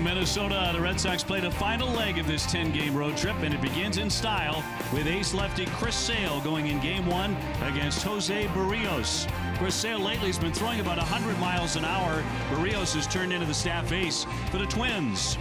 Minnesota, the Red Sox played a final leg of this 10-game road trip, and it begins in style with ace lefty Chris Sale going in Game 1 against Jose Barrios. Chris Sale lately has been throwing about 100 miles an hour. Barrios has turned into the staff ace for the Twins.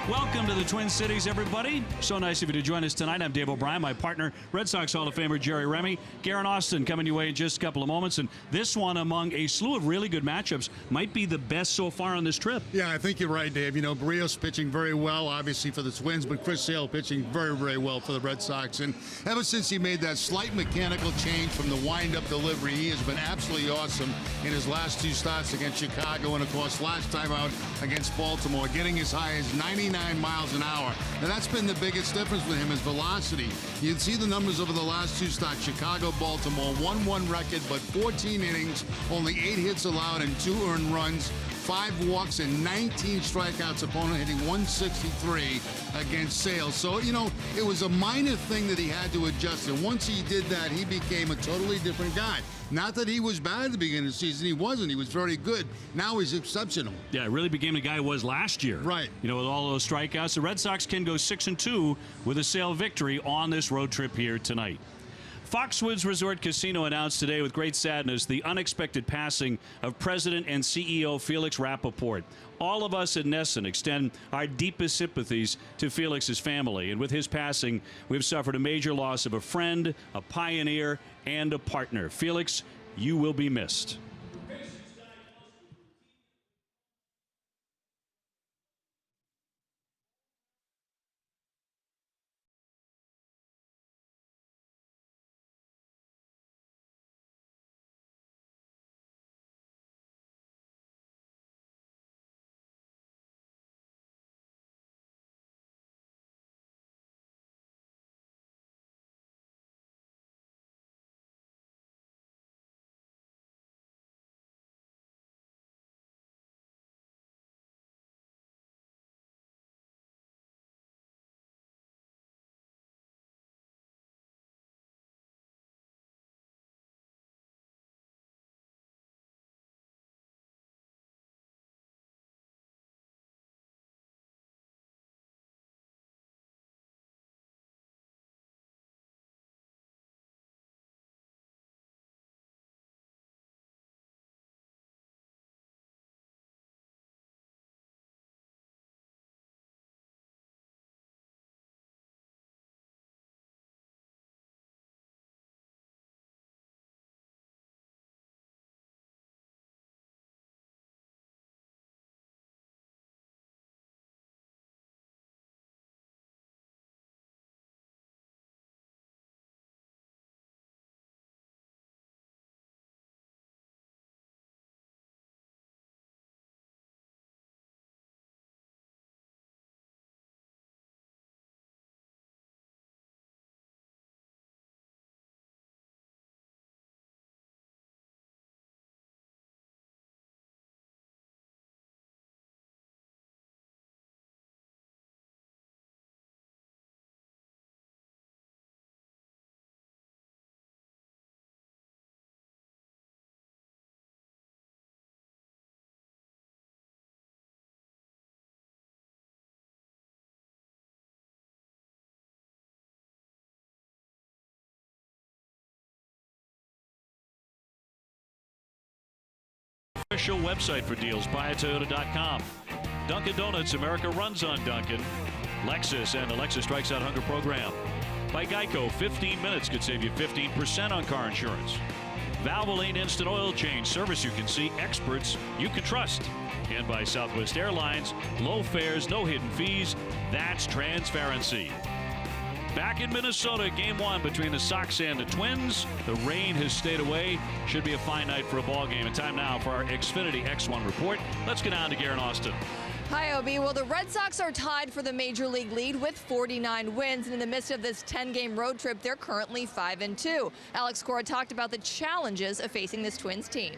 Welcome to the Twin Cities, everybody. So nice of you to join us tonight. I'm Dave O'Brien, my partner, Red Sox Hall of Famer Jerry Remy. Garen Austin coming your way in just a couple of moments. And this one, among a slew of really good matchups, might be the best so far on this trip. Yeah, I think you're right, Dave. You know, Barrios pitching very well, obviously, for the Twins, but Chris Sale pitching very, very well for the Red Sox. And ever since he made that slight mechanical change from the wind-up delivery, he has been absolutely awesome in his last two starts against Chicago and, of course, last time out against Baltimore, getting as high as 99 miles an hour. Now, that's been the biggest difference with him, is velocity. You can see the numbers over the last two starts. Chicago, Baltimore, 1-1 record, but 14 innings, only 8 hits allowed and 2 earned runs, 5 walks and 19 strikeouts, opponent hitting 163 against Sale. So, you know, it was a minor thing that he had to adjust, and once he did that, he became a totally different guy. Not that he was bad at the beginning of the season. He wasn't. He was very good. Now he's exceptional. Yeah, it really became the guy he was last year. Right. You know, with all those strikeouts. The Red Sox can go 6-2 with a Sale victory on this road trip here tonight. Foxwoods Resort Casino announced today with great sadness the unexpected passing of President and CEO Felix Rappaport. All of us at NESN extend our deepest sympathies to Felix's family. And with his passing, we've suffered a major loss of a friend, a pioneer, and a partner. Felix, you will be missed. Official website for deals, buyatoyota.com. Dunkin' Donuts, America runs on Dunkin'. Lexus and the Lexus Strikes Out Hunger program. By Geico, 15 minutes could save you 15% on car insurance. Valvoline Instant Oil Change, service you can see, experts you can trust. And by Southwest Airlines, low fares, no hidden fees. That's transparency. Back in Minnesota, Game 1 between the Sox and the Twins. The rain has stayed away. Should be a fine night for a ball game. And time now for our Xfinity X1 report. Let's get on to Garen Austin. Hi, Obi. Well, the Red Sox are tied for the Major League lead with 49 wins. And in the midst of this 10-game road trip, they're currently 5-2. Alex Cora talked about the challenges of facing this Twins team.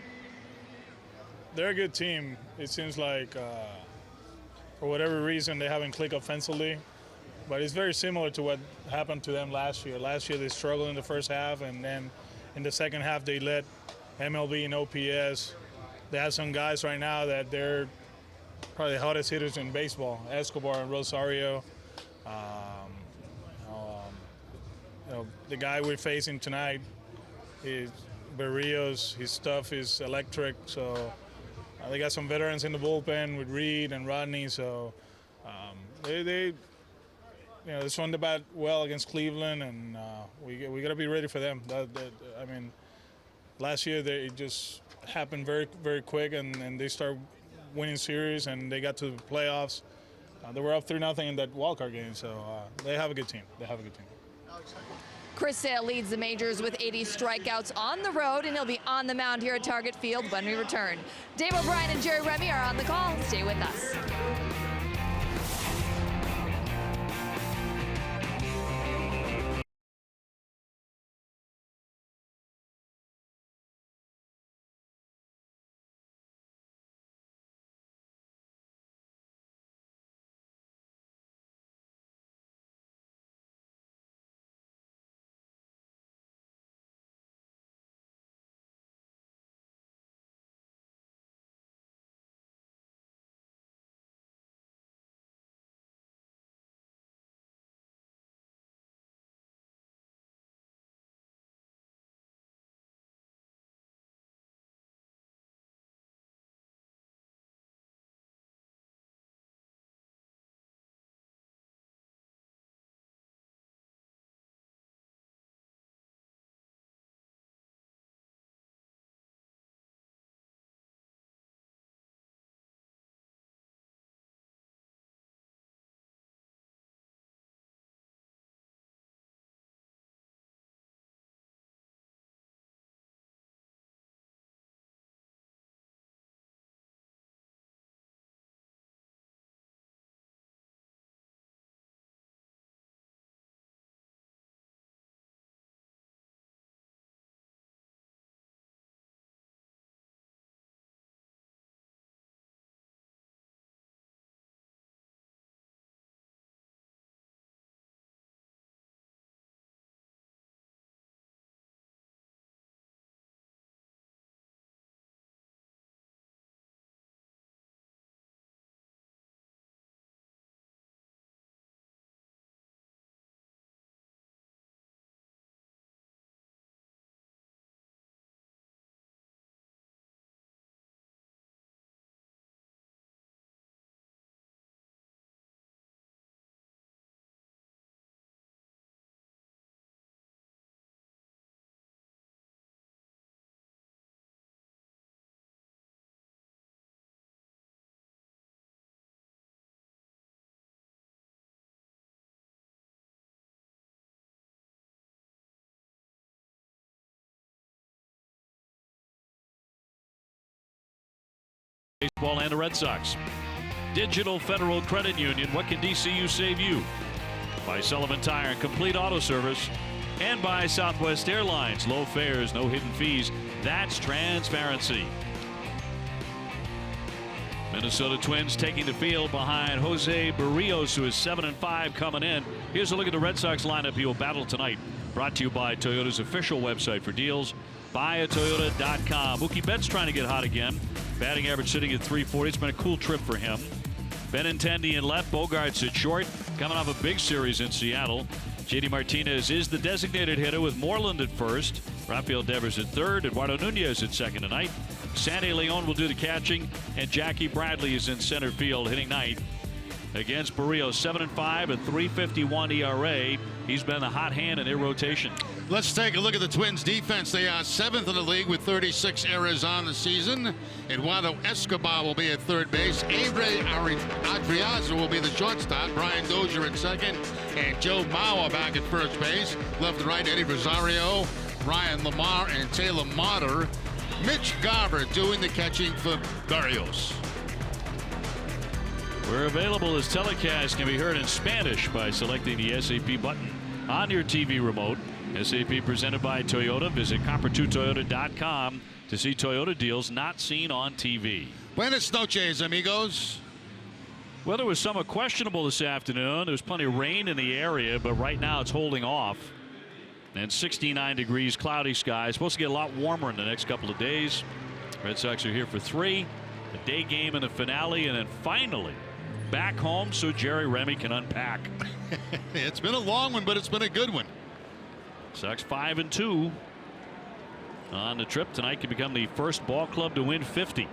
They're a good team. It seems like, for whatever reason, they haven't clicked offensively. But it's very similar to what happened to them last year. Last year they struggled in the first half, and then in the second half they led MLB and OPS. They have some guys right now that they're probably the hottest hitters in baseball, Escobar and Rosario. The guy we're facing tonight is Berrios. His stuff is electric. So they got some veterans in the bullpen with Reed and Rodney. So they swung the bat well against Cleveland, and we got to be ready for them. I mean, last year it just happened very, very quick, and they started winning series, and they got to the playoffs. They were up 3-0 in that wildcard game, so they have a good team. Chris Sale leads the majors with 80 strikeouts on the road, and he'll be on the mound here at Target Field when we return. Dave O'Brien and Jerry Remy are on the call. Stay with us. Baseball and the Red Sox. Digital Federal Credit Union. What can DCU save you? By Sullivan Tire and Complete Auto Service. And by Southwest Airlines. Low fares, no hidden fees. That's transparency. Minnesota Twins taking the field behind Jose Berrios, who is 7-5 coming in. Here's a look at the Red Sox lineup he will battle tonight. Brought to you by Toyota's official website for deals. BuyAToyota.com. Mookie Betts trying to get hot again. Batting average sitting at .340. It's been a cool trip for him. Benintendi in left. Bogarts at short. Coming off a big series in Seattle. JD Martinez is the designated hitter with Moreland at first. Rafael Devers at third. Eduardo Nunez at second tonight. Sandy Leon will do the catching. And Jackie Bradley is in center field hitting ninth. Against Berrios, 7-5 at .351 ERA. He's been the hot hand in their rotation. Let's take a look at the Twins defense. They are 7th in the league with 36 errors on the season. Eduardo Escobar will be at third base. Avery Adriaza will be the shortstop. Brian Dozier at second. And Joe Mauer back at first base. Left and right, Eddie Rosario, Ryan Lamar, and Taylor Motter. Mitch Garver doing the catching for Berrios. We're available as telecast can be heard in Spanish by selecting the SAP button on your TV remote. SAP presented by Toyota. Visit copper2toyota.com to see Toyota deals not seen on TV. Buenas noches, amigos. Weather was somewhat questionable this afternoon. There was plenty of rain in the area, but right now it's holding off. And 69 degrees, cloudy skies. Supposed to get a lot warmer in the next couple of days. Red Sox are here for 3. A day game in the finale, and then finally back home so Jerry Remy can unpack. It's been a long one, but it's been a good one. Sox 5-2 on the trip tonight, can become the first ball club to win 50.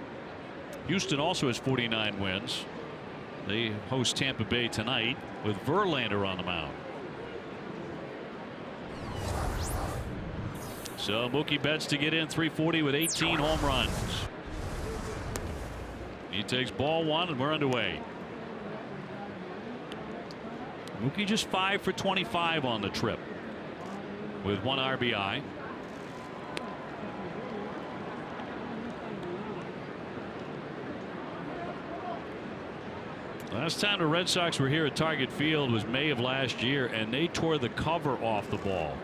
Houston also has 49 wins. They host Tampa Bay tonight with Verlander on the mound. So Mookie Betts to get in 340 with 18 home runs. He takes ball one, and we're underway. Mookie just 5 for 25 on the trip with 1 RBI. Last time the Red Sox were here at Target Field was May of last year, and they tore the cover off the ball.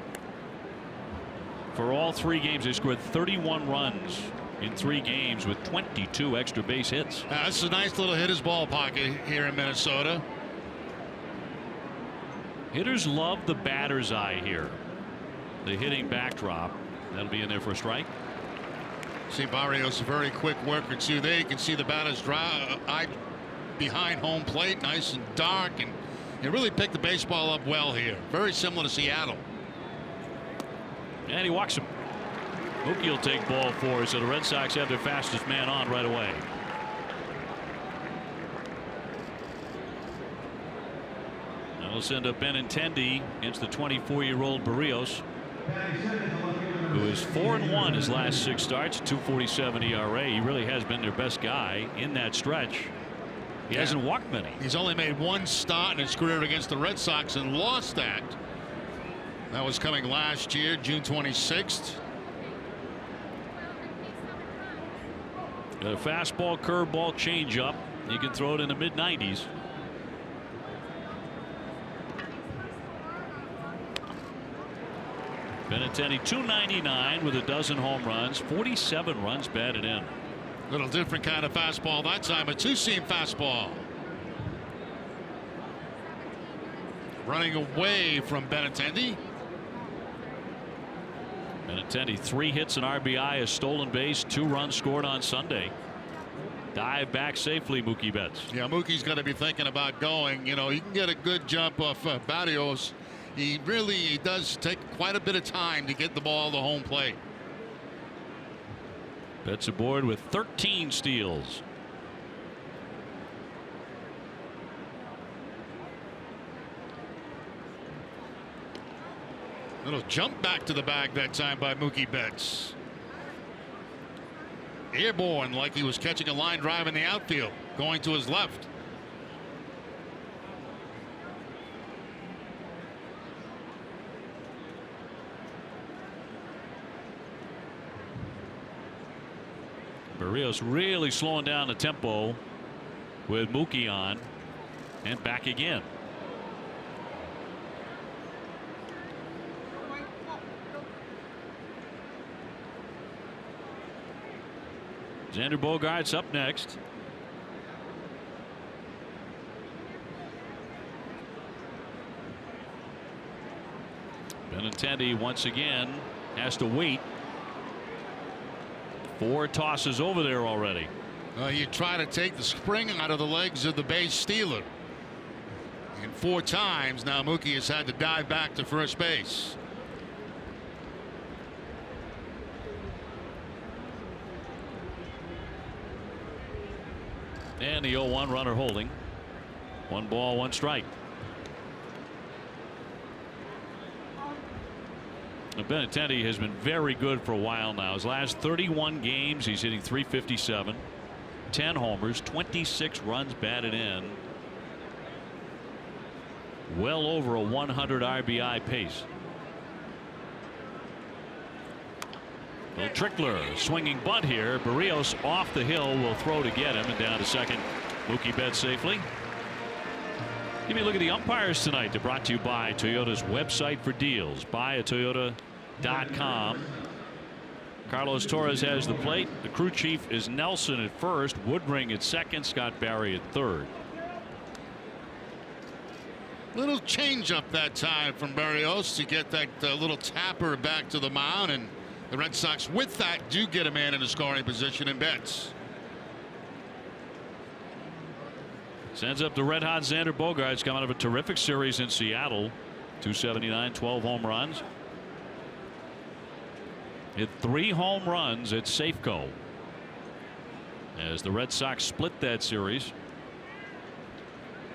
For all 3 games, they scored 31 runs in 3 games with 22 extra base hits. That's a nice little hitter's ball pocket here in Minnesota. Hitters love the batter's eye here. The hitting backdrop. That'll be in there for a strike. See, Barrios a very quick worker too. There you can see the batter's eye behind home plate, nice and dark, and he really picked the baseball up well here. Very similar to Seattle. And he walks him. Mookie will take ball 4, so the Red Sox have their fastest man on right away. That'll send up Benintendi against the 24-year-old Barrios, who is 4-1 his last 6 starts, 2.47 ERA. He really has been their best guy in that stretch. He hasn't walked many. He's only made 1 start in his career against the Red Sox and lost that. That was coming last year, June 26th. Got a fastball, curveball, changeup. You can throw it in the mid-90s. Benintendi 299 with a dozen home runs, 47 runs batted in. Little different kind of fastball that time, a 2-seam fastball. Running away from Benintendi. Benintendi 3 hits, an RBI, a stolen base, 2 runs scored on Sunday. Dive back safely, Mookie Betts. Yeah, Mookie's got to be thinking about going. You know, he can get a good jump off Barrios. He really does take quite a bit of time to get the ball to home plate. Betts aboard with 13 steals. Little jump back to the bag that time by Mookie Betts. Airborne, like he was catching a line drive in the outfield, going to his left. Barrios really slowing down the tempo with Mookie on, and back again. Xander Bogaerts up next. Benintendi once again has to wait. 4 tosses over there already. You try to take the spring out of the legs of the base stealer. And 4 times now Mookie has had to dive back to first base. And the 0-1 runner holding. 1 ball, 1 strike. Now, Benintendi has been very good for a while now. His last 31 games, he's hitting .357, 10 homers, 26 runs batted in. Well over a 100 RBI pace. Well, Trickler swinging bunt here. Barrios off the hill will throw to get him, and down to second. Mookie Betts safely. Give me a look at the umpires tonight. They're brought to you by Toyota's website for deals. Buyatoyota.com. Carlos Torres has the plate. The crew chief is Nelson at first. Woodring at second. Scott Barry at third. Little change up that time from Barrios to get that little tapper back to the mound, and the Red Sox with that do get a man in a scoring position in Betts. Sends up the red hot Xander Bogaerts, coming out of a terrific series in Seattle. 279, 12 home runs. Hit 3 home runs at Safeco as the Red Sox split that series.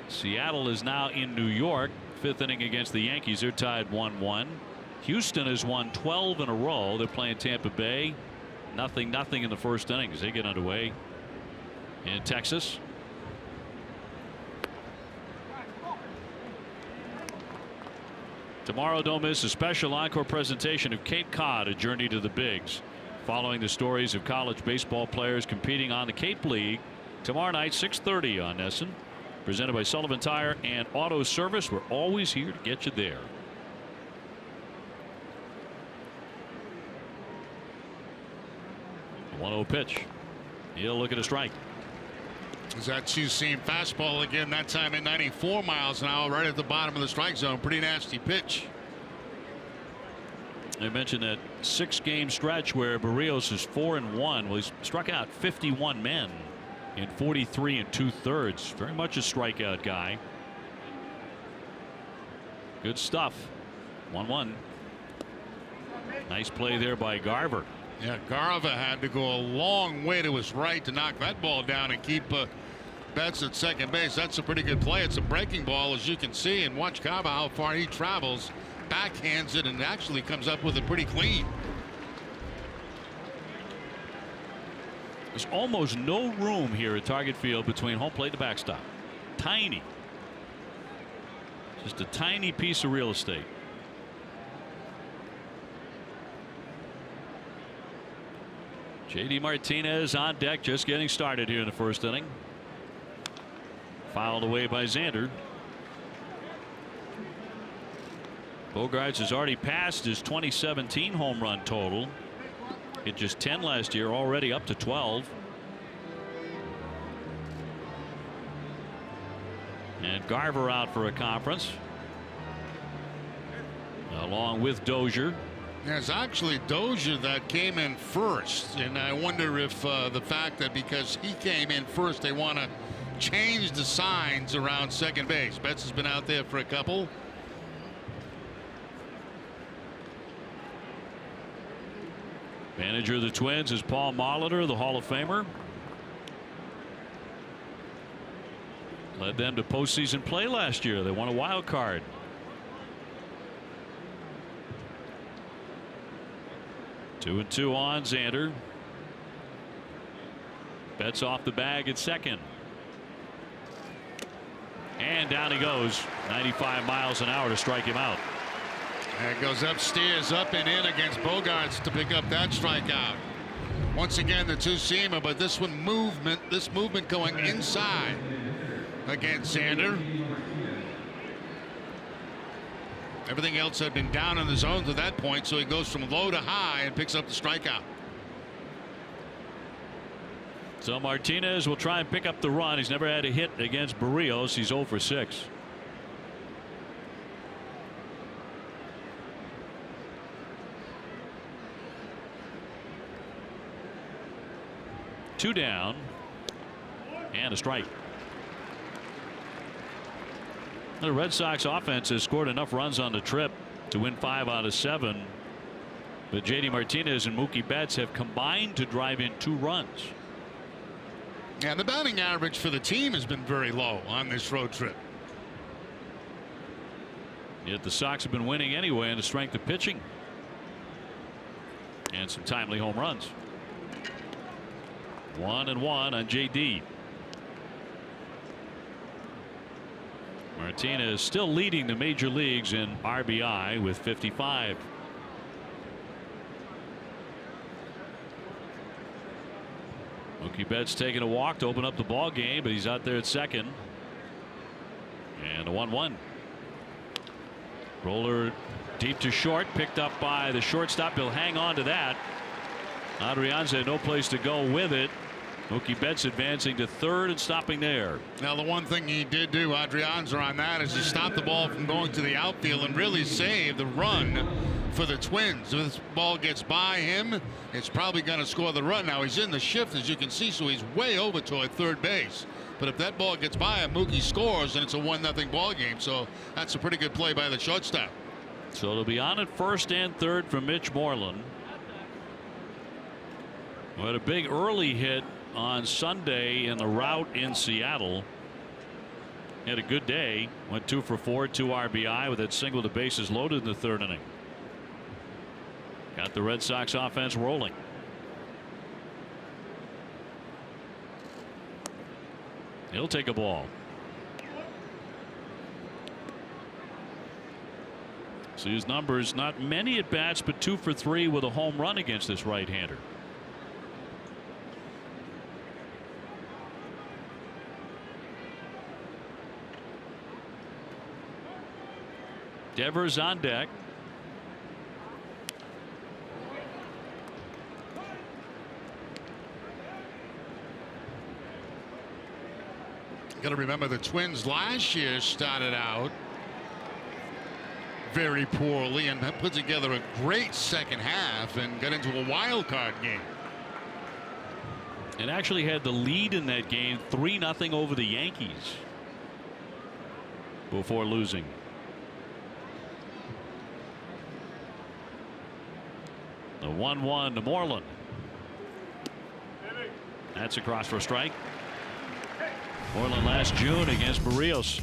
Seattle is now in New York. 5th inning against the Yankees. They're tied 1-1. Houston has won 12 in a row. They're playing Tampa Bay. Nothing in the first inning as they get underway in Texas. Tomorrow, don't miss a special encore presentation of Cape Cod, a journey to the bigs, following the stories of college baseball players competing on the Cape League. Tomorrow night, 6:30 on NESN. Presented by Sullivan Tire and Auto Service. We're always here to get you there. A 1-0 pitch. He'll look at a strike. Is that two-seam fastball again, that time at 94 miles an hour, right at the bottom of the strike zone. Pretty nasty pitch. I mentioned that 6-game stretch where Barrios is 4-1. Well, he's struck out 51 men in 43 2/3. Very much a strikeout guy. Good stuff. 1-1. Nice play there by Garver. Yeah, Garver had to go a long way to his right to knock that ball down and keep Betts at second base. That's a pretty good play. It's a breaking ball, as you can see, and watch Garver how far he travels, backhands it, and actually comes up with it pretty clean. There's almost no room here at Target Field between home plate and backstop. Tiny. Just a tiny piece of real estate. JD Martinez on deck, just getting started here in the first inning. Fouled away by Xander. Bogaerts has already passed his 2017 home run total. Hit just 10 last year, already up to 12. And Garver out for a conference, along with Dozier. Yeah, it's actually Dozier that came in first, and I wonder if the fact that because he came in first, they want to change the signs around second base. Betts has been out there for a couple. Manager of the Twins is Paul Molitor, the Hall of Famer. Led them to postseason play last year. They won a wild card. Two and two on Xander. Betts off the bag at second. And down he goes. 95 miles an hour to strike him out. And it goes upstairs, up and in against Bogaerts to pick up that strikeout. Once again, the two-seamer, but this movement going inside against Xander. Everything else had been down in the zone to that point, so he goes from low to high and picks up the strikeout. So Martinez will try and pick up the run. He's never had a hit against Barrios. He's 0 for 6. Two down and a strike. The Red Sox offense has scored enough runs on the trip to win 5 out of 7. But JD Martinez and Mookie Betts have combined to drive in 2 runs. And the batting average for the team has been very low on this road trip. Yet the Sox have been winning anyway on the strength of pitching and some timely home runs. 1-1 on JD. Martinez still leading the major leagues in RBI with 55. Mookie Betts taking a walk to open up the ball game, but he's out there at second. And a 1-1. Roller deep to short, picked up by the shortstop. He'll hang on to that. Adrianza had no place to go with it. Mookie Betts advancing to third and stopping there. Now, the one thing he did do, Adrianza, on that is he stopped the ball from going to the outfield and really saved the run for the Twins. If this ball gets by him, it's probably going to score the run. Now he's in the shift, as you can see, so he's way over toward third base. But if that ball gets by him, Mookie scores, and it's a 1-0 ball game. So that's a pretty good play by the shortstop. So it'll be on at first and third for Mitch Moreland. We had a big early hit on Sunday in the rout in Seattle. He had a good day. Went 2 for 4, 2 RBI with that single to bases loaded in the third inning. Got the Red Sox offense rolling. He'll take a ball. See his numbers, not many at bats, but 2 for 3 with a home run against this right-hander. Devers on deck. Got to remember the Twins last year started out very poorly and put together a great second half and got into a wild card game. And actually had the lead in that game 3-0 over the Yankees before losing. The 1-1 to Moreland. That's across for a strike. Moreland last June against Barrios.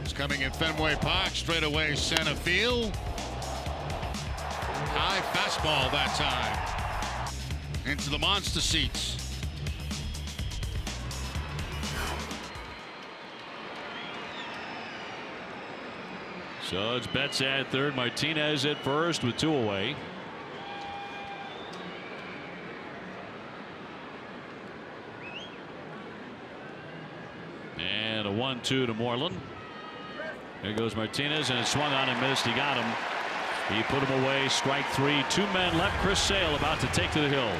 He's coming in Fenway Park, straight away center field. High fastball that time. Into the monster seats. So it's Betts at third, Martinez at first with 2 away. And a 1-2 to Moreland. There goes Martinez, and it swung on and missed. He got him. He put him away. Strike 3. 2 men left. Chris Sale about to take to the hill.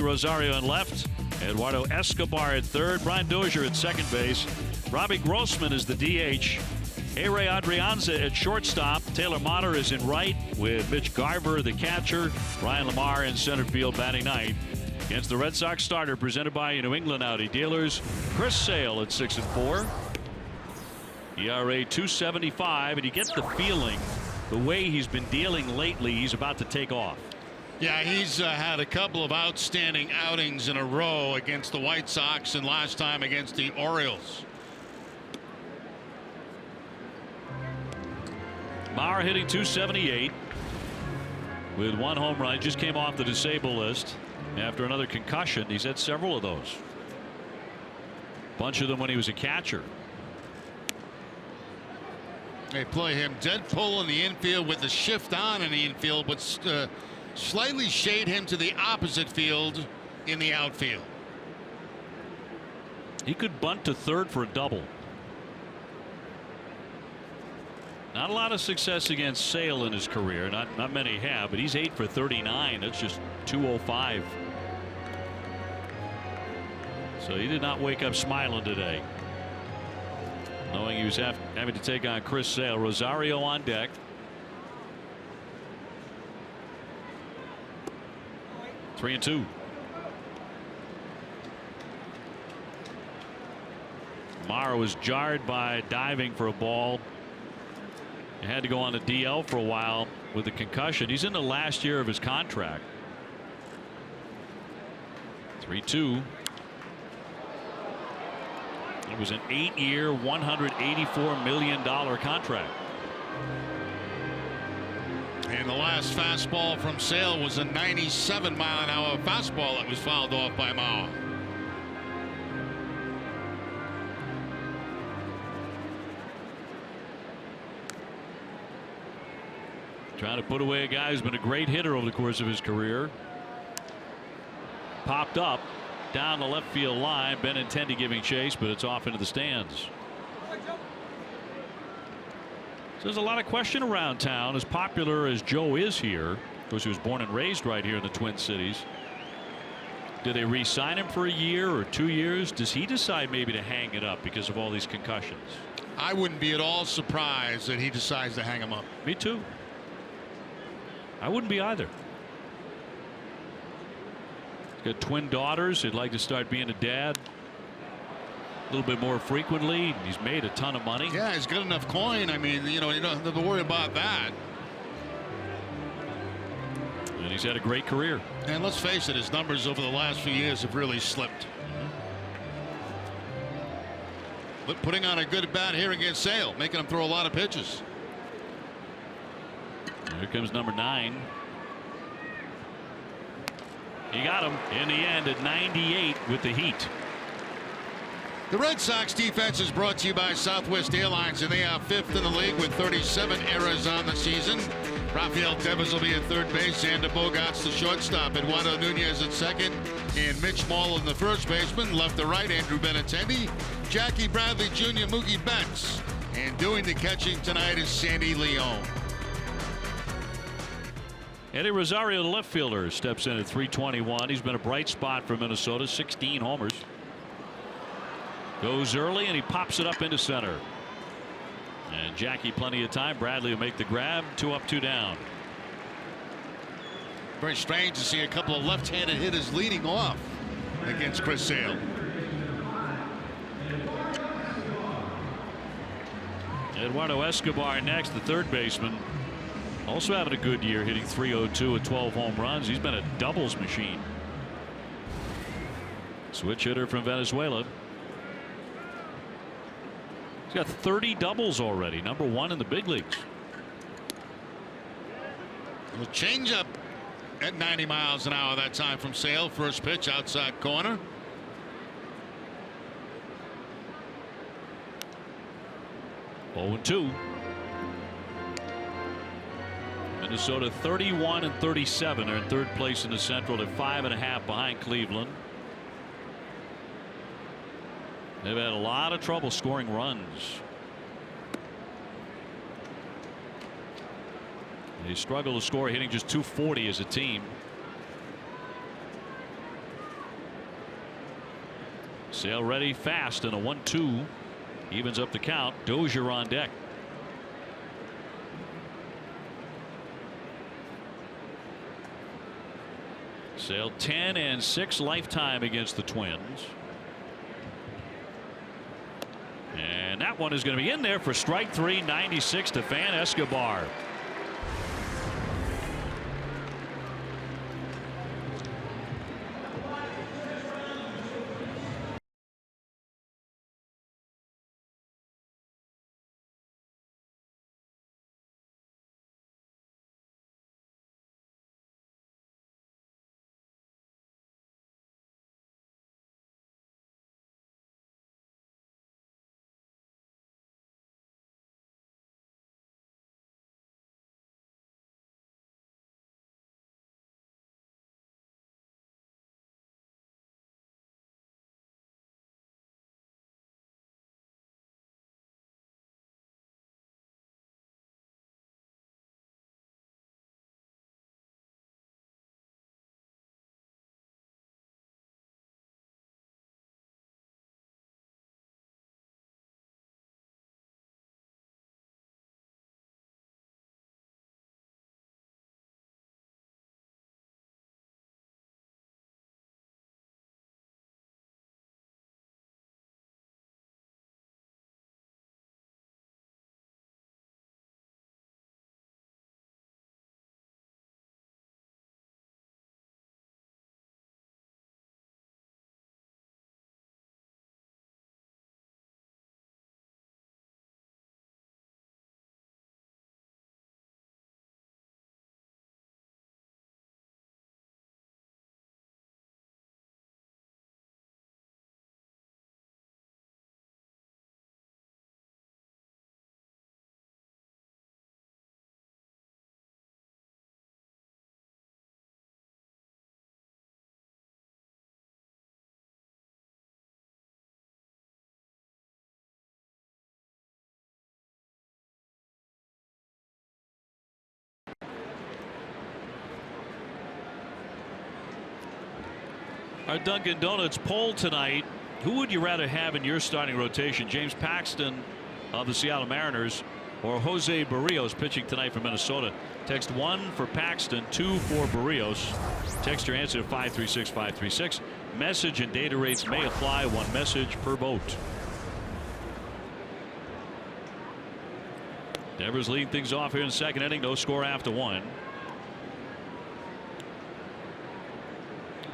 Rosario in left, Eduardo Escobar at third, Brian Dozier at second base, Robbie Grossman is the DH, A-Ray Adrianza at shortstop, Taylor Motter is in right with Mitch Garver the catcher, Ryan Lamar in center field batting ninth. Against the Red Sox starter presented by New England Audi dealers, Chris Sale at 6-4, ERA 2.75, and you get the feeling the way he's been dealing lately he's about to take off. Yeah, he's had a couple of outstanding outings in a row against the White Sox and last time against the Orioles. Mauer hitting .278 with 1 home run. Just came off the disabled list after another concussion. He's had several of those. Bunch of them when he was a catcher. They play him dead pull in the infield with the shift on in the infield, but slightly shade him to the opposite field in the outfield. He could bunt to third for a double. Not a lot of success against Sale in his career. Not many have, but he's 8 for 39. That's just .205. So he did not wake up smiling today, knowing he was having to take on Chris Sale. Rosario on deck. Three and two. Mauer was jarred by diving for a ball. He had to go on the DL for a while with a concussion. He's in the last year of his contract. 3-2. It was an 8-year, $184 million contract. And the last fastball from Sale was a 97-mile-an-hour fastball that was fouled off by Mauer. Trying to put away a guy who's been a great hitter over the course of his career. Popped up down the left field line. Benintendi giving chase, but it's off into the stands. So there's a lot of question around town. As popular as Joe is here, of course he was born and raised right here in the Twin Cities. Do they re-sign him for a year or 2 years? Does he decide maybe to hang it up because of all these concussions? I wouldn't be at all surprised that he decides to hang him up. Me too. I wouldn't be either. Got twin daughters. He'd like to start being a dad a little bit more frequently. He's made a ton of money. Yeah, he's got enough coin. I mean, you don't have to worry about that. And he's had a great career. And let's face it, his numbers over the last few years have really slipped. But putting on a good bat here against Sale, making him throw a lot of pitches. Here comes number 9. He got him in the end at 98 with the heat. The Red Sox defense is brought to you by Southwest Airlines, and they are 5th in the league with 37 errors on the season. Rafael Devers will be at third base, Xander Bogaerts the shortstop, Eduardo Nunez at second, and Mitch Moreland the first baseman. Left to right, Andrew Benintendi, Jackie Bradley Jr., Mookie Betts, and doing the catching tonight is Sandy Leone. Eddie Rosario, the left fielder, steps in at 321. He's been a bright spot for Minnesota, 16 homers. Goes early and he pops it up into center. And Jackie plenty of time. Bradley will make the grab. 2 up, 2 down. Very strange to see a couple of left-handed hitters leading off against Chris Sale. Eduardo Escobar next, the third baseman. Also having a good year, hitting .302 with 12 home runs. He's been a doubles machine. Switch hitter from Venezuela. He's got 30 doubles already, number 1 in the big leagues. A change up at 90 miles an hour that time from Sale. First pitch outside corner. Oh, 2. Minnesota 31 and 37 are in third place in the Central. They're 5.5 behind Cleveland. They've had a lot of trouble scoring runs. They struggle to score, hitting just .240 as a team. Sale ready, fast, and a 1-2 evens up the count. Dozier on deck. Sale 10 and 6 lifetime against the Twins. And that one is going to be in there for strike 3, 96 to Fan Escobar. Our Dunkin' Donuts poll tonight. Who would you rather have in your starting rotation? James Paxton of the Seattle Mariners or Jose Barrios pitching tonight for Minnesota? Text 1 for Paxton, 2 for Barrios. Text your answer to 536-536. Message and data rates may apply. One message per vote. Devers leading things off here in the second inning. No score after 1.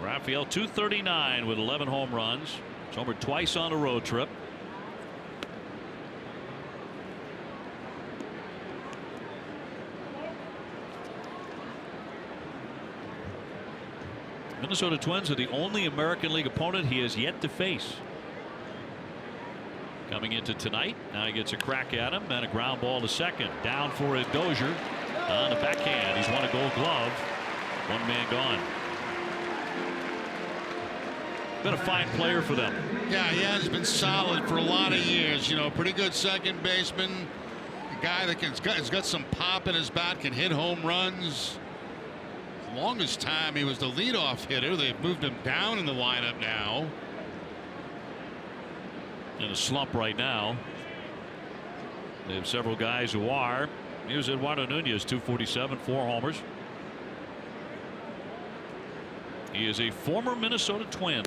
Raphael 239 with 11 home runs. He's homered twice on a road trip. Minnesota Twins are the only American League opponent he has yet to face. Coming into tonight, now he gets a crack at him and a ground ball to second. Down for it, Dozier on the backhand. He's won a Gold Glove. One man gone. Been a fine player for them. Yeah, he has been solid for a lot of years. You know, pretty good second baseman. A guy that has got some pop in his bat, can hit home runs. The longest time he was the leadoff hitter. They've moved him down in the lineup now. In a slump right now. They have several guys who are. Here's Eduardo Nunez, 247, 4 homers. He is a former Minnesota Twin.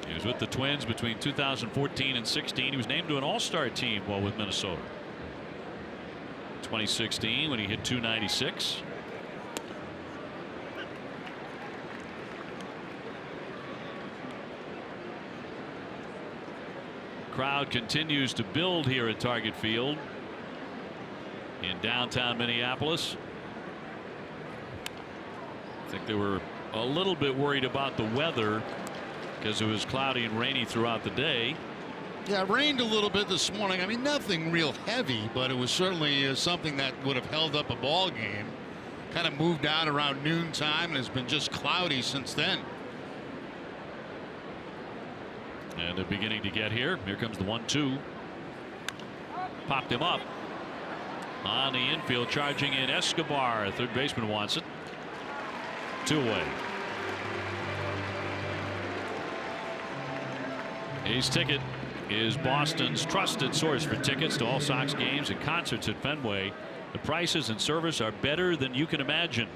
He was with the Twins between 2014 and 16. He was named to an all-star team while with Minnesota. 2016 when he hit 296. Crowd continues to build here at Target Field in downtown Minneapolis. I think they were a little bit worried about the weather because it was cloudy and rainy throughout the day. Yeah, it rained a little bit this morning. I mean, nothing real heavy, but it was certainly something that would have held up a ball game. Kind of moved out around noontime and has been just cloudy since then. And they're beginning to get here. Here comes the 1-2. Popped him up on the infield, charging in Escobar. Third baseman wants it. 2 away. A's Ticket is Boston's trusted source for tickets to all Sox games and concerts at Fenway. The prices and service are better than you can imagine.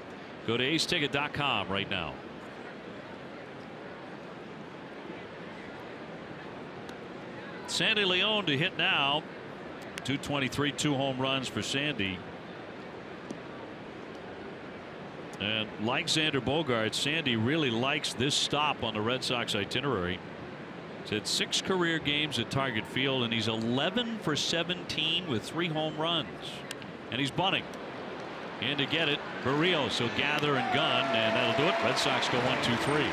Go to aceticket.com right now. Sandy Leon to hit now. 223, 2 home runs for Sandy. And like Xander Bogaerts, Sandy really likes this stop on the Red Sox itinerary. He's had 6 career games at Target Field, and he's 11 for 17 with 3 home runs. And he's bunting. In to get it, Barrios will gather and gun, and that'll do it. Red Sox go 1-2-3.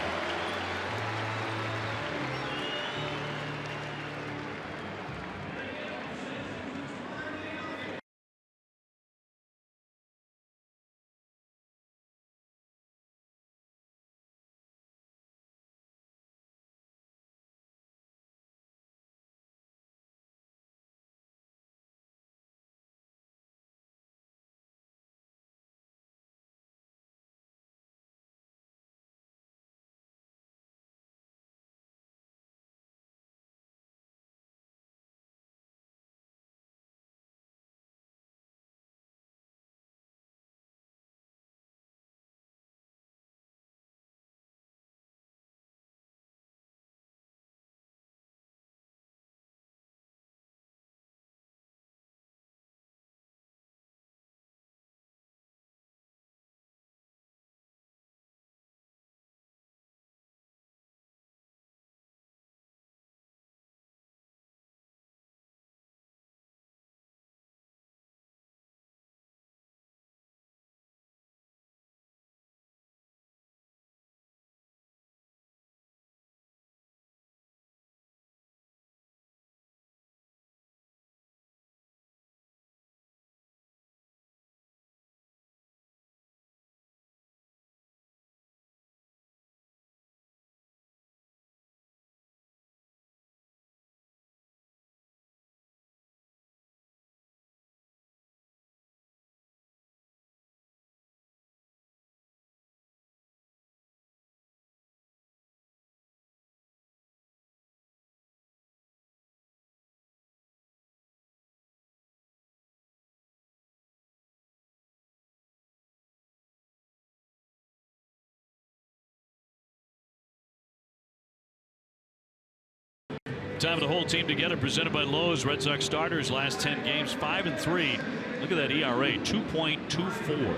Time of the whole team together, presented by Lowe's. Red Sox starters last 10 games, 5-3. Look at that ERA, 2.24.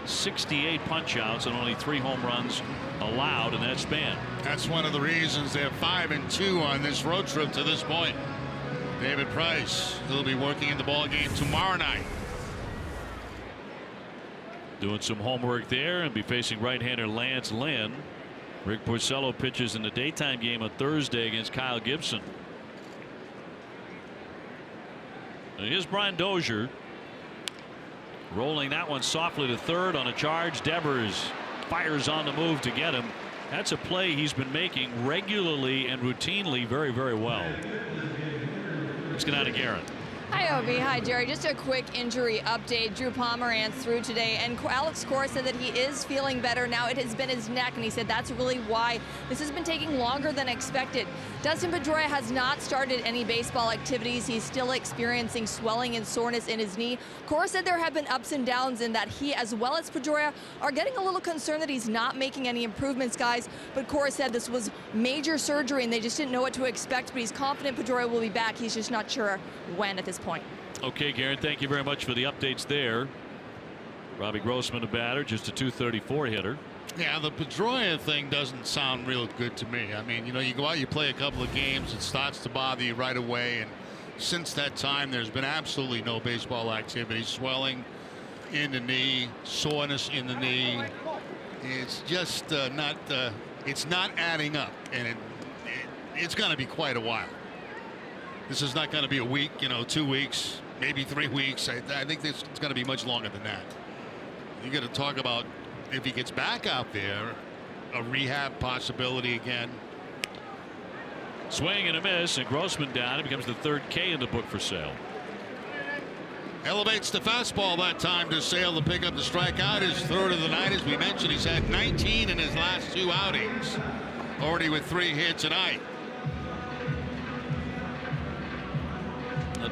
68 punch-outs and only 3 home runs allowed in that span. That's one of the reasons they're 5-2 on this road trip to this point. David Price, he'll be working in the ball game tomorrow night. Doing some homework there and be facing right-hander Lance Lynn. Rick Porcello pitches in the daytime game on Thursday against Kyle Gibson. And here's Brian Dozier. Rolling that one softly to third on a charge. Devers fires on the move to get him. That's a play he's been making regularly and routinely very, very well. Let's get out of Garrett. Hi, Obi. Hi, Jerry. Just a quick injury update. Drew Pomeranz through today, and Alex Cora said that he is feeling better now. It has been his neck, and he said that's really why this has been taking longer than expected. Dustin Pedroia has not started any baseball activities. He's still experiencing swelling and soreness in his knee. Cora said there have been ups and downs in that he, as well as Pedroia, are getting a little concerned that he's not making any improvements, guys. But Cora said this was major surgery, and they just didn't know what to expect, but he's confident Pedroia will be back. He's just not sure when at this point. Okay, Garrett, thank you very much for the updates there. Robbie Grossman, a batter, just a .234 hitter. Yeah, the Pedroia thing doesn't sound real good to me. I mean, you know, you go out, you play a couple of games, it starts to bother you right away, and since that time there's been absolutely no baseball activity. Swelling in the knee, soreness in the knee. It's just it's not adding up, and it's going to be quite a while. This is not going to be a week, you know, 2 weeks, maybe 3 weeks. I think it's going to be much longer than that. You got to talk about, if he gets back out there, a rehab possibility again. Swing and a miss, and Grossman down. It becomes the third K in the book for Sale. Elevates the fastball that time to Sale to pick up the strikeout. His third of the night, as we mentioned. He's had 19 in his last 2 outings. Already with 3 hits tonight.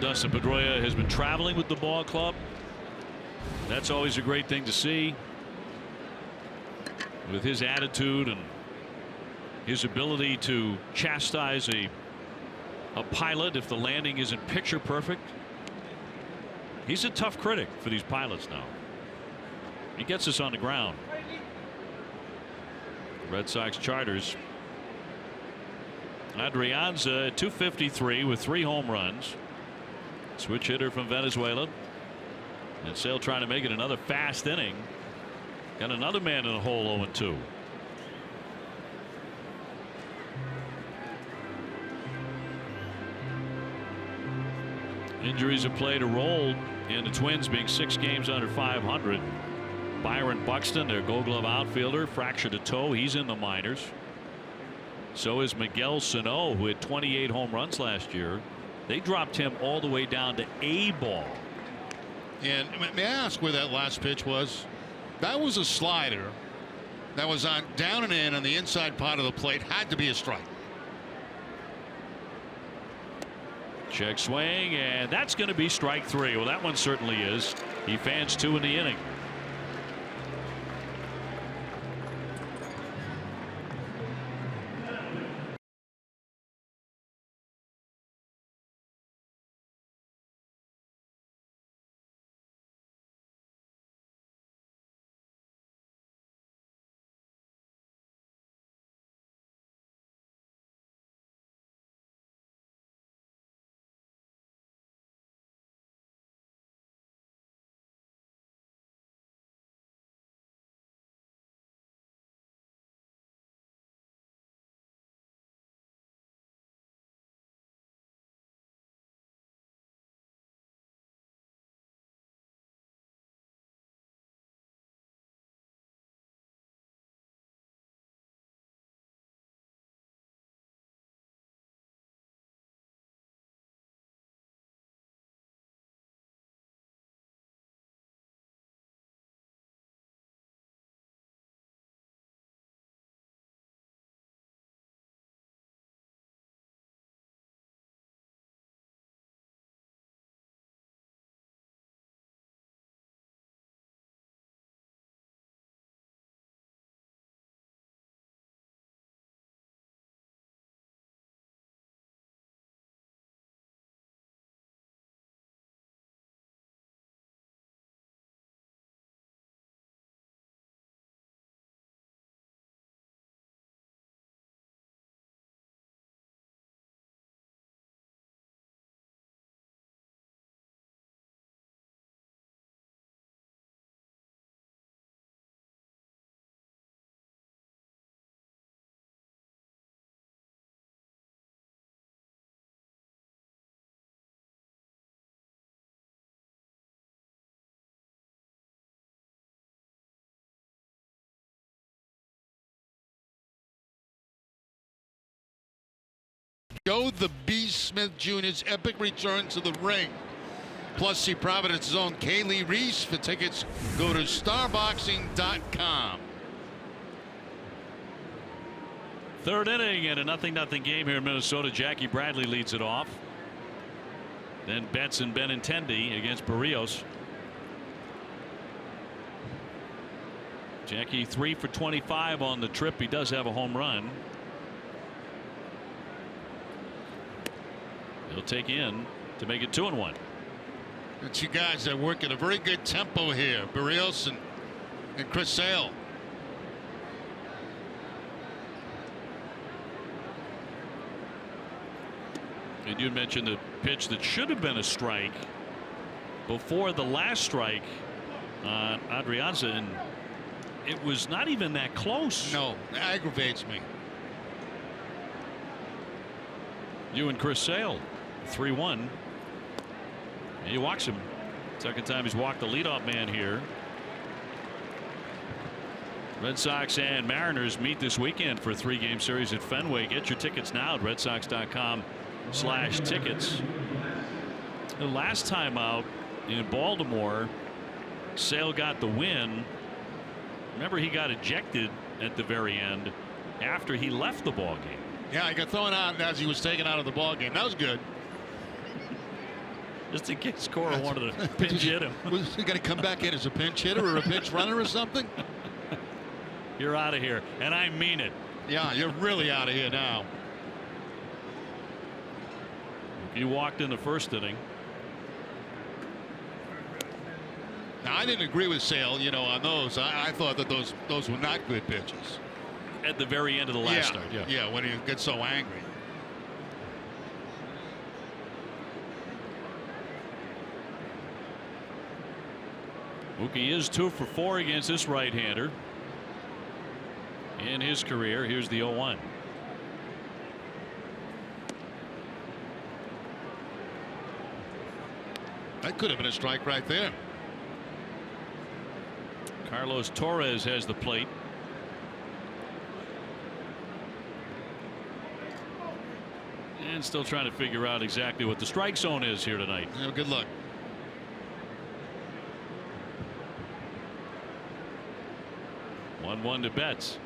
Dustin Pedroia has been traveling with the ball club. That's always a great thing to see. With his attitude and his ability to chastise a pilot if the landing isn't picture perfect. He's a tough critic for these pilots now. He gets us on the ground. Red Sox Charters. Adrianza at .253 with 3 home runs. Switch hitter from Venezuela. And Sale trying to make it another fast inning. Got another man in the hole, 0-2. Injuries have played a role in the Twins being 6 games under 500. Byron Buxton, their Gold Glove outfielder, fractured a toe. He's in the minors. So is Miguel Sano, who had 28 home runs last year. They dropped him all the way down to A ball. And may I ask where that last pitch was? That was a slider that was on down and in on the inside part of the plate. Had to be a strike. Check swing, and that's going to be strike 3. Well, that one certainly is. He fans 2 in the inning. Joe the Beast Smith Jr.'s epic return to the ring. Plus, see Providence's own Kaylee Reese. For tickets, go to starboxing.com. Third inning and a 0-0 game here in Minnesota. Jackie Bradley leads it off. Then Betts and Benintendi against Barrios. Jackie 3 for 25 on the trip. He does have a home run. He'll take in to make it 2-1. The two guys that work at a very good tempo here, Barrios and Chris Sale. And you mentioned the pitch that should have been a strike before the last strike on Adrianza, and it was not even that close. No, it aggravates me. You and Chris Sale, 3-1. And he walks him. Second time he's walked the leadoff man here. Red Sox and Mariners meet this weekend for a 3-game series at Fenway. Get your tickets now at redsox.com/tickets. The last time out in Baltimore, Sale got the win. Remember, he got ejected at the very end after he left the ball game. Yeah, he got thrown out as he was taken out of the ball game. That was good. Just in case Cora wanted to pinch hit him. Was he going to come back in as a pinch hitter or a pinch runner or something? You're out of here, and I mean it. Yeah, you're really out of here now. He walked in the first inning. Now, I didn't agree with Sale, on those. I thought that those were not good pitches. At the very end of the last start, yeah. Yeah, when he gets so angry. Mookie is 2 for 4 against this right-hander in his career. Here's the 0-1. That could have been a strike right there. Carlos Torres has the plate. And still trying to figure out exactly what the strike zone is here tonight. Yeah, good luck. One to Betts.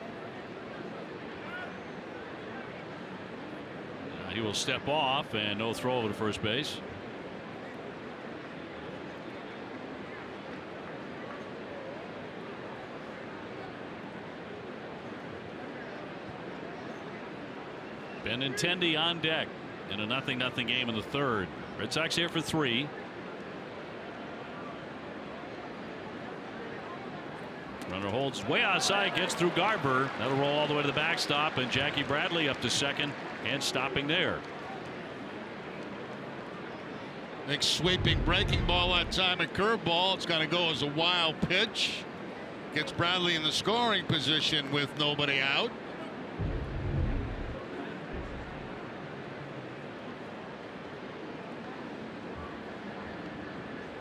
He will step off and no throw over to first base. Benintendi on deck in a 0-0 game in the third. Red Sox here for 3. Runner holds way outside, gets through Garber. That'll roll all the way to the backstop, and Jackie Bradley up to second and stopping there. Big sweeping breaking ball that time, a curveball. It's going to go as a wild pitch. Gets Bradley in the scoring position with nobody out.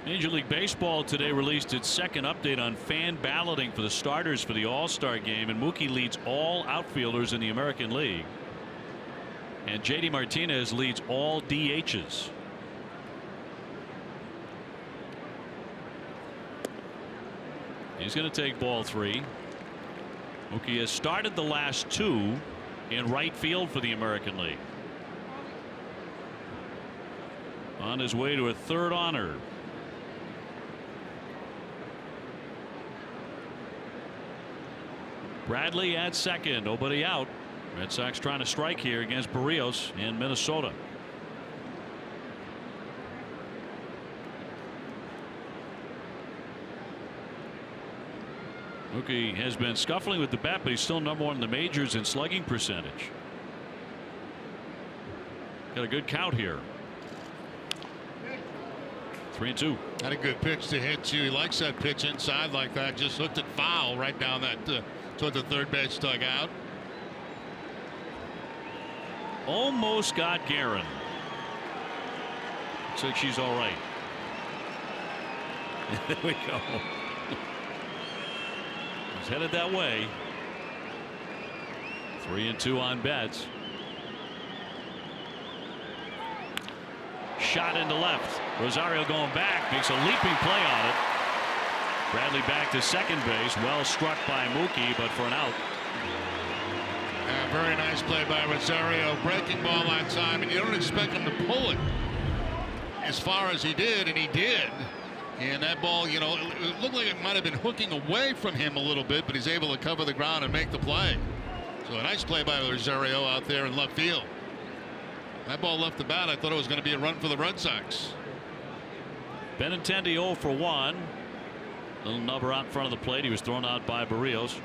Major League Baseball today released its second update on fan balloting for the starters for the All-Star game, and Mookie leads all outfielders in the American League, and JD Martinez leads all DHs. He's going to take ball 3. Mookie has started the last 2 in right field for the American League. On his way to a third honor. Bradley at second, nobody out. Red Sox trying to strike here against Barrios in Minnesota. Mookie has been scuffling with the bat, but he's still number 1 in the majors in slugging percentage. Got a good count here. 3-2. Had a good pitch to hit too. He likes that pitch inside like that. Just hooked it foul right down that toward the third base dugout. Almost got Guerin. Looks like she's all right. There we go. He's headed that way. 3-2 on Betts. shot into left. Rosario going back, makes a leaping play on it. Bradley back to second base. Well struck by Mookie, but for an out. Very nice play by Rosario. Breaking ball on time, and you don't expect him to pull it as far as he did, and he did. And that ball, you know, it looked like it might have been hooking away from him a little bit, but he's able to cover the ground and make the play. So a nice play by Rosario out there in left field. That ball left the bat. I thought it was going to be a run for the Red Sox. Benintendi 0 for 1. Little nubber out in front of the plate. He was thrown out by Barrios.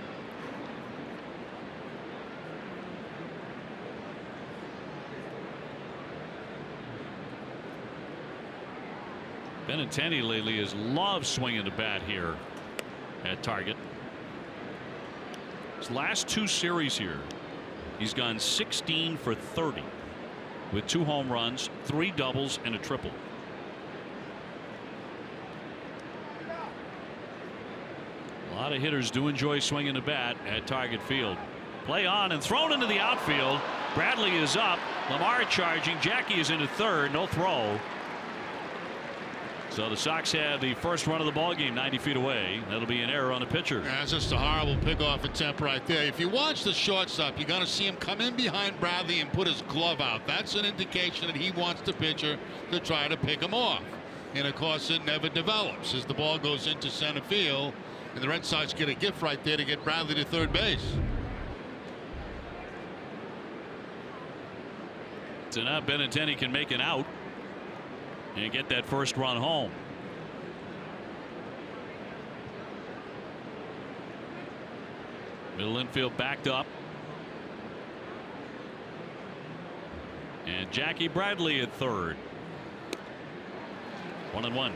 Benintendi lately has loved swinging the bat here at Target. His last 2 series here, he's gone 16 for 30 with 2 home runs, 3 doubles, and a triple. A lot of hitters do enjoy swinging the bat at Target Field. Play on and thrown into the outfield. Bradley is up. Lamar charging. Jackie is into third. No throw. So the Sox have the first run of the ball game 90 feet away. That'll be an error on the pitcher. That's just a horrible pickoff attempt right there. If you watch the shortstop, you're going to see him come in behind Bradley and put his glove out. That's an indication that he wants the pitcher to try to pick him off. And of course, it never develops as the ball goes into center field. And the Red Sox get a gift right there to get Bradley to third base. So now Benintendi can make an out and get that first run home. Middle infield backed up. And Jackie Bradley at third. 1-1.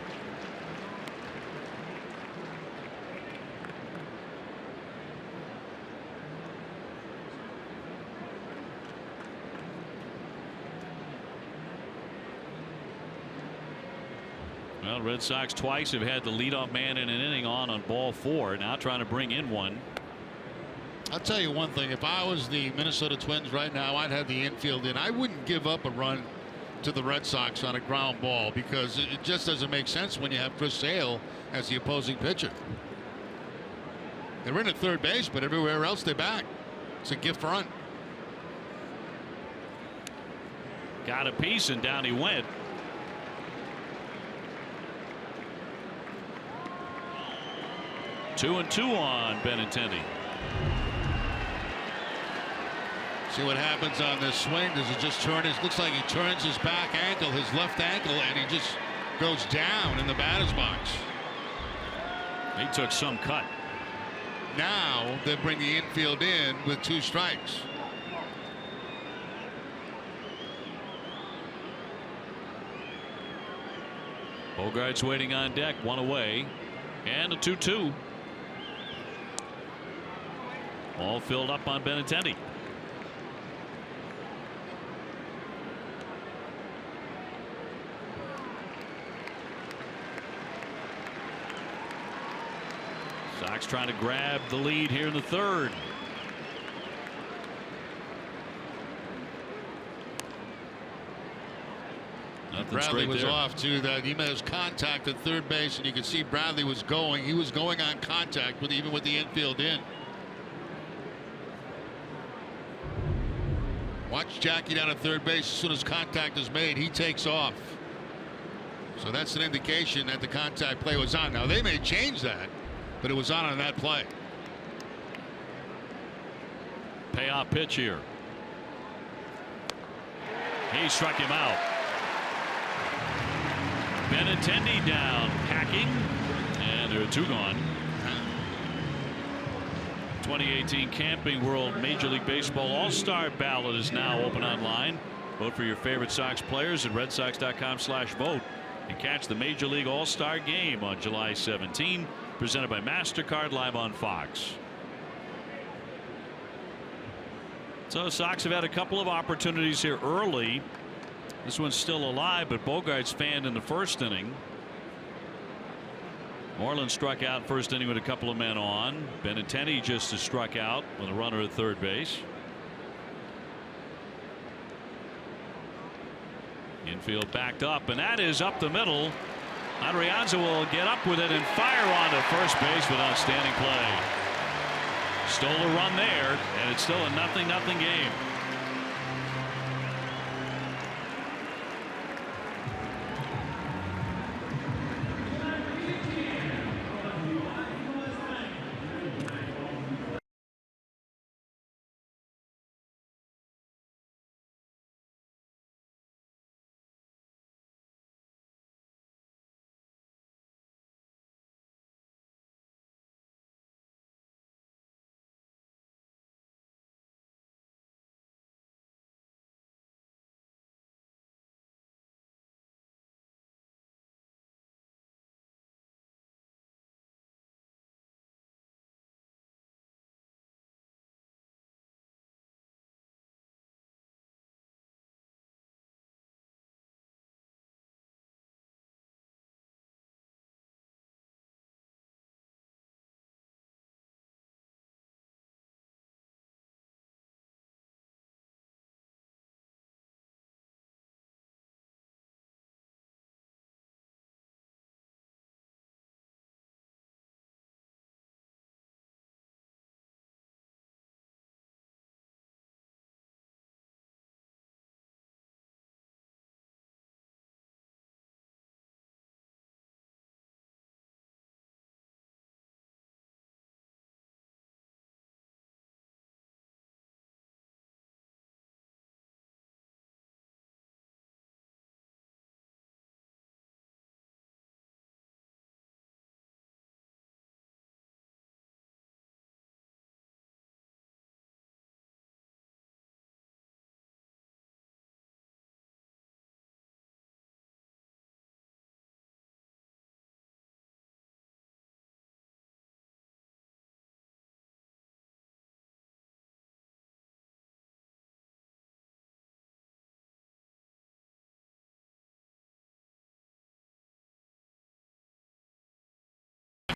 Well, Red Sox twice have had the leadoff man in an inning on ball 4. Now trying to bring in one. I'll tell you one thing. If I was the Minnesota Twins right now, I'd have the infield in. I wouldn't give up a run to the Red Sox on a ground ball because it just doesn't make sense when you have Chris Sale as the opposing pitcher. They're in at third base, but everywhere else they back. It's a gift run. Got a piece and down he went. Two and 2 on Benintendi. See what happens on this swing. Does he just turn his, looks like he turns his back ankle, his left ankle, and he just goes down in the batter's box. He took some cut. Now they bring the infield in with 2 strikes. Bogart's waiting on deck, 1 away, and a 2-2. All filled up on Benintendi. Sox trying to grab the lead here in the third. Bradley was off too. That he made his contact at third base, and you could see Bradley was going. He was going on contact with even with the infield in. Watch Jackie down at third base. As soon as contact is made, he takes off. So that's an indication that the contact play was on. Now they may change that, but it was on that play. Payoff pitch here. He struck him out. Benintendi down, hacking, and there are 2 gone. 2018 Camping World Major League Baseball All-Star Ballot is now open online. Vote for your favorite Sox players at redsox.com/vote and catch the Major League All-Star Game on July 17, presented by MasterCard live on Fox. So the Sox have had a couple of opportunities here early. This one's still alive, but Bogart's fanned in the first inning. Moreland struck out first inning with a couple of men on. Benintendi just struck out with a runner at third base. Infield backed up, and that is up the middle. Adrianza will get up with it and fire on to first base with outstanding play. Stole a run there, and it's still a 0-0 game.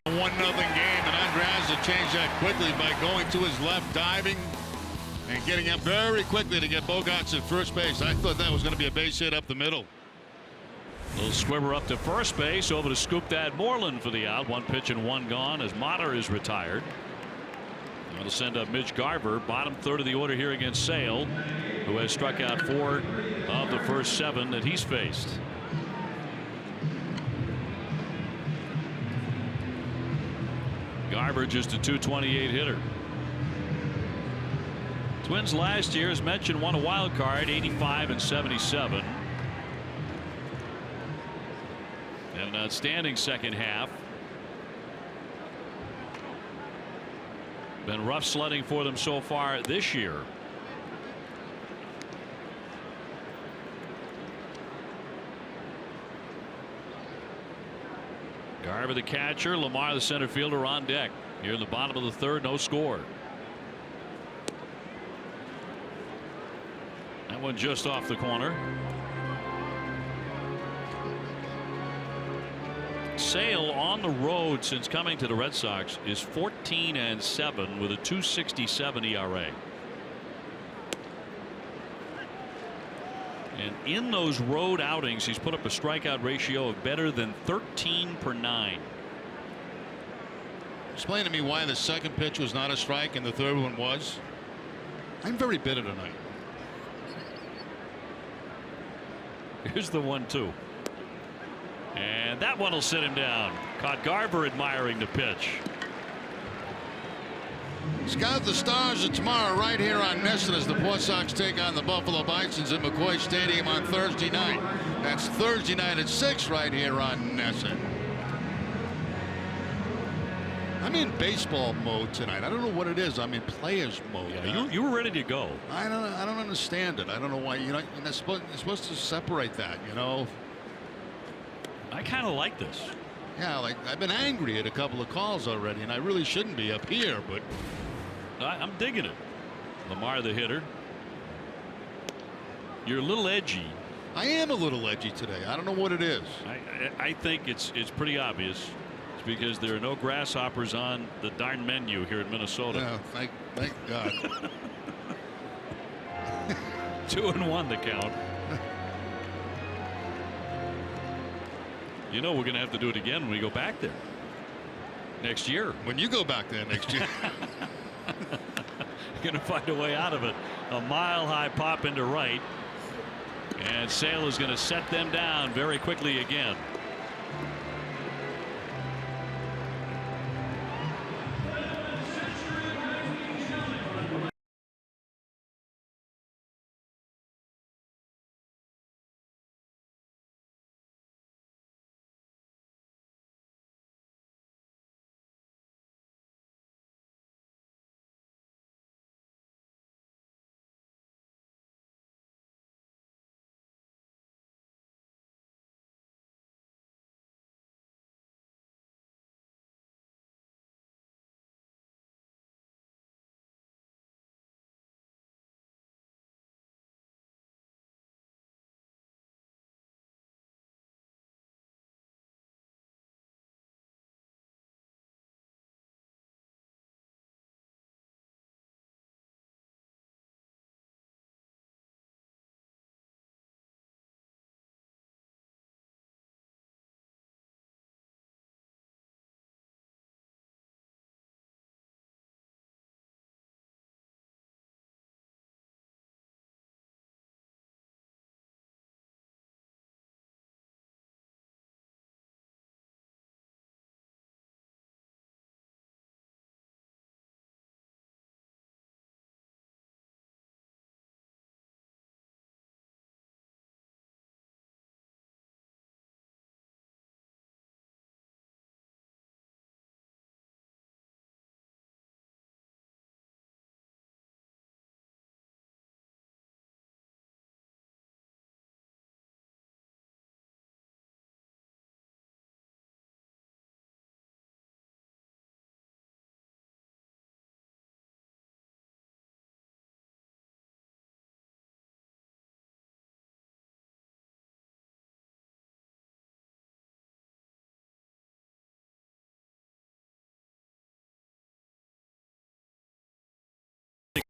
A 1-0 game, and Andreas changed that quickly by going to his left, diving, and getting up very quickly to get Bogaerts at first base. I thought that was going to be a base hit up the middle. Little swimmer up to first base, over to scoop that Moreland for the out. 1 pitch and 1 gone as Motter is retired. That'll send up Mitch Garver, bottom third of the order here against Sale, who has struck out 4 of the first 7 that he's faced. Garver just a .228 hitter. Twins last year, as mentioned, won a wild card, 85 and 77. And an outstanding second half. Been rough sledding for them so far this year. Garver the catcher, Lamar the center fielder on deck. Here in the bottom of the third, no score. That one just off the corner. Sale on the road since coming to the Red Sox is 14 and 7 with a .267 ERA. And in those road outings, he's put up a strikeout ratio of better than 13/9. Explain to me why the second pitch was not a strike and the third one was. I'm very bitter tonight. Here's the 1-2. And that one will sit him down. Caught Garver admiring the pitch. Scout the Stars of tomorrow right here on Nesson as the BOS Sox take on the Buffalo Bisons at McCoy Stadium on Thursday night. That's Thursday night at 6 right here on Nesson. I'm in baseball mode tonight. I don't know what it is. I'm in players mode. Yeah, you were ready to go. I don't understand it. I don't know why. You're supposed to separate that. You know. I kind of like this. Yeah, like I've been angry at a couple of calls already, and I really shouldn't be up here, but I'm digging it. Lamar the hitter. You're a little edgy. I am a little edgy today. I don't know what it is. I think it's pretty obvious. It's because there are no grasshoppers on the darn menu here in Minnesota. Yeah, thank God. 2-1 the count. You know we're going to have to do it again when we go back there next year. When you go back there next year. Going to find a way out of it. A mile-high pop into right. And Sale is going to set them down very quickly again.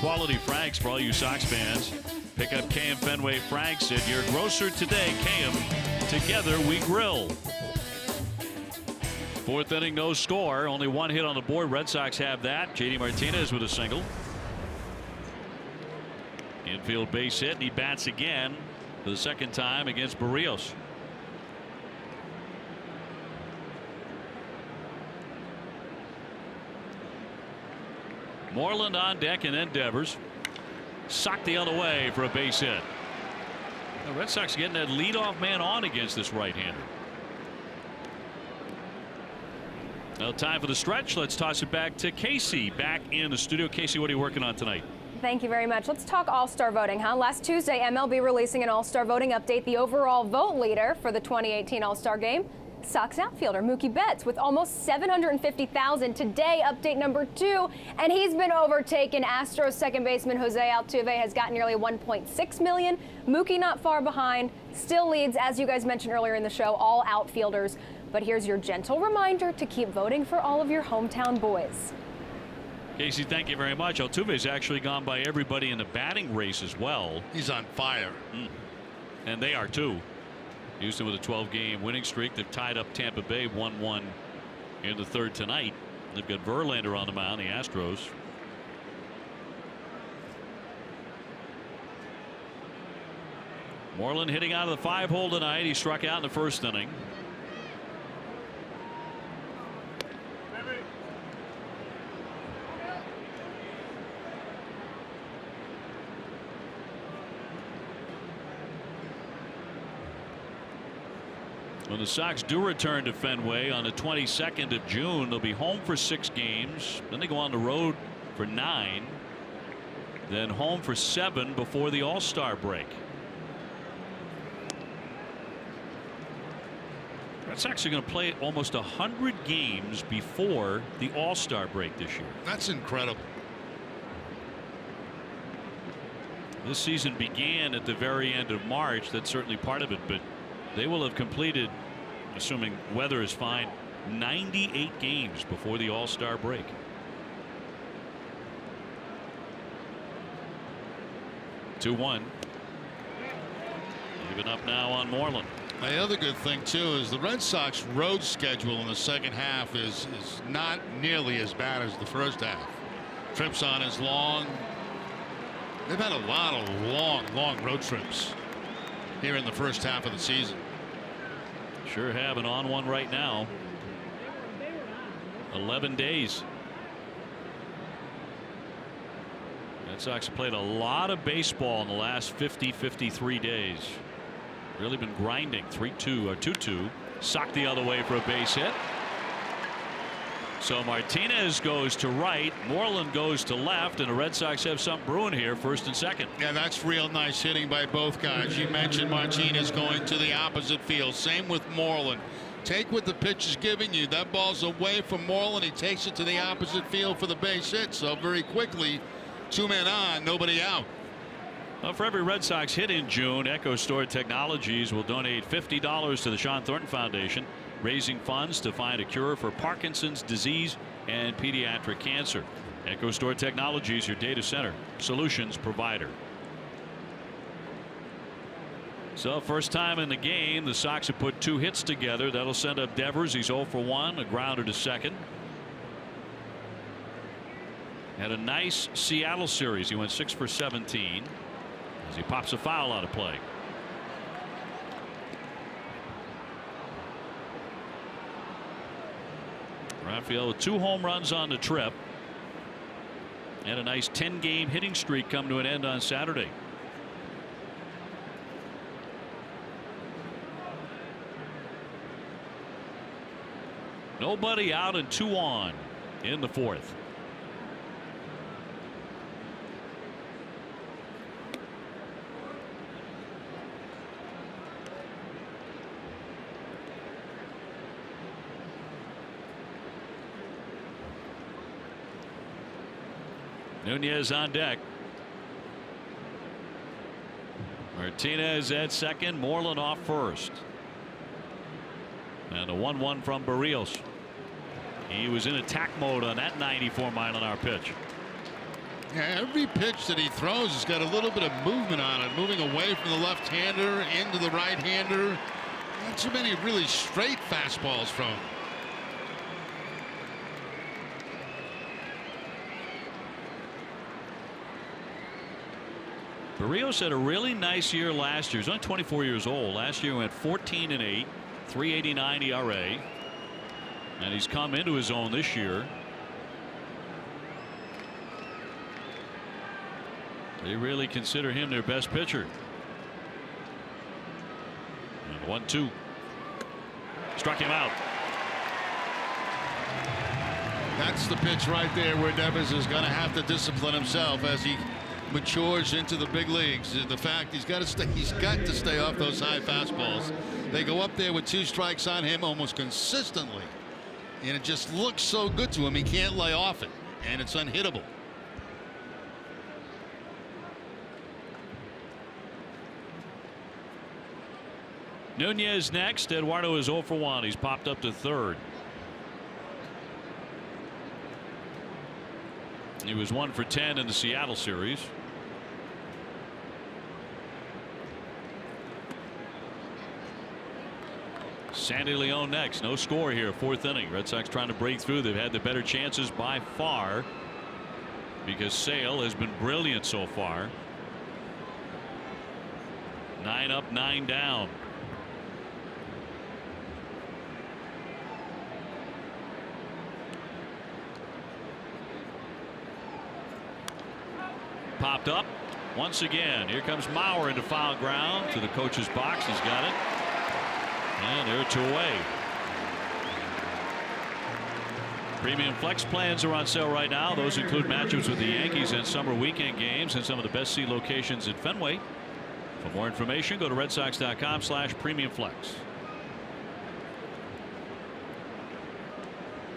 Quality Franks for all you Sox fans. Pick up KM Fenway Franks at your grocer today. KM, together we grill. Fourth inning, no score. Only one hit on the board. Red Sox have that. JD Martinez with a single. Infield base hit, and he bats again for the second time against Barrios. Moreland on deck and endeavors. Socked the other way for a base hit. The Red Sox getting that leadoff man on against this right-hander. Now time for the stretch. Let's toss it back to Casey back in the studio. Casey, what are you working on tonight? Thank you very much. Let's talk All-Star voting, huh? Last Tuesday, MLB releasing an All-Star voting update. The overall vote leader for the 2018 All-Star Game, Sox outfielder Mookie Betts, with almost 750,000. Today, update number 2, and he's been overtaken. Astros second baseman Jose Altuve has got nearly 1.6 million. Mookie not far behind, still leads, as you guys mentioned earlier in the show, all outfielders. But here's your gentle reminder to keep voting for all of your hometown boys. Casey, thank you very much. Altuve's actually gone by everybody in the batting race as well. He's on fire. And they are too. Houston with a 12-game winning streak. They've tied up Tampa Bay 1-1 in the third tonight. They've got Verlander on the mound, the Astros. Moreland hitting out of the 5-hole tonight. He struck out in the first inning. When the Sox do return to Fenway on the 22nd of June, they'll be home for 6 games. Then they go on the road for 9. Then home for 7 before the All-Star break. Red Sox are going to play almost 100 games before the All-Star break this year. That's incredible. This season began at the very end of March. That's certainly part of it, but they will have completed, assuming weather is fine, 98 games before the All-Star break. Two-one. Even up now on Moreland. The other good thing too is the Red Sox road schedule in the second half is not nearly as bad as the first half. Trips aren't as long. They've had a lot of long road trips here in the first half of the season. Sure have, and on one right now. 11 days. Red Sox have played a lot of baseball in the last 53 days. Really been grinding. 3-2 or 2-2. Socked the other way for a base hit. So Martinez goes to right, Moreland goes to left, and the Red Sox have something brewing here, first and second. Yeah, that's real nice hitting by both guys. You mentioned Martinez going to the opposite field. Same with Moreland. Take what the pitch is giving you. That ball's away from Moreland. He takes it to the opposite field for the base hit. So very quickly, 2 men on, nobody out. Well, for every Red Sox hit in June, Echo Store Technologies will donate $50 to the Sean Thornton Foundation, raising funds to find a cure for Parkinson's disease and pediatric cancer. Echo Store Technologies, your data center solutions provider. So first time in the game, the Sox have put 2 hits together. That'll send up Devers. He's 0 for 1, a grounder to second. Had a nice Seattle series. He went 6 for 17 as he pops a foul out of play. Raphael with 2 home runs on the trip. And a nice 10-game hitting streak come to an end on Saturday. Nobody out and 2 on in the 4th. Nunez on deck. Martinez at second, Moreland off first. And a 1-1 from Barrios. He was in attack mode on that 94-mile-an-hour pitch. Yeah, every pitch that he throws has got a little bit of movement on it, moving away from the left-hander into the right-hander. Not too many really straight fastballs from him. Barrios had a really nice year last year. He's only 24 years old. Last year he went 14-8, 3.89 ERA, and he's come into his own this year. They really consider him their best pitcher. 1-2. Struck him out. That's the pitch right there where Devers is going to have to discipline himself as he matures into the big leagues. The fact he's got to stay off those high fastballs. They go up there with 2 strikes on him almost consistently, and it just looks so good to him. He can't lay off it, and it's unhittable. Nunez next. Eduardo is 0 for 1. He's popped up to third. He was 1 for 10 in the Seattle series. Sandy Leon next. No score here. 4th inning. Red Sox trying to break through. They've had the better chances by far because Sale has been brilliant so far. 9 up, 9 down. Popped up once again. Here comes Mauer into foul ground to the coach's box. He's got it. And they're 2 away. Premium Flex plans are on sale right now. Those include matchups with the Yankees and summer weekend games and some of the best seat locations at Fenway. For more information, go to redsox.com/premiumflex.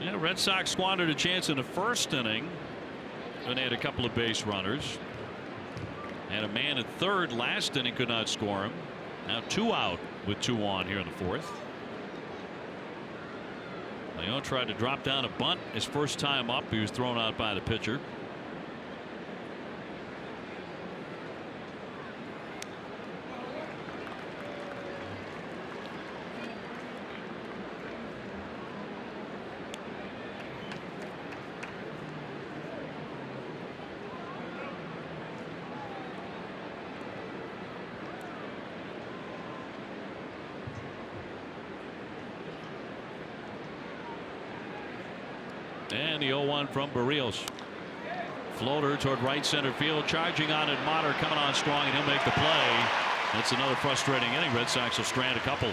Yeah, Red Sox squandered a chance in the 1st inning. Then they had a couple of base runners. And a man at third last inning, could not score him. Now 2 out with 2 on here in the 4th. Leon tried to drop down a bunt his first time up. He was thrown out by the pitcher. And the 0-1 from Barrios. Floater toward right center field, charging on it. Motter coming on strong, and he'll make the play. That's another frustrating inning. Red Sox will strand a couple.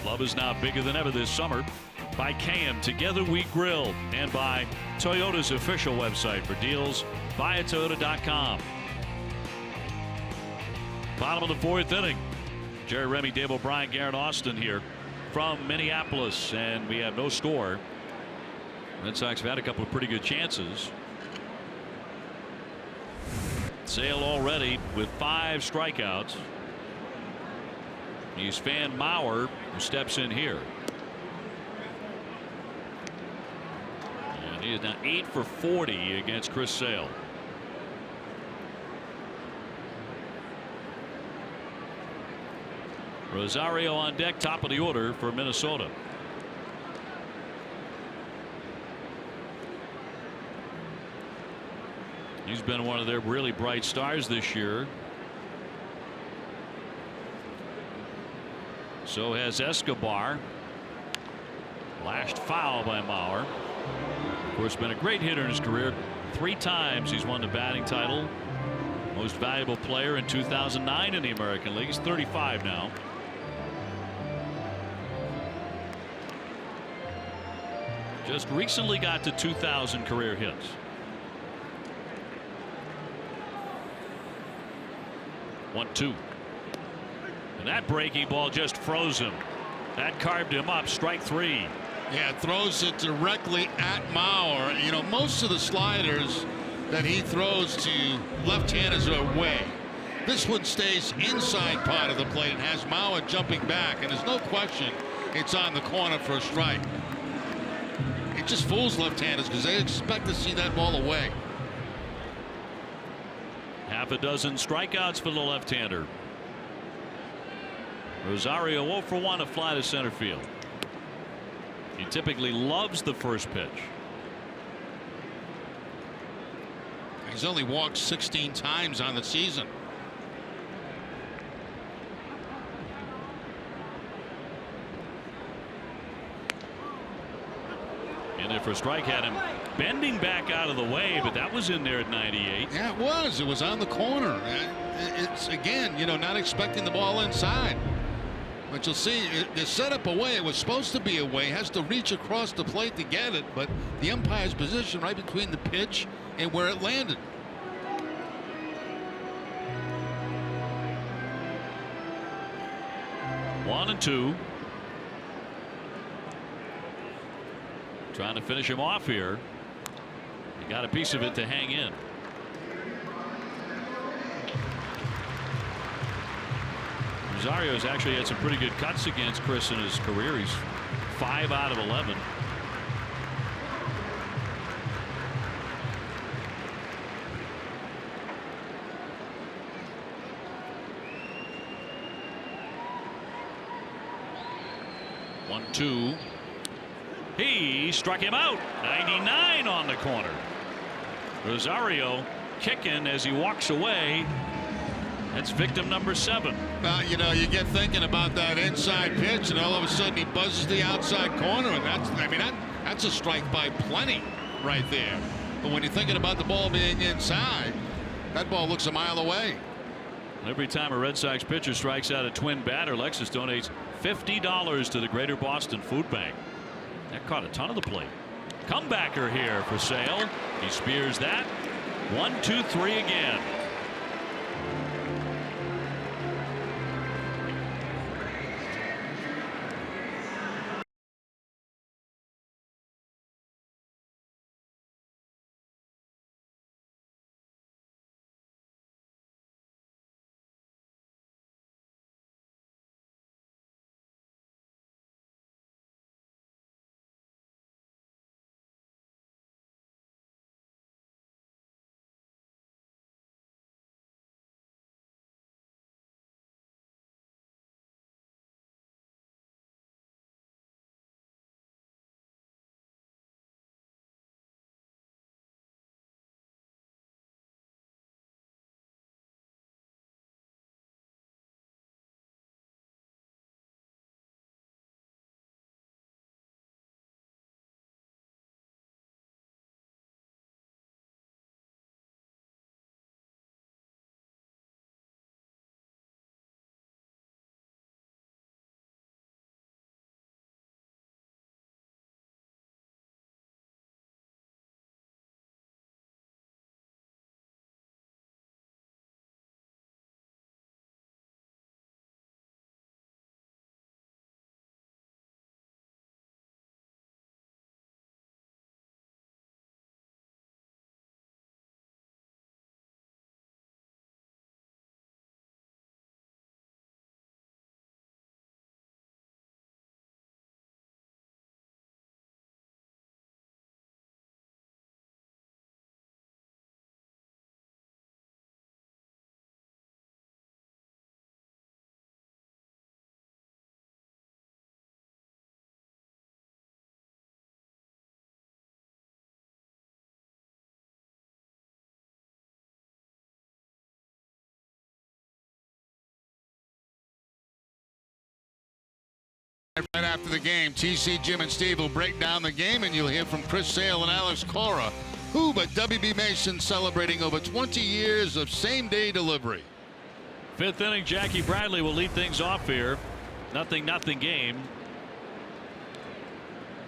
Love is now bigger than ever this summer. By KM, Together We Grill, and by Toyota's official website for deals, buyatoyota.com. Bottom of the fourth inning. Jerry Remy, Dave O'Brien, Garrett Austin here from Minneapolis, and we have no score. Red Sox have had a couple of pretty good chances. Sale already with 5 strikeouts. He's Van Mauer, who steps in here. And he is now 8 for 40 against Chris Sale. Rosario on deck, top of the order for Minnesota. He's been one of their really bright stars this year. So has Escobar. Lashed foul by Mauer. Of course, been a great hitter in his career. 3 times he's won the batting title. Most valuable player in 2009 in the American League. He's 35 now. Just recently got to 2,000 career hits. One, two. And that breaking ball just froze him. That carved him up. Strike 3. Yeah, throws it directly at Mauer. You know, most of the sliders that he throws to left-handers are away. This one stays inside part of the plate and has Mauer jumping back, and there's no question it's on the corner for a strike. It just fools left-handers because they expect to see that ball away. Half a dozen strikeouts for the left-hander. Rosario 0 for 1, a fly to center field. He typically loves the first pitch. He's only walked 16 times on the season. And there for a strike, had him bending back out of the way, but that was in there at 98. Yeah, it was. It was on the corner. It's, again, you know, not expecting the ball inside. But you'll see the setup away. It was supposed to be away. Has to reach across the plate to get it, but the umpire's position right between the pitch and where it landed. 1-2. Trying to finish him off here. He got a piece of it to hang in. Rosario's actually had some pretty good cuts against Chris in his career. He's 5 out of 11. One, two. He struck him out. 99 on the corner. Rosario kicking as he walks away. That's victim number 7. Well, you know, you get thinking about that inside pitch, and all of a sudden he buzzes the outside corner, and that's a strike by plenty right there. But when you're thinking about the ball being inside, that ball looks a mile away. Every time a Red Sox pitcher strikes out a twin batter, Lexus donates $50 to the Greater Boston Food Bank. That caught a ton of the plate. Comebacker here for Sale. He spears that. 1, 2, 3 again. Right after the game, TC, Jim, and Steve will break down the game, and you'll hear from Chris Sale and Alex Cora. Who but WB Mason celebrating over 20 years of same-day delivery. 5th inning, Jackie Bradley will lead things off here. 0-0 game.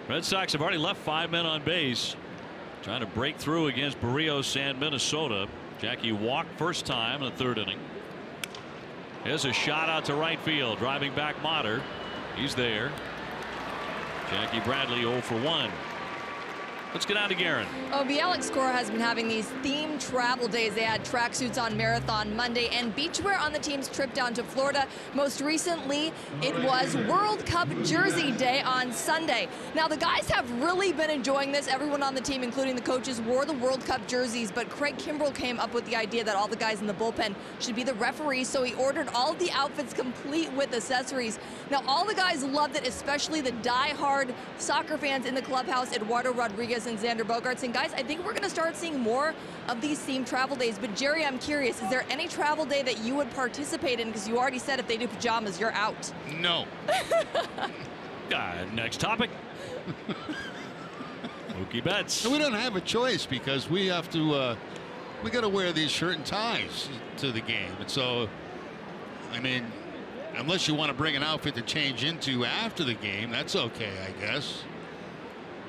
Red Sox have already left 5 men on base. Trying to break through against Barrios and Minnesota. Jackie walked first time in the 3rd inning. Here's a shot out to right field. Driving back Motter. He's there. Jackie Bradley 0 for 1. Let's get out to Guerin. The Alex Cora has been having these themed travel days. They had tracksuits on Marathon Monday and beachwear on the team's trip down to Florida. Most recently, it was World Cup Jersey Day on Sunday. Now, the guys have really been enjoying this. Everyone on the team, including the coaches, wore the World Cup jerseys, but Craig Kimbrell came up with the idea that all the guys in the bullpen should be the referees, so he ordered all of the outfits complete with accessories. Now, all the guys loved it, especially the die-hard soccer fans in the clubhouse, Eduardo Rodriguez and Xander Bogaerts. And guys, I think we're going to start seeing more of these themed travel days. But Jerry, I'm curious, is there any travel day that you would participate in? Because you already said if they do pajamas, you're out. No. Next topic. Mookie Betts. We don't have a choice because we have to, we got to wear these shirt and ties to the game. And so, I mean, unless you want to bring an outfit to change into after the game, that's okay, I guess.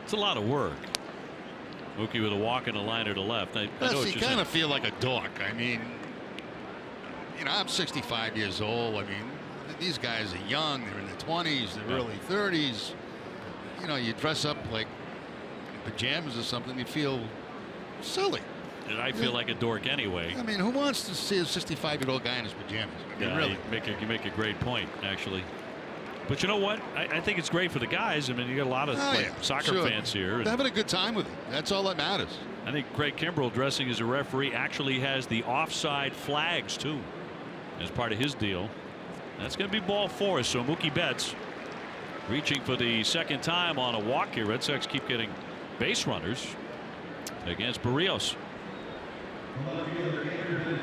It's a lot of work. Mookie with a walk and a liner to left. I know you kind of feel like a dork. I mean, you know, I'm 65 years old. I mean, these guys are young. They're in their 20s, their early 30s. You know, you dress up like pajamas or something, you feel silly. And I feel like a dork anyway. I mean, who wants to see a 65-year-old guy in his pajamas? I mean, Yeah, really. you make a great point, actually. But you know what? I think it's great for the guys. I mean, you got a lot of soccer fans here. They're having a good time with it. That's all that matters. I think Craig Kimbrell, dressing as a referee, actually has the offside flags, too, as part of his deal. That's going to be ball 4. So Mookie Betts reaching for the second time on a walk here. Red Sox keep getting base runners against Barrios.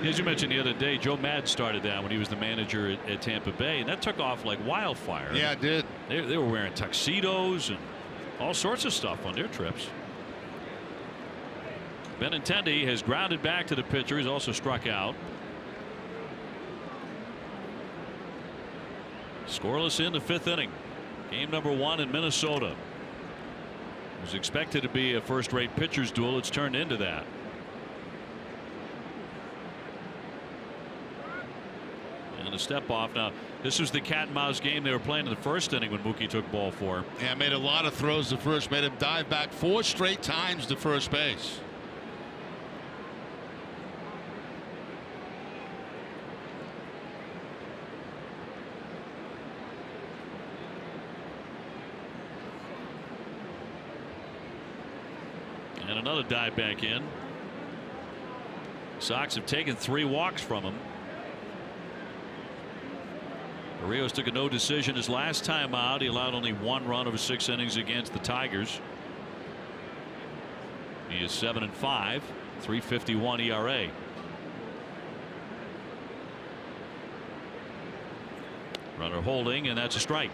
As you mentioned the other day, Joe Maddon started that when he was the manager at Tampa Bay, and that took off like wildfire. Yeah, it did. They were wearing tuxedos and all sorts of stuff on their trips. Benintendi has grounded back to the pitcher. He's also struck out. Scoreless in the 5th inning. Game number 1 in Minnesota. It was expected to be a first-rate pitcher's duel. It's turned into that. A step off. Now, this was the cat and mouse game they were playing in the 1st inning when Mookie took ball 4. Yeah, made a lot of throws to first, made him dive back 4 straight times to first base. And another dive back in. Sox have taken 3 walks from him. Barrios took a no decision his last time out. He allowed only 1 run over 6 innings against the Tigers. He is 7-5, 3.51 ERA. Runner holding, and that's a strike.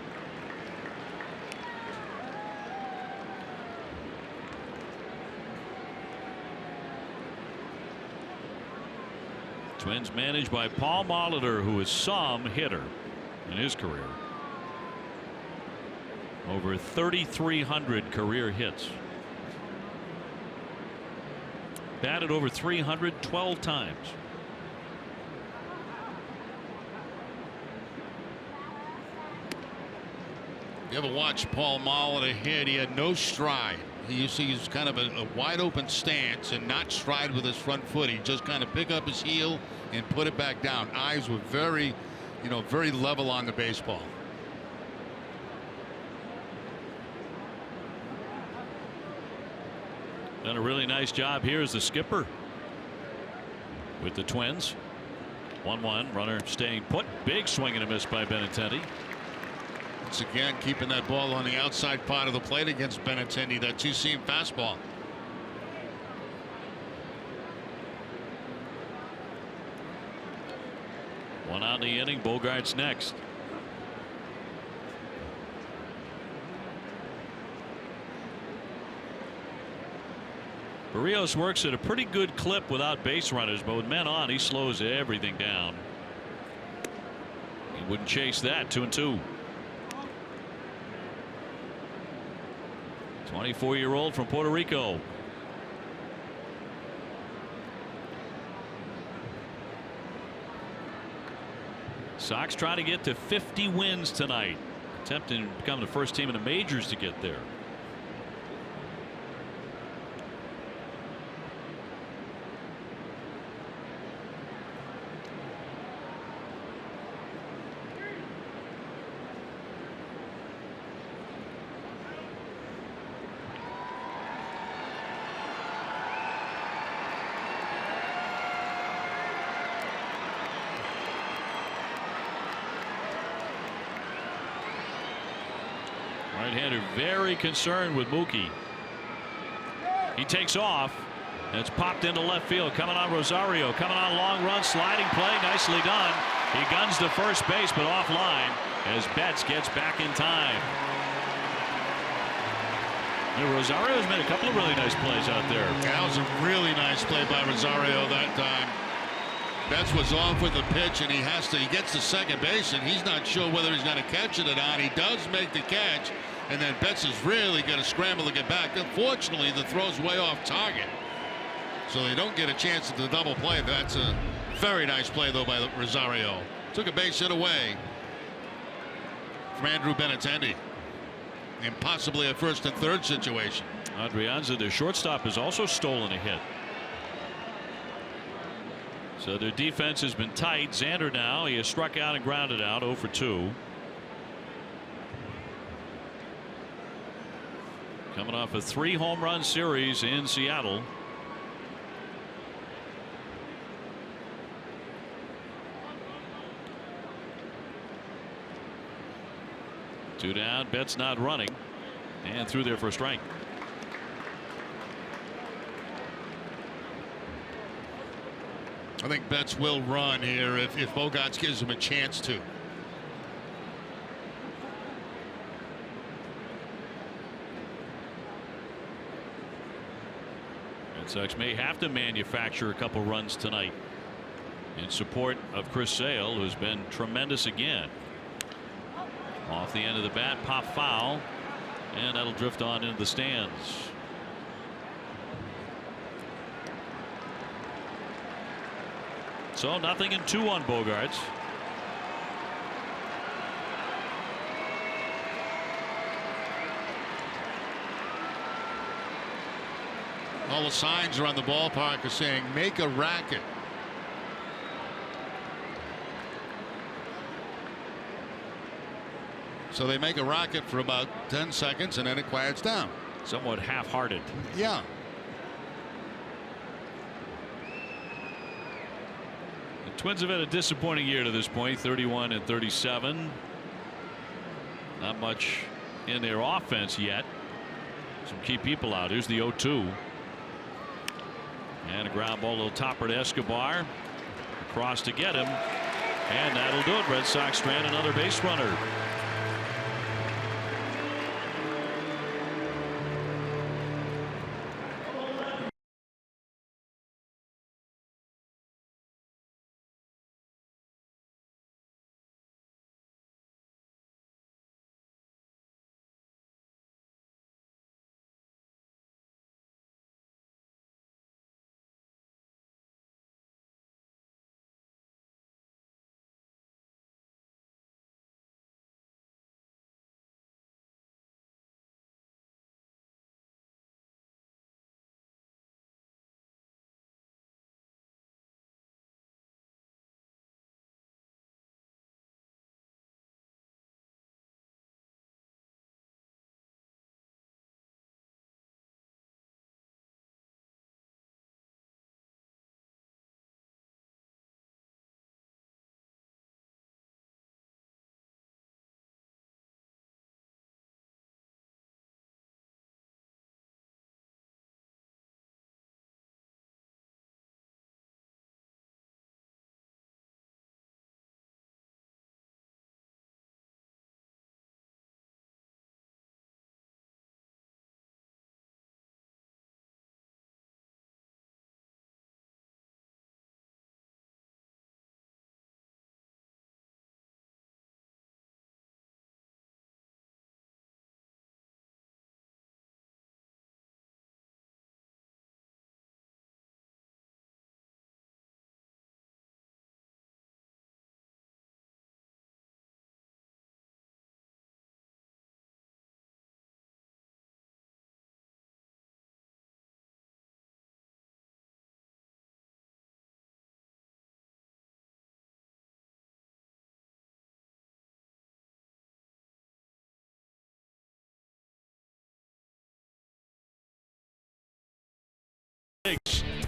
Twins managed by Paul Molitor, who is some hitter in his career. Over 3,300 career hits. Batted over 312 times. You ever watch Paul Molitor hit? He had no stride. He used to use kind of a wide open stance and not stride with his front foot. He'd just kind of pick up his heel and put it back down. Eyes were very, very level on the baseball. Done a really nice job here as the skipper with the Twins. 1-1, runner staying put. Big swing and a miss by Benintendi. Once again, keeping that ball on the outside part of the plate against Benintendi, that 2-seam fastball. One out in the inning. Bogart's next. Barrios works at a pretty good clip without base runners, but with men on, he slows everything down. He wouldn't chase that. 2-2. 24-year-old from Puerto Rico. Sox trying to get to 50 wins tonight, attempting to become the first team in the majors to get there. Right-hander very concerned with Mookie. He takes off. And it's popped into left field. Coming on Rosario. Coming on long run. Sliding play. Nicely done. He guns to first base, but offline as Betts gets back in time. And Rosario's made a couple of really nice plays out there. That was a really nice play by Rosario that time. Betts was off with the pitch, and he gets to second base, and he's not sure whether he's going to catch it or not. He does make the catch, and then Betts is really going to scramble to get back. Unfortunately, the throw's way off target, so they don't get a chance at the double play. That's a very nice play, though, by Rosario. Took a base hit away. for Andrew Benintendi. And possibly a first and third situation. Adrianza, their shortstop, has also stolen a hit. So their defense has been tight. Xander now, he has struck out and grounded out, 0 for 2. Coming off a 3-home run series in Seattle. Two down, Betts not running, and through there for a strike. I think Betts will run here if Bogaerts gives him a chance to. Red Sox may have to manufacture a couple runs tonight in support of Chris Sale, who's been tremendous again. Off the end of the bat, pop foul, and that'll drift on into the stands. So 0-2 on Bogaerts. All the signs around the ballpark are saying make a racket. So they make a racket for about 10 seconds and then it quiets down. Somewhat half-hearted. Yeah. The Twins have had a disappointing year to this point, 31 and 37. Not much in their offense yet. Some key people out. Here's the 0-2. And a ground ball, a little topper to Escobar. Across to get him. And that'll do it. Red Sox strand another base runner.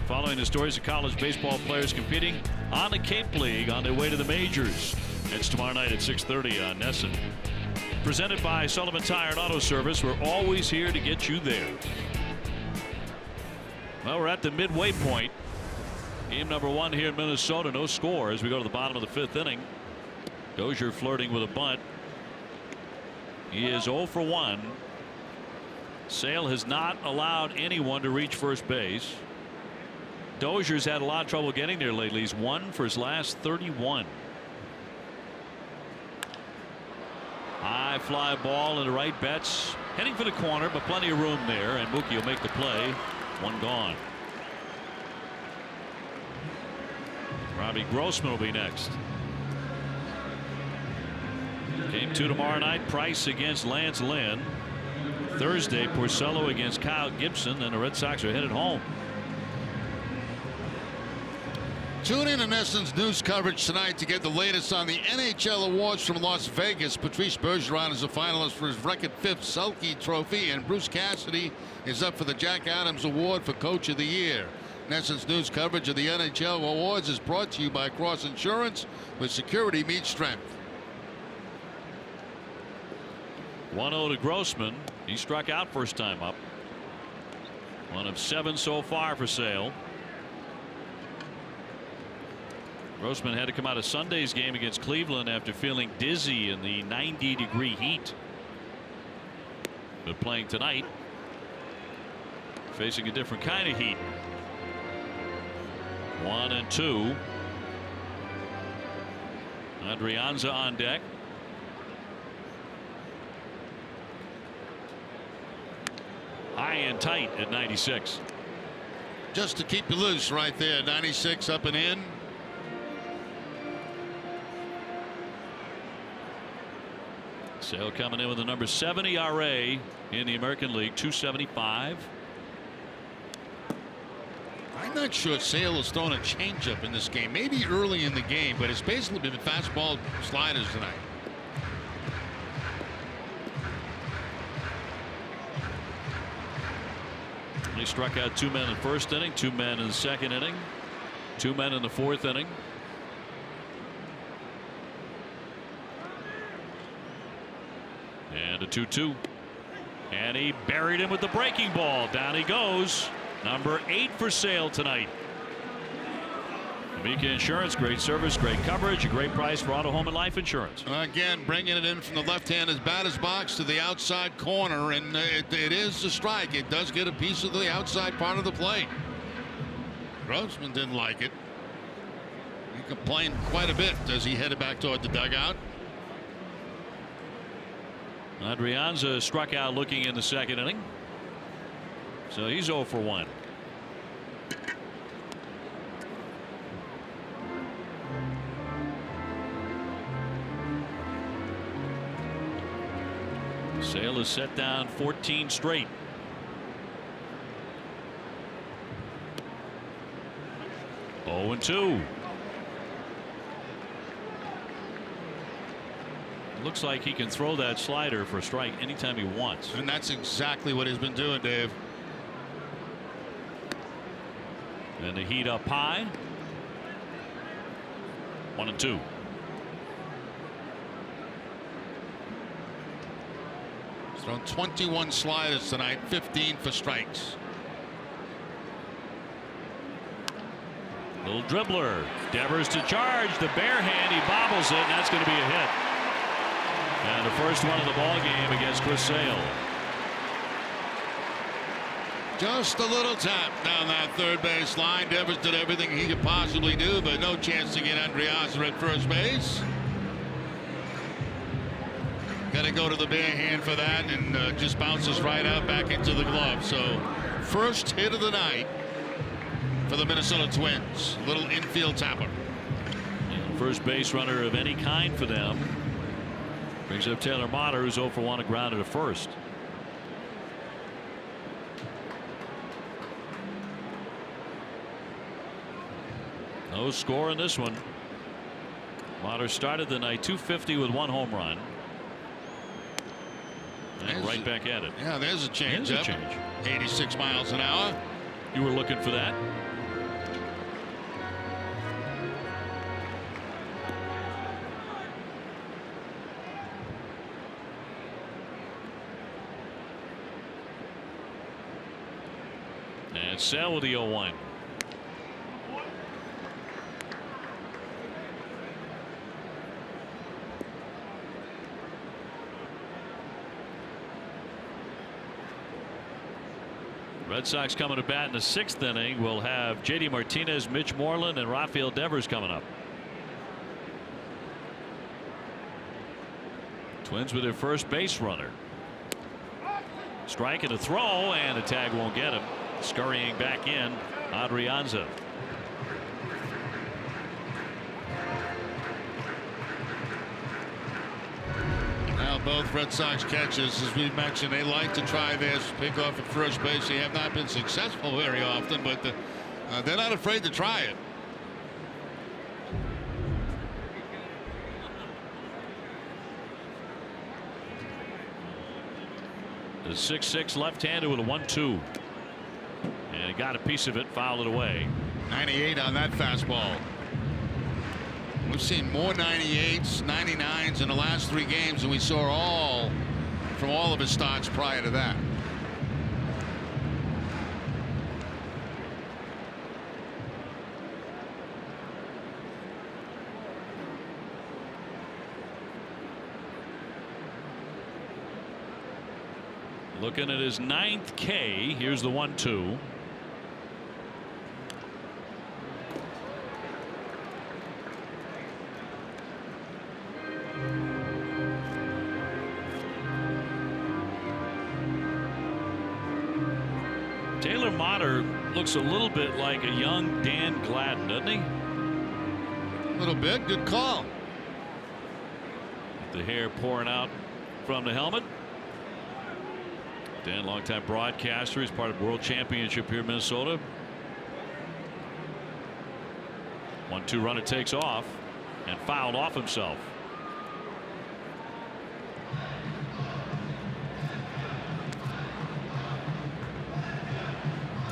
Following the stories of college baseball players competing on the Cape League on their way to the majors. It's tomorrow night at 6:30 on NESN. Presented by Sullivan Tire and Auto Service. We're always here to get you there. Well, we're at the midway point. Game number 1 here in Minnesota. No score as we go to the bottom of the 5th inning. Dozier flirting with a bunt. He is 0 for 1. Sale has not allowed anyone to reach first base. Dozier's had a lot of trouble getting there lately. He's 1 for his last 31. High fly ball into right. Betts heading for the corner, but plenty of room there, and Mookie will make the play. 1 gone. Robbie Grossman will be next. Game 2 tomorrow night. Price against Lance Lynn. Thursday, Porcello against Kyle Gibson, and the Red Sox are headed home. Tune in to NESN's news coverage tonight to get the latest on the NHL awards from Las Vegas. Patrice Bergeron is a finalist for his record 5th Selke Trophy, and Bruce Cassidy is up for the Jack Adams Award for Coach of the Year. NESN's news coverage of the NHL awards is brought to you by Cross Insurance, where security meets strength. 1-0 to Grossman. He struck out first time up. 1 of 7 so far for Sale. Grossman had to come out of Sunday's game against Cleveland after feeling dizzy in the 90-degree heat. But playing tonight, facing a different kind of heat. 1-2. Adrianza on deck. High and tight at 96. Just to keep you loose right there. 96 up and in. Sale coming in with a number 7 ERA in the American League. 2.75. I'm not sure Sale has thrown a changeup in this game. Maybe early in the game, but it's basically been fastball sliders tonight. He struck out 2 men in the first inning, 2 men in the second inning, 2 men in the fourth inning. And a 2-2. And he buried him with the breaking ball. Down he goes. Number 8 for Sale tonight. Amica Insurance, great service, great coverage, a great price for auto, home, and life insurance. Again, bringing it in from the left-handed batter's box to the outside corner, and it is a strike. It does get a piece of the outside part of the plate. Grossman didn't like it. He complained quite a bit as he headed back toward the dugout. Adrianza struck out looking in the second inning. So he's 0 for 1. Sale is set down 14 straight. Oh, 2. Looks like he can throw that slider for a strike anytime he wants. And that's exactly what he's been doing, Dave. And the heat up high. 1-2. He's thrown 21 sliders tonight, 15 for strikes. Little dribbler. Devers to charge. The bare hand. He bobbles it, and that's going to be a hit. And the first one of the ball game against Chris Sale. Just a little tap down that third base line. Devers did everything he could possibly do, but no chance to get Andriasa at first base. Got to go to the bare hand for that, and just bounces right out back into the glove. So first hit of the night for the Minnesota Twins. Little infield tapper. And first base runner of any kind for them. Brings up Taylor Motter, who's 0 for 1, a grounded to first. No score in this one. Motter started the night 250 with 1 home run. And right back at it. Yeah, there's a change up. 86 miles an hour. You were looking for that. And Sale with the 0-1. Red Sox coming to bat in the 6th inning. We'll have J.D. Martinez, Mitch Moreland, and Rafael Devers coming up. Twins with their first base runner. Strike and a throw, and a tag won't get him. Scurrying back in, Adrianza. both Red Sox catches. As we mentioned, they like to try this pick off at first base. They have not been successful very often, but they're not afraid to try it. The 6'6" left-hander with a 1-2. And he got a piece of it, fouled it away. 98 on that fastball. We've seen more 98s, 99s in the last 3 games than we saw from all of his starts prior to that. Looking at his 9th K. Here's the 1-2. Taylor Motter looks a little bit like a young Dan Gladden, doesn't he? A little bit. Good call. The hair pouring out from the helmet. Dan, longtime broadcaster. He's part of World Championship here in Minnesota. 1-2 runner takes off and fouled off himself.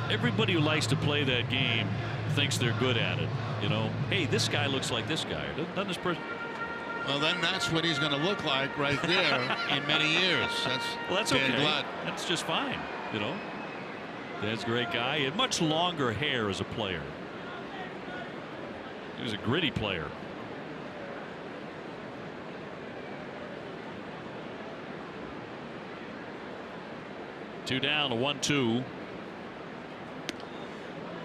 Everybody who likes to play that game thinks they're good at it. You know, hey, this guy looks like this guy. Doesn't this person? Well, then that's what he's going to look like right there in many years. That's Dan okay. Gladden. That's just fine. You know, Dan's a great guy. He had much longer hair as a player. He was a gritty player. Two down, a 1-2.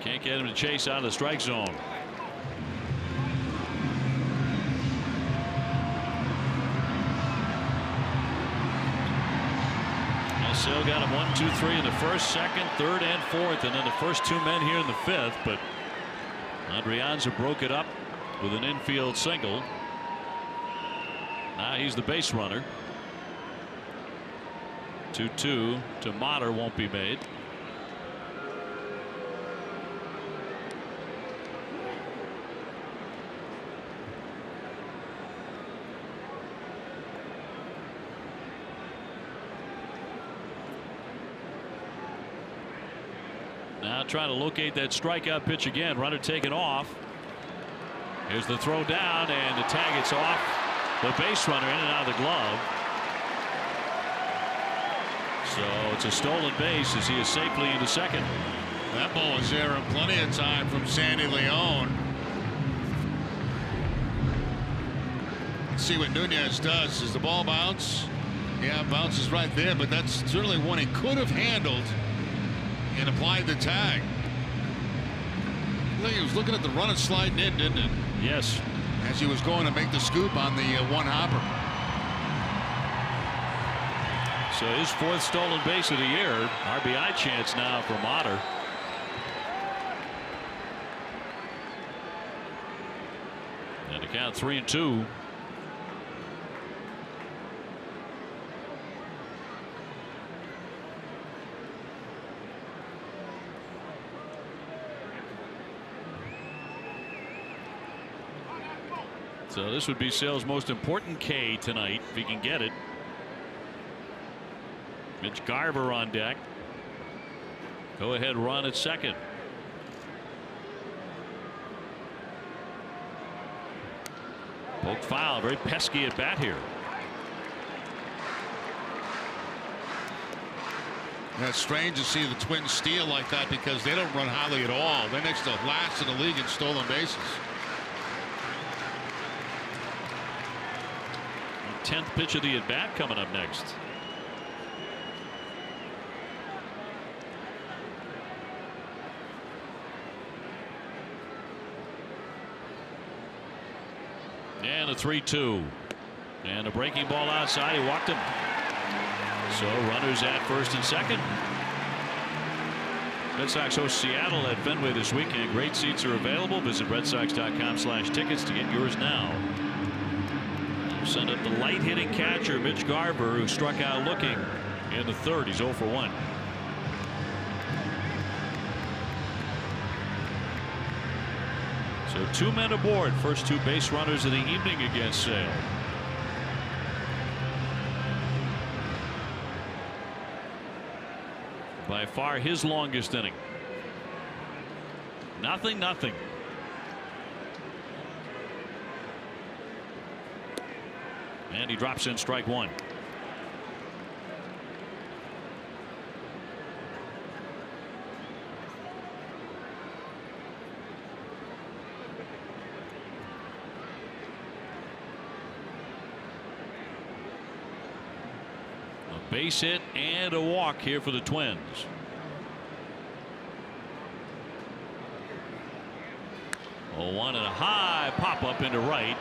Can't get him to chase out of the strike zone. Still got him 1, 2, 3 in the first, second, third, and fourth, and then the first 2 men here in the 5th. But Adrianza broke it up with an infield single. Now he's the base runner. 2-2 to Motter won't be made. Now trying to locate that strikeout pitch again. Runner taken off. Here's the throw down, and the tag gets off the base runner, in and out of the glove. So it's a stolen base as he is safely into second. That ball was there in plenty of time from Sandy Leon. Let's see what Nunez does. Does the ball bounce? Yeah, it bounces right there, but that's certainly one he could have handled and applied the tag. I think he was looking at the runner sliding in, didn't it? Yes. As he was going to make the scoop on the one hopper. So his 4th stolen base of the year. RBI chance now for Motter. And to count 3-2. So this would be Sale's most important K tonight if he can get it. Mitch Garver on deck. Go ahead run at second. Poke foul. Very pesky at bat here. That's strange to see the Twins steal like that because they don't run highly at all. They're next to last in the league in stolen bases. 10th pitch of the at bat coming up next. And a 3-2. And a breaking ball outside. He walked him. So runners at first and second. Red Sox host Seattle at Fenway this weekend. Great seats are available. Visit redsox.com/tickets to get yours now. Send up the light hitting catcher Mitch Garver, who struck out looking in the third. He's 0 for 1. So 2 men aboard. First 2 base runners of the evening against Sale. By far his longest inning. 0-0. And he drops in strike 1. A base hit and a walk here for the Twins. Oh, 1 and a high pop up into right.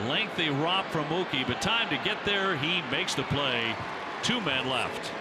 Lengthy romp from Mookie, but time to get there. He makes the play. 2 men left.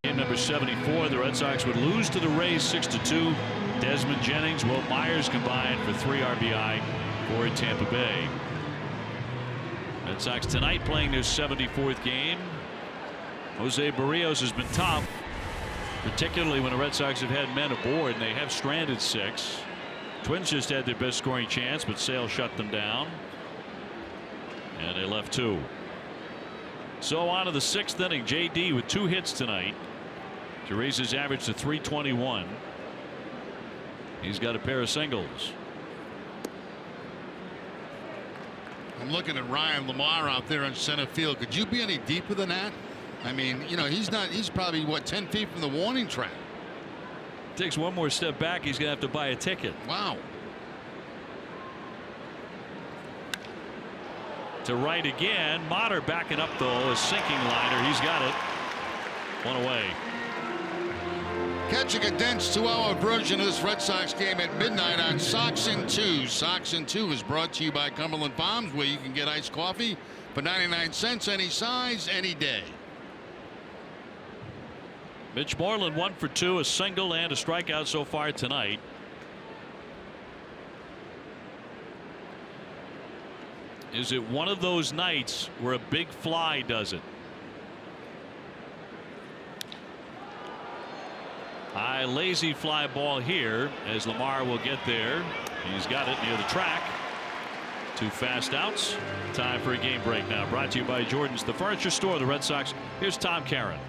Game number 74, the Red Sox would lose to the Rays 6-2. Desmond Jennings, Wilt Myers combined for 3 RBI for Tampa Bay. Red Sox tonight playing their 74th game. Jose Barrios has been tough, particularly when the Red Sox have had men aboard, and they have stranded 6. Twins just had their best scoring chance, but Sale shut them down, and they left 2. So on to the 6th inning. JD with 2 hits tonight to raise his average to 321. He's got a pair of singles. I'm looking at Ryan Lamar out there in center field. Could you be any deeper than that? I mean, you know, he's probably what, 10 feet from the warning track. Takes one more step back, he's gonna have to buy a ticket. Wow. To right again. Motter backing up though, a sinking liner. He's got it. 1 away. Catch a condensed 2-hour version of this Red Sox game at midnight on Sox in 2. Sox in 2 is brought to you by Cumberland Farms, where you can get iced coffee for 99 cents, any size, any day. Mitch Moreland 1 for 2, a single and a strikeout so far tonight. Is it one of those nights where a big fly does it? High lazy fly ball here as Lamar will get there. He's got it near the track. 2 fast outs. Time for a game break now. Brought to you by Jordan's, the furniture store, the Red Sox. Here's Tom Caron.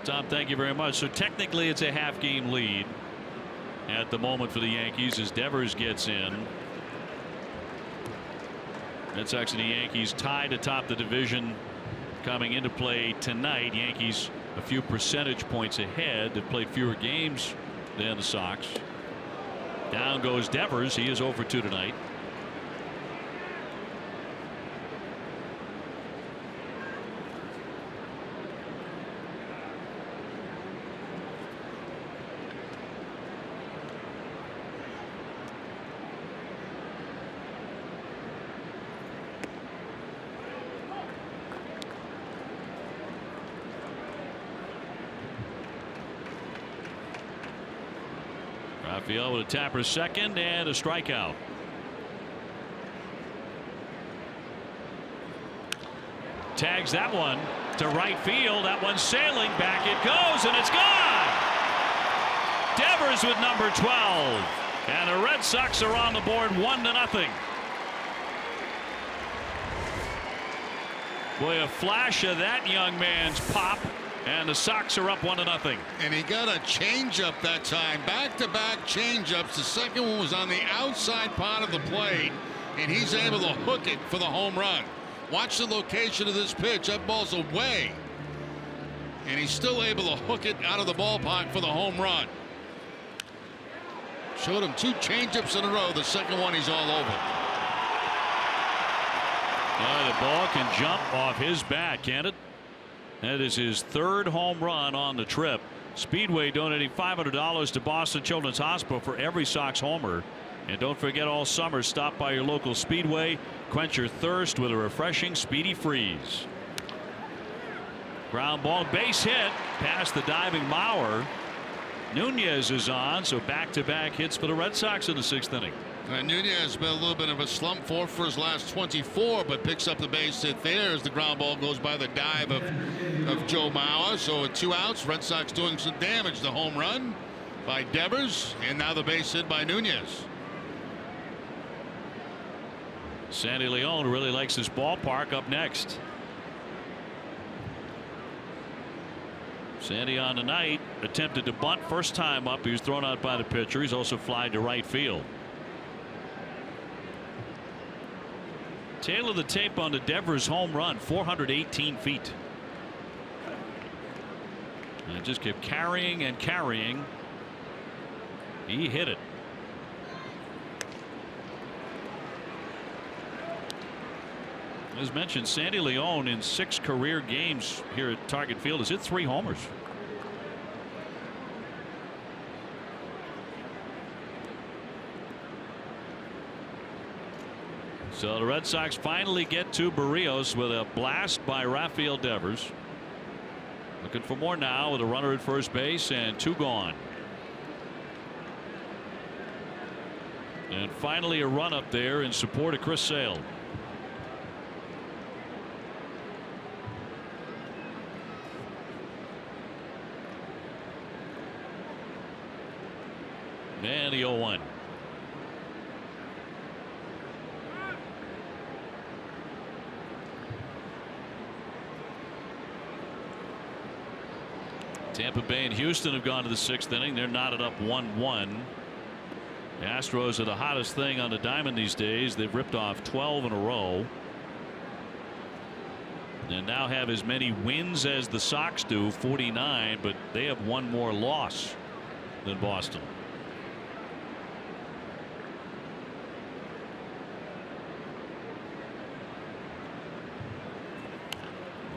Tom, thank you very much. So technically it's a half-game lead at the moment for the Yankees as Devers gets in. Red Sox and the Yankees tied atop the division coming into play tonight. Yankees a few percentage points ahead. They've played fewer games than the Sox. Down goes Devers. He is 0 for 2 tonight. Rafael with a tapper second and a strikeout. Tags that one to right field. That one's sailing. Back it goes, and it's gone. Devers with number 12. And the Red Sox are on the board 1-0. Boy, a flash of that young man's pop. And the Sox are up 1-0. And he got a changeup that time. Back-to-back changeups. The second one was on the outside part of the plate, and he's able to hook it for the home run. Watch the location of this pitch. That ball's away, and he's still able to hook it out of the ballpark for the home run. Showed him 2 changeups in a row. The second one, he's all over. The ball can jump off his bat, can't it? That is his 3rd home run on the trip. Speedway donating $500 to Boston Children's Hospital for every Sox homer. And don't forget, all summer stop by your local Speedway. Quench your thirst with a refreshing Speedy Freeze. Ground ball, base hit past the diving Mauer. Nunez is on, so back-to-back hits for the Red Sox in the 6th inning. Nunez has been a little bit of a slump for his last 24, but picks up the base hit there as the ground ball goes by the dive of Joe Mauer. So at 2 outs, Red Sox doing some damage. The home run by Devers, and now the base hit by Nunez. Sandy Leon really likes this ballpark. Up next, Sandy on the night attempted to bunt first time up. He was thrown out by the pitcher. He's also flied to right field. Tail of the tape on the Devers home run, 418 feet. And it just kept carrying and carrying. He hit it. As mentioned, Sandy Leon in 6 career games here at Target Field has hit 3 homers. So the Red Sox finally get to Barrios with a blast by Rafael Devers. Looking for more now with a runner at first base and 2 gone. And finally a run up there in support of Chris Sale. And the 0-1. Tampa Bay and Houston have gone to the 6th inning. They're knotted up 1-1. The Astros are the hottest thing on the diamond these days. They've ripped off 12 in a row. And now have as many wins as the Sox do, 49, but they have 1 more loss than Boston.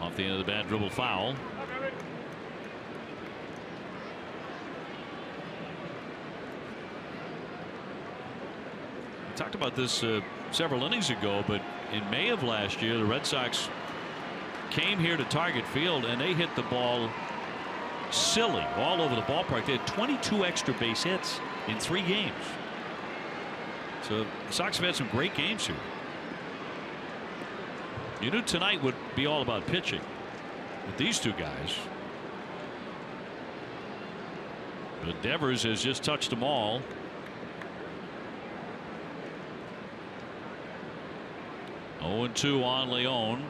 Off the end of the bat, dribble foul. We talked about this several innings ago, but in May of last year, the Red Sox came here to Target Field and they hit the ball silly all over the ballpark. They had 22 extra base hits in 3 games. So the Sox have had some great games here. You knew tonight would be all about pitching with these 2 guys. But Devers has just touched them all. Oh, 0-2 on Leon.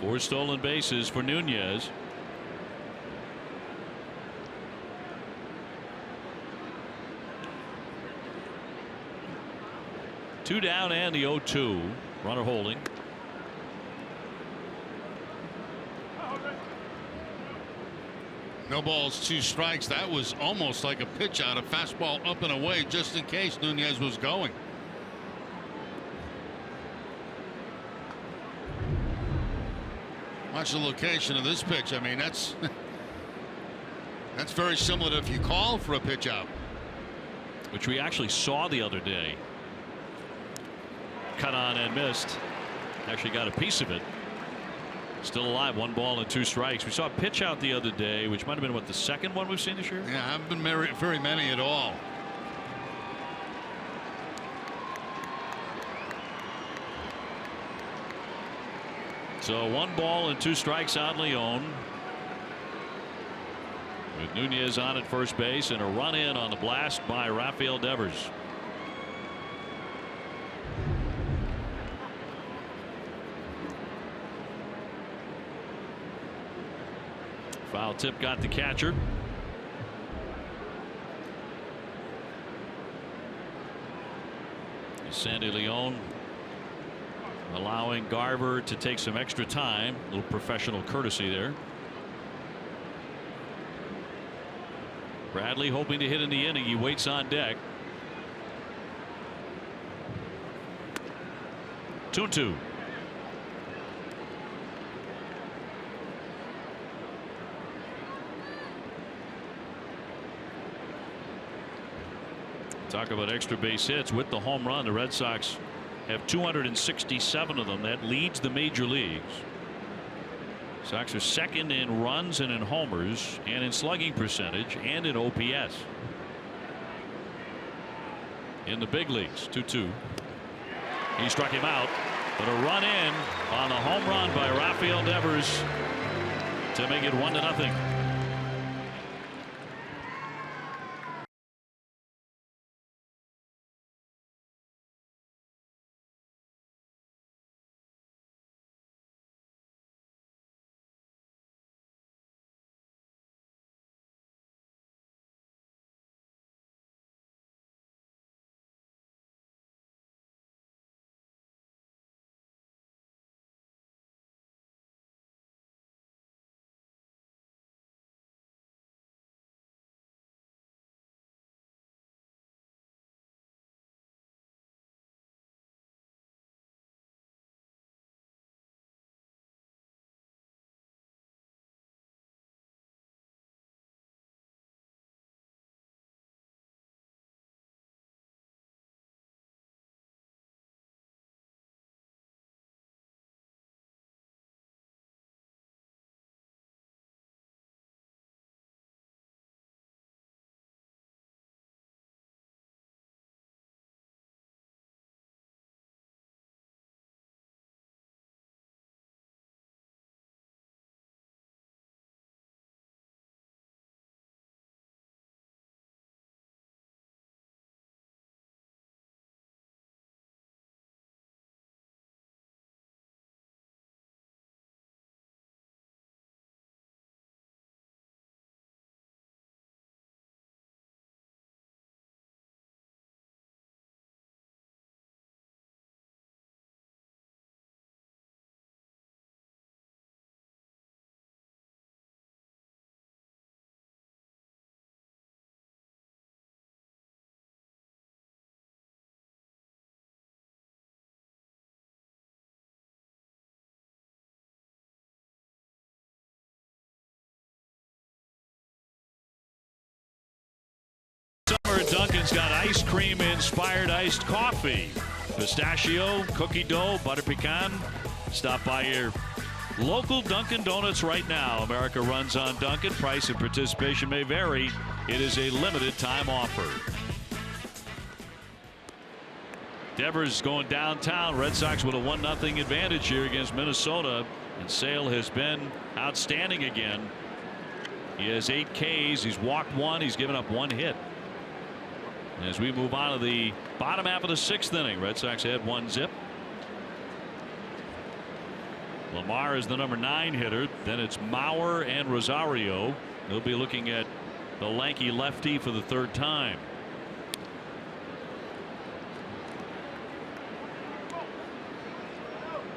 4 stolen bases for Nunez. Two down and the 0-2. Runner holding. No balls, 2 strikes. That was almost like a pitch out, a fastball up and away, just in case Nunez was going. Watch the location of this pitch. I mean, that's very similar to if you call for a pitch out, which we actually saw the other day. Cut on and missed. Actually got a piece of it. Still alive. 1 ball and 2 strikes. We saw a pitch out the other day, which might have been, what, the second one we've seen this year? Yeah, haven't been very many at all. So 1 ball and 2 strikes on Leon. With Nunez on at first base and a run in on the blast by Rafael Devers. Foul tip got the catcher. Sandy Leon allowing Garver to take some extra time. A little professional courtesy there. Bradley hoping to hit in the inning. He waits on deck. 2-2. Talk about extra base hits with the home run. The Red Sox have 267 of them. That leads the major leagues. Sox are second in runs and in homers and in slugging percentage and in OPS. In the big leagues. 2-2. He struck him out, but a run in on the home run by Rafael Devers to make it 1-0. Summer Dunkin's got ice cream inspired iced coffee, pistachio, cookie dough, butter pecan. Stop by your local Dunkin' Donuts right now. America runs on Dunkin'. Price and participation may vary. It is a limited time offer. Devers going downtown. Red Sox with a 1-0 advantage here against Minnesota, and Sale has been outstanding again. He has 8 Ks. He's walked 1. He's given up 1 hit. As we move on to the bottom half of the 6th inning, Red Sox had 1-0. Lamar is the number 9 hitter. Then it's Mauer and Rosario. They'll be looking at the lanky lefty for the 3rd time.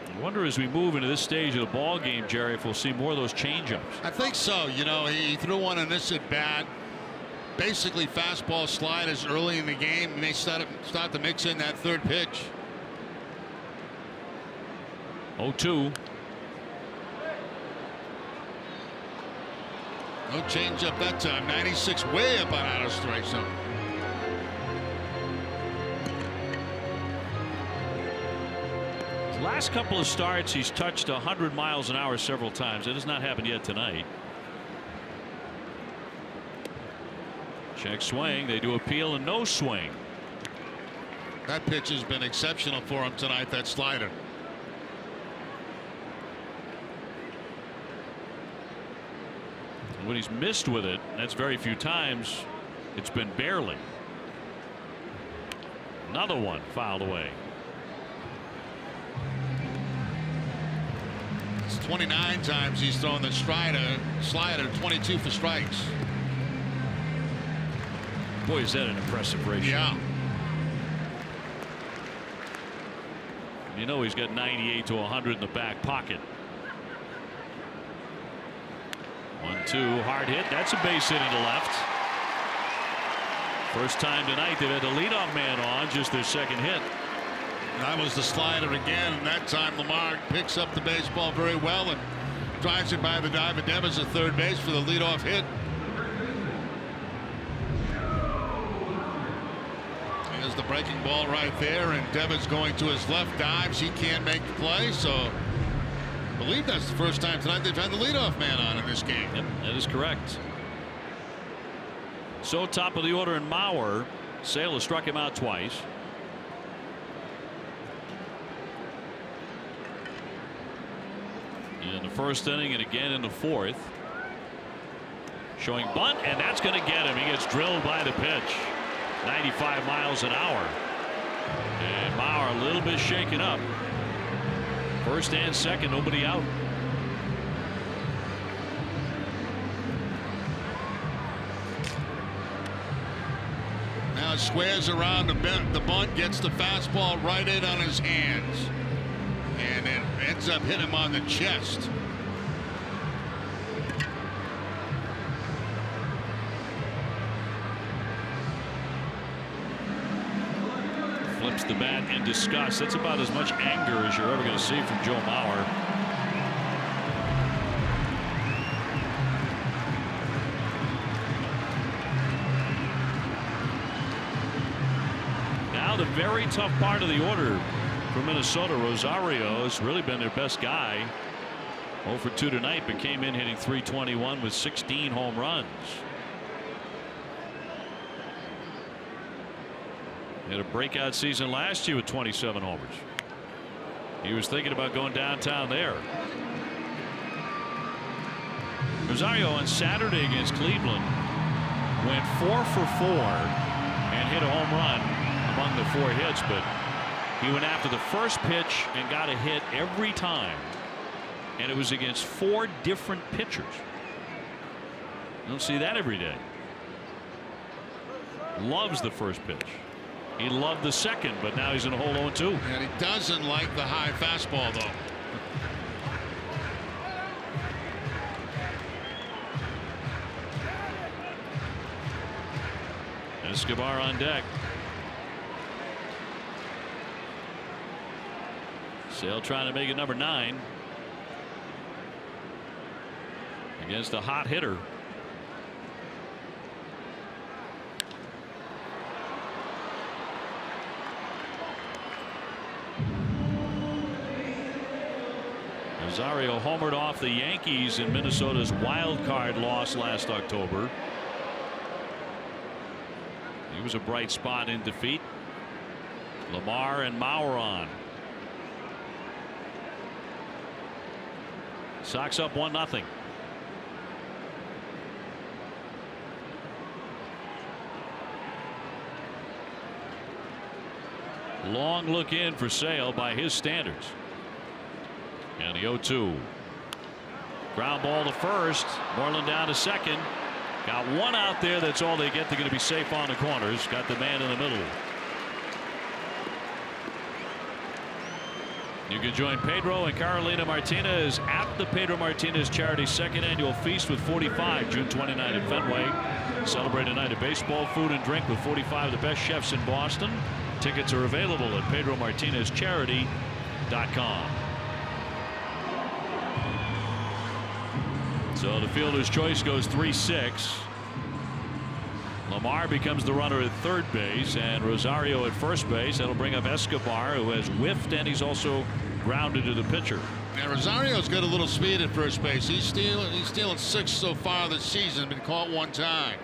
I wonder as we move into this stage of the ball game, Jerry, if we'll see more of those changeups. I think so. You know, he threw one in this at bat. Basically fastball sliders early in the game, and they start to mix in that 3rd pitch. 0-2. No changeup that time. 96 way up on out of strike zone. Last couple of starts, he's touched 100 miles an hour several times. It has not happened yet tonight. Check swing. They do appeal and no swing. That pitch has been exceptional for him tonight, that slider. When he's missed with it, that's very few times. It's been barely. Another one fouled away. It's 29 times he's thrown the slider, 22 for strikes. Boy, is that an impressive ratio. Yeah. You know he's got 98 to 100 in the back pocket. 1-2, hard hit. That's a base hit into left. First time tonight they've had the leadoff man on, just their 2nd hit. That was the slider again, and that time Lamar picks up the baseball very well and drives it by the dive of Devers at 3rd base for the leadoff hit. There's the breaking ball right there, and Devers going to his left, dives. He can't make the play, so I believe that's the first time tonight they've had the leadoff man on in this game. Yep, that is correct. So top of the order in Mauer. Sale has struck him out twice. In the 1st inning and again in the 4th. Showing bunt, and that's going to get him. He gets drilled by the pitch. 95 miles an hour. And Mauer a little bit shaken up. 1st and 2nd, nobody out. Now it squares around the bunt, gets the fastball right in on his hands. And it ends up hitting him on the chest. Flips the bat in disgust. That's about as much anger as you're ever going to see from Joe Mauer. Now the very tough part of the order for Minnesota. Rosario has really been their best guy. 0 for 2 tonight, but came in hitting .321 with 16 home runs. He had a breakout season last year with 27 homers. He was thinking about going downtown there. Rosario on Saturday against Cleveland went 4 for 4 and hit a home run among the 4 hits, but he went after the first pitch and got a hit every time, and it was against 4 different pitchers. You don't see that every day. Loves the first pitch. He loved the second, but now he's in a hole 0-2. And he doesn't like the high fastball, though. Escobar on deck. Sale trying to make it number 9 against a hot hitter. Rosario homered off the Yankees in Minnesota's wild card loss last October. He was a bright spot in defeat. Lamar and Mauer on. Sox up 1-0. Long look in for Sale by his standards. And the 0-2. Ground ball to first. Moreland down to second. Got one out there. That's all they get. They're going to be safe on the corners. Got the man in the middle. You can join Pedro and Carolina Martinez at the Pedro Martinez Charity Second Annual Feast with 45, June 29 at Fenway. Celebrate a night of baseball, food, and drink with 45 of the best chefs in Boston. Tickets are available at PedroMartinezCharity.com. So the fielder's choice goes 3-6. Lamar becomes the runner at third base, and Rosario at first base. That'll bring up Escobar, who has whiffed, and he's also grounded to the pitcher. Now Rosario's got a little speed at first base. He's stealing 6 so far this season. Been caught one time.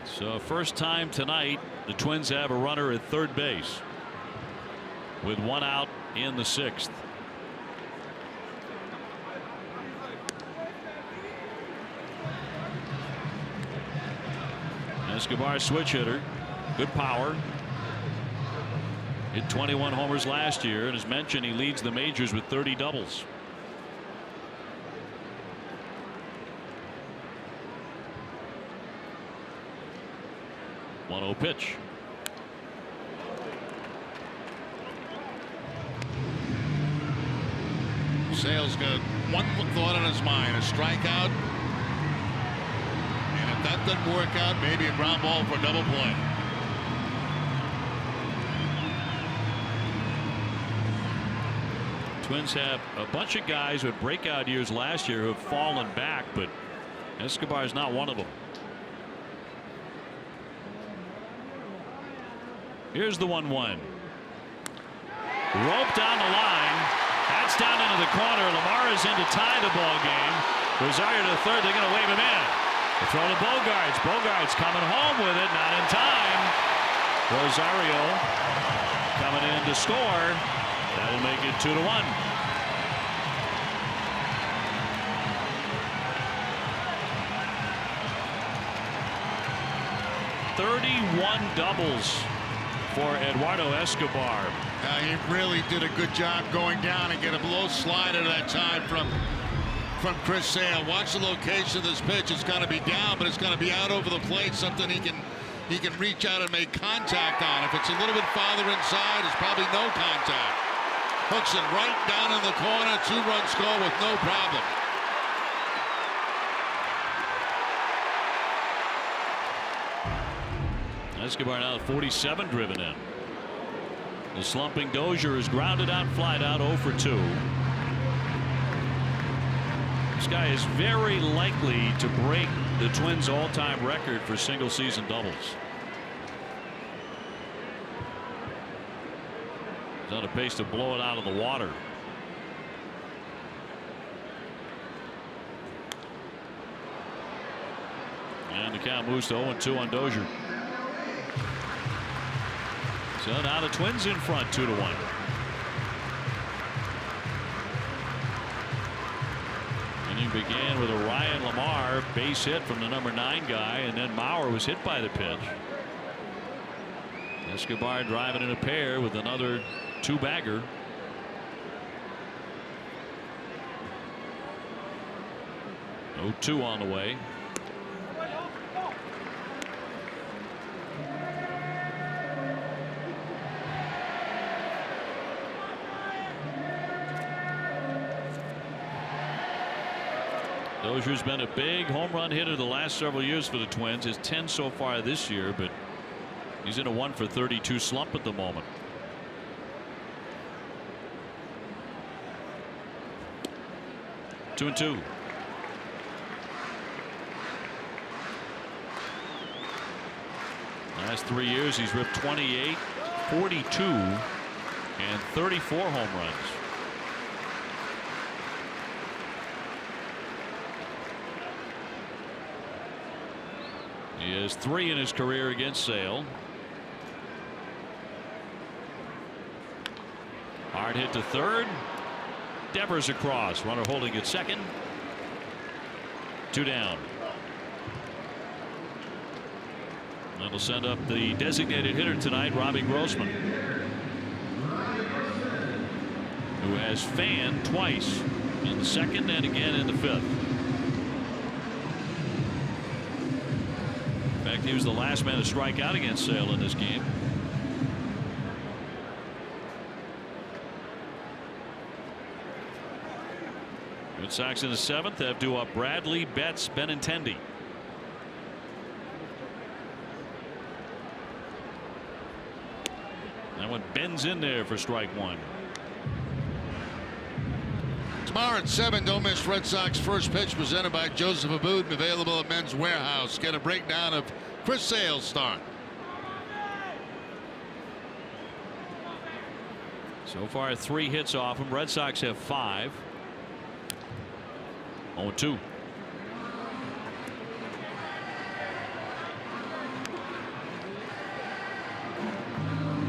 So first time tonight the Twins have a runner at third base with one out in the 6th. Escobar, switch hitter, good power, hit 21 homers last year, and as mentioned, he leads the majors with 30 doubles. One-0 pitch. Sale's got one thought on his mind: a strikeout. And if that doesn't work out, maybe a ground ball for a double play. Twins have a bunch of guys with breakout years last year who have fallen back, but Escobar is not one of them. Here's the 1-1. Rope down the line. That's down into the corner. Lamar is in to tie the ball game. Rosario to third. They're going to wave him in. The throw to Bogaerts. Bogaerts coming home with it. Not in time. Rosario coming in to score. That'll make it 2-1. "31 doubles for Eduardo Escobar." He really did a good job going down and get a low slide at that time from Chris Sale. Watch the location of this pitch. It's going to be down, but it's going to be out over the plate. Something he can reach out and make contact on. If it's a little bit farther inside, it's probably no contact. Hooks it right down in the corner. 2-run score with no problem. Escobar now 47 driven in. The slumping Dozier is grounded out, flied out, 0 for 2. This guy is very likely to break the Twins' all-time record for single-season doubles. He's on a pace to blow it out of the water. And the count moves to 0-2 on Dozier. So now the Twins in front 2-1. Inning began with a Ryan Lamar base hit from the number 9 guy, and then Mauer was hit by the pitch. Escobar driving in a pair with another 2-bagger. No 2 on the way. Dozier's been a big home run hitter the last several years for the Twins. His 10 so far this year, but he's in a 1 for 32 slump at the moment. Two and two. Last 3 years he's ripped 28, 42, and 34 home runs. He has 3 in his career against Sale. Hard hit to third. Devers across. Runner holding at second. 2 down. That'll send up the designated hitter tonight, Robbie Grossman, who has fanned twice in the 2nd and again in the 5th. In fact, he was the last man to strike out against Sale in this game. Red Sox in the 7th have due up Bradley, Betts, Benintendi. That one bends in there for strike 1. Tomorrow at 7, don't miss Red Sox first pitch presented by Joseph Abboud, available at Men's Warehouse. Get a breakdown of Chris Sale's start. So far 3 hits off him. Red Sox have 5. 0-2.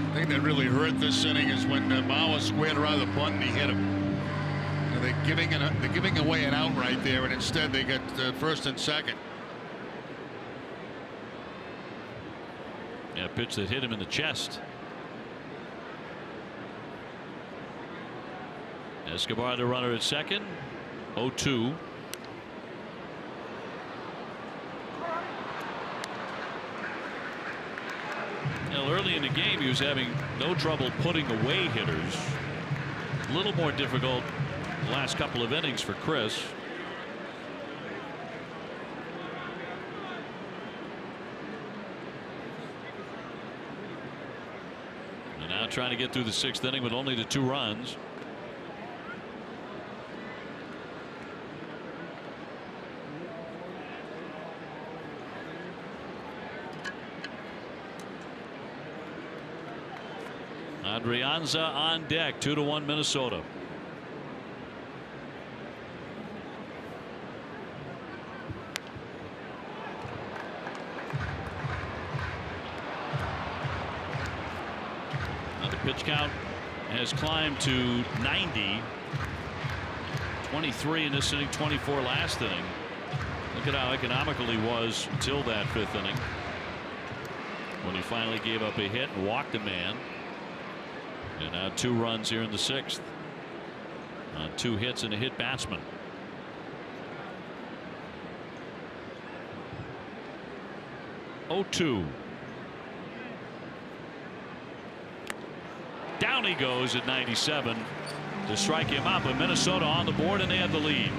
The thing that really hurt this inning is when Bauer squared around the bunt and he hit him. They're giving away an out right there, and instead they get first and second. Yeah, pitch that hit him in the chest. Escobar the runner at second. 0-2. Well, early in the game he was having no trouble putting away hitters. A little more difficult the last couple of innings for Chris. And now trying to get through the 6th inning with only the 2 runs. Adrianza on deck. 2-1 Minnesota. Now the pitch count has climbed to 90. 23 in this inning, 24 last inning. Look at how economical he was until that 5th inning, when he finally gave up a hit and walked a man. And now 2 runs here in the 6th on 2 hits and a hit batsman. Oh, 2. Down he goes at 97 to strike him out, but Minnesota on the board and they have the lead.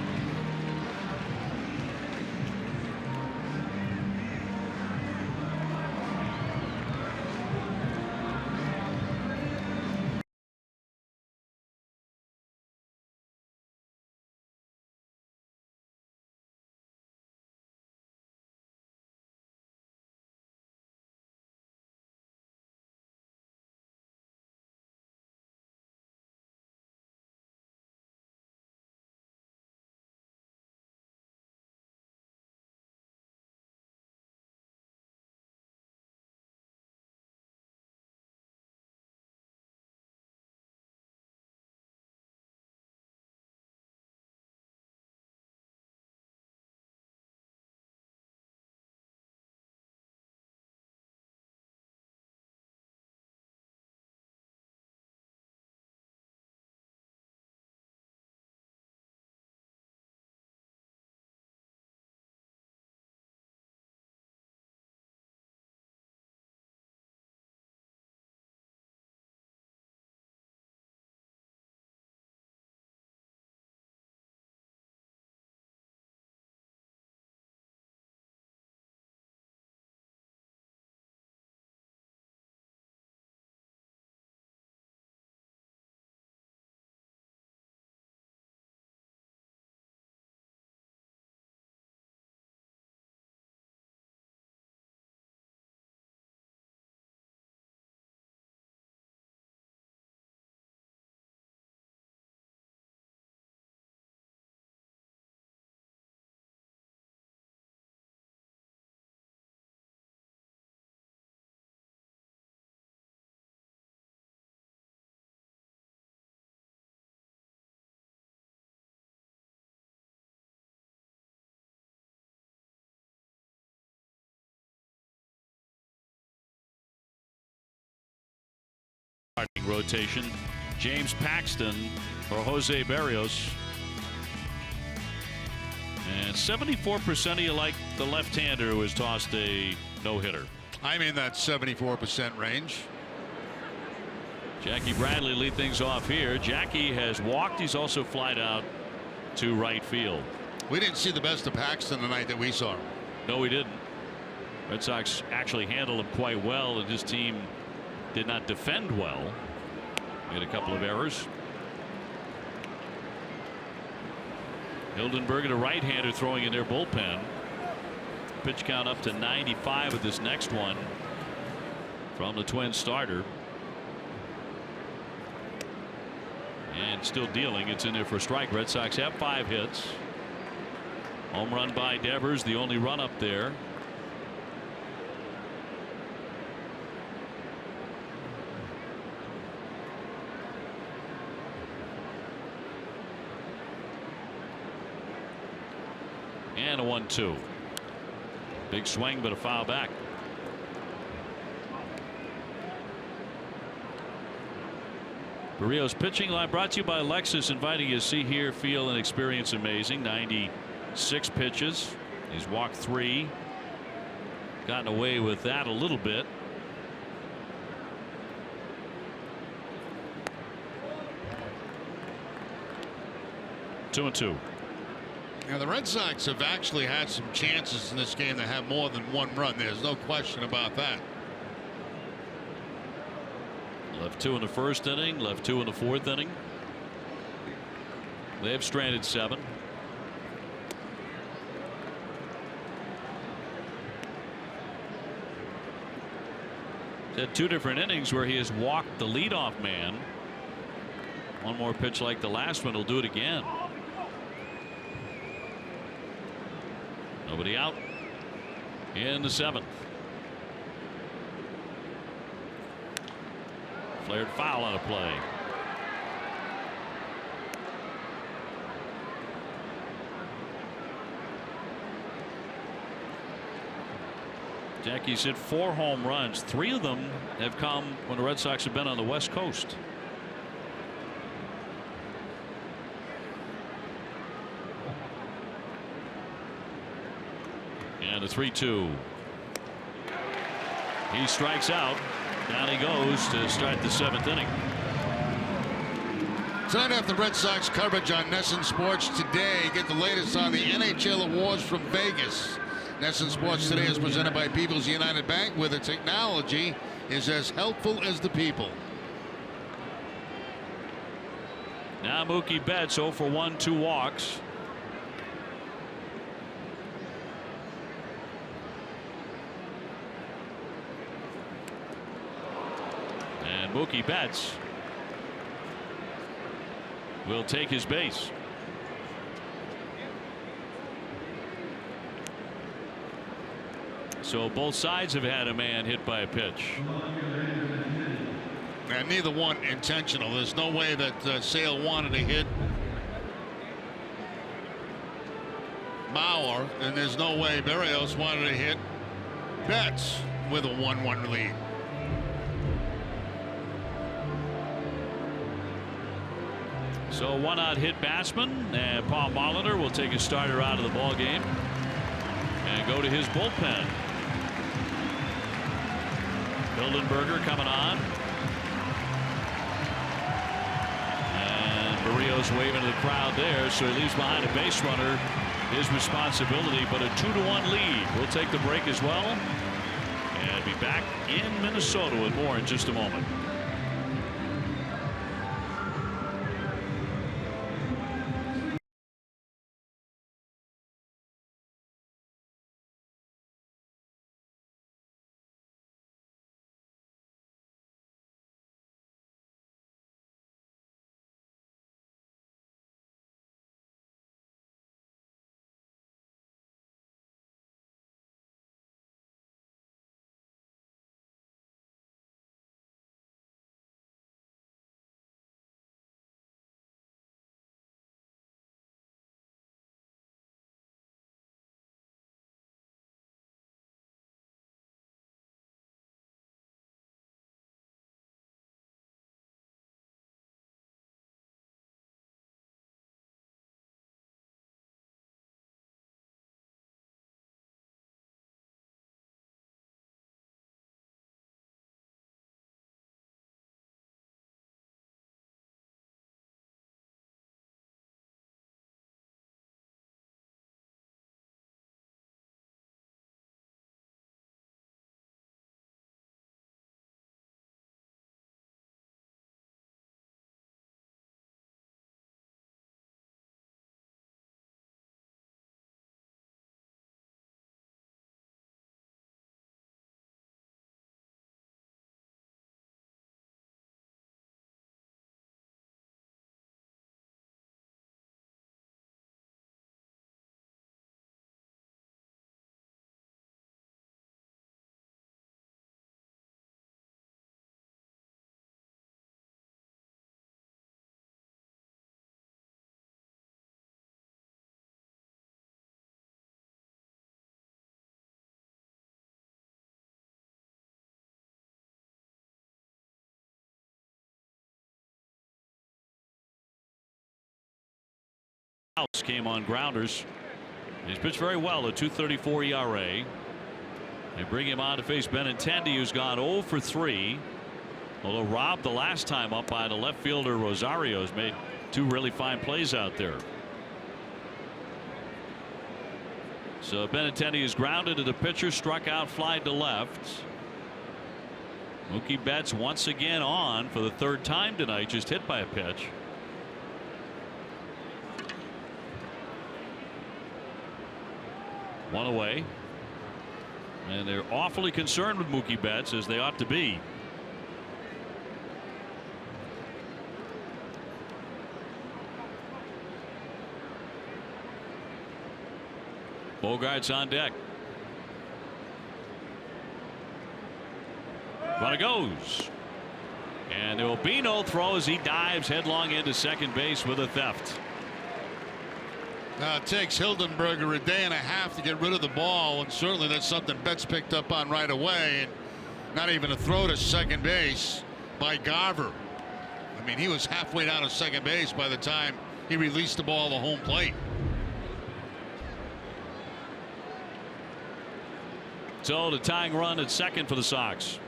Starting rotation, James Paxton or Jose Barrios. And 74% of you like the left-hander who has tossed a no-hitter. I'm in that 74% range. Jackie Bradley lead things off here. Jackie has walked. He's also flied out to right field. We didn't see the best of Paxton tonight that we saw. No, we didn't. Red Sox actually handled him quite well, and his team did not defend well. Made a couple of errors. Hildenberger, a right-hander, throwing in their bullpen. Pitch count up to 95 with this next one from the Twins starter. And still dealing. It's in there for a strike. Red Sox have 5 hits. Home run by Devers, the only run up there. And a 1-2. Big swing, but a foul back. Barrios pitching line brought to you by Lexus, inviting you to see, hear, feel, and experience amazing. 96 pitches. He's walked 3. Gotten away with that a little bit. Two and 2. Now the Red Sox have actually had some chances in this game to have more than 1 run. There's no question about that. Left 2 in the first inning, left 2 in the fourth inning. They have stranded 7. He's had 2 different innings where he has walked the leadoff man. One more pitch like the last one, he'll do it again. Nobody out in the 7th. Flared foul on a play. Jackie's hit 4 home runs. 3 of them have come when the Red Sox have been on the West Coast. And a 3-2. He strikes out. Down he goes to start the 7th inning. Tonight after Red Sox coverage on NESN Sports Today. Get the latest on the NHL awards from Vegas. NESN Sports Today is presented by People's United Bank, where the technology is as helpful as the people. Now Mookie Betts 0 for 1, 2 walks. And Mookie Betts will take his base. So both sides have had a man hit by a pitch. And neither one intentional. There's no way that Sale wanted to hit Bauer, and there's no way Barrios wanted to hit Betts with a 1-1 lead. So 1 out hit batsman, and Paul Molitor will take his starter out of the ball game and go to his bullpen. Hildenberger coming on. And Barrios waving to the crowd there, so he leaves behind a base runner. His responsibility, but a 2-1 lead. We'll take the break as well and be back in Minnesota with more in just a moment. outs came on grounders. He's pitched very well, a 2.34 ERA. They bring him on to face Benintendi, who's gone 0 for 3. Although robbed the last time up by the left fielder Rosario, has made 2 really fine plays out there. So Benintendi is grounded to the pitcher, struck out, fly to left. Mookie Betts once again on for the 3rd time tonight, just hit by a pitch. One away. And they're awfully concerned with Mookie Betts, as they ought to be. Bogart's on deck. Runner goes. And there will be no throw as he dives headlong into second base with a theft. Now it takes Hildenberger a day and a half to get rid of the ball, and certainly that's something Betts picked up on right away. And not even a throw to second base by Garver. I mean, he was halfway down to second base by the time he released the ball to home plate. So the tying run at second for the Sox.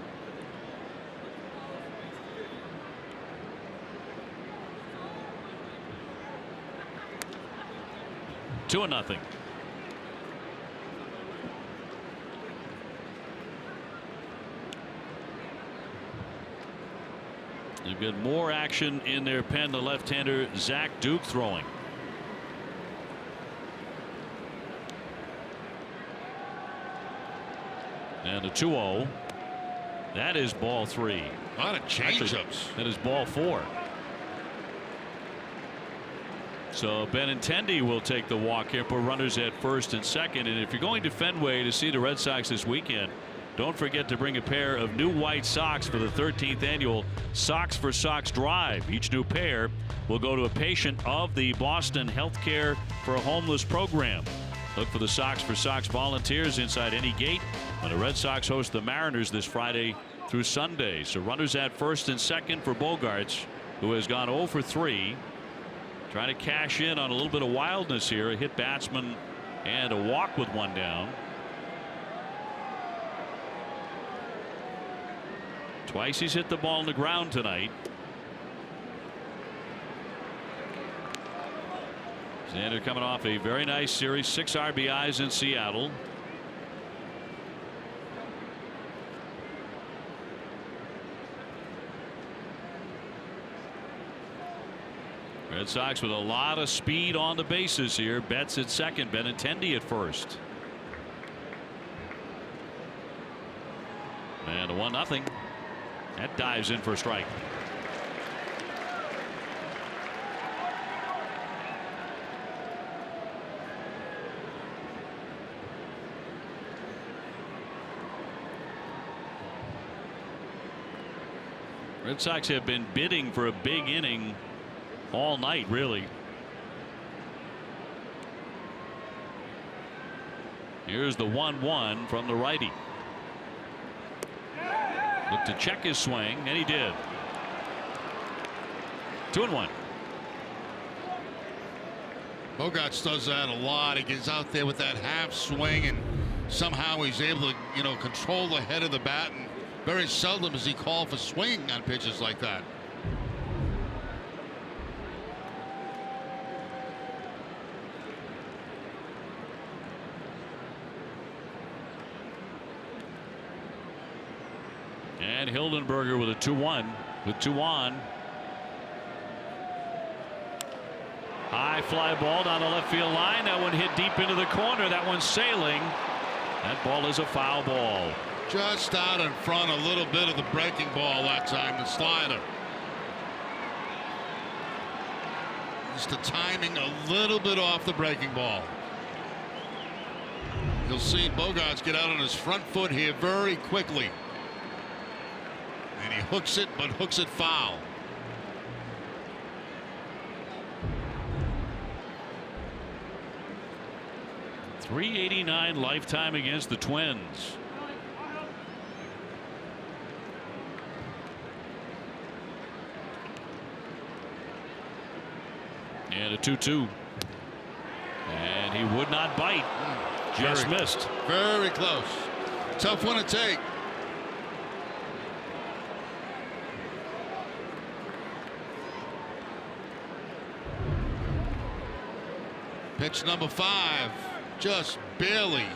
Two and nothing. They've got more action in their pen. The left-hander Zach Duke throwing. And a 2-0. That is ball 3. A lot of change-ups. That is ball 4. So Benintendi will take the walk here, put runners at first and second. And if you're going to Fenway to see the Red Sox this weekend, don't forget to bring a pair of new white socks for the 13th annual Socks for Sox drive. Each new pair will go to a patient of the Boston Healthcare for Homeless program. Look for the Socks for Sox volunteers inside any gate when the Red Sox host the Mariners this Friday through Sunday. So runners at first and second for Bogarts, who has gone 0 for 3. Trying to cash in on a little bit of wildness here. A hit batsman and a walk with one down. Twice he's hit the ball on the ground tonight. Xander coming off a very nice series, 6 RBIs in Seattle. Red Sox with a lot of speed on the bases here. Betts at second, Benintendi at first. And a 1-0. That dives in for a strike. Red Sox have been bidding for a big inning all night, really. Here's the 1-1 from the righty. Looked to check his swing, and he did. 2-1. Bogarts does that a lot. He gets out there with that half swing, and somehow he's able to, control the head of the bat. And very seldom does he call for swinging on pitches like that. And Hildenberger with a 2-1 with 2 on. High fly ball down the left field line. That one hit deep into the corner. That one's sailing. That ball is a foul ball. Just out in front a little bit of the breaking ball that time, the slider. Just the timing a little bit off the breaking ball. You'll see Bogarts get out on his front foot here very quickly. And he hooks it, but hooks it foul. .389 lifetime against the Twins. And a 2-2. He would not bite. Just missed. Very close. Tough one to take. Pitch number 5, just barely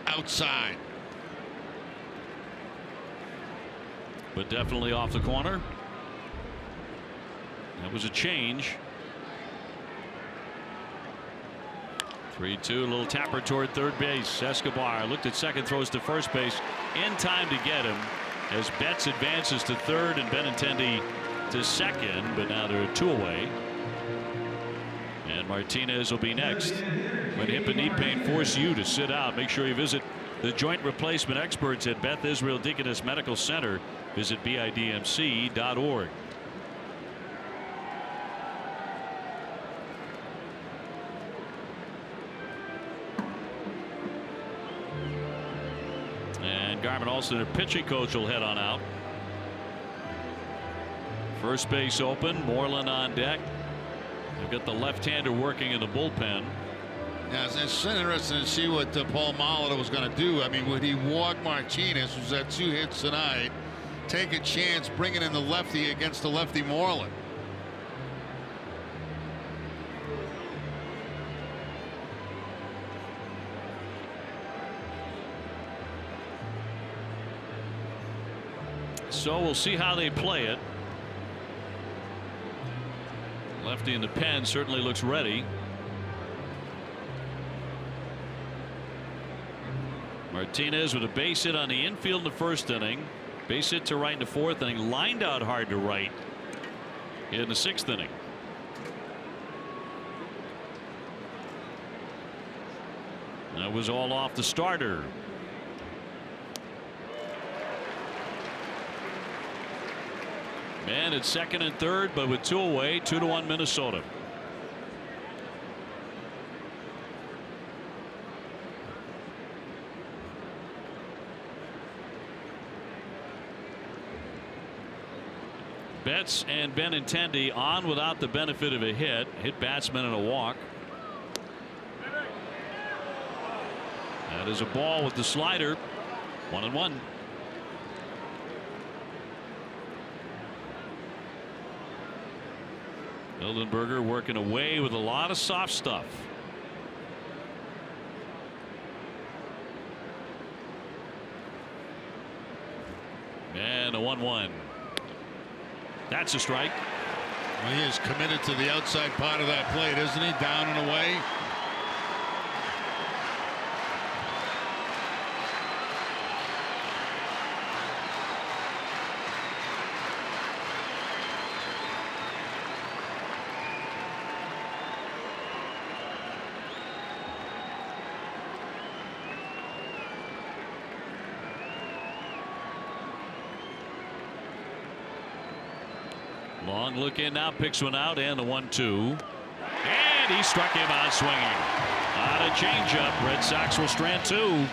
outside. But definitely off the corner. That was a change. 3-2, a little tapper toward third base. Escobar looked at second, throws to first base in time to get him as Betts advances to third and Benintendi to second, but now they're 2 away. And Martinez will be next. When hip and knee pain force you to sit out, make sure you visit the joint replacement experts at Beth Israel Deaconess Medical Center. Visit bidmc.org. And Garmin Olson, their pitching coach, will head on out. First base open, Moreland on deck. They've got the left-hander working in the bullpen. Yeah, it's interesting to see what Paul Molitor was going to do. I mean, would he walk Martinez, who's had 2 hits tonight, take a chance bringing in the lefty against the lefty Moreland? So we'll see how they play it. Lefty in the pen certainly looks ready. Martinez with a base hit on the infield in the first inning. Base hit to right in the fourth inning. Lined out hard to right in the 6th inning. That was all off the starter. Man at second and third, but with 2 away, 2-1 Minnesota. Betts and Benintendi on without the benefit of a hit. Hit batsman and a walk. That is a ball with the slider. 1-1. Hildenberger working away with a lot of soft stuff. And a 1-1. That's a strike. Well, he is committed to the outside part of that plate, isn't he? Down and away. Long look in now, picks one out, and the 1-2. And he struck him out swinging. On a changeup, Red Sox will strand 2.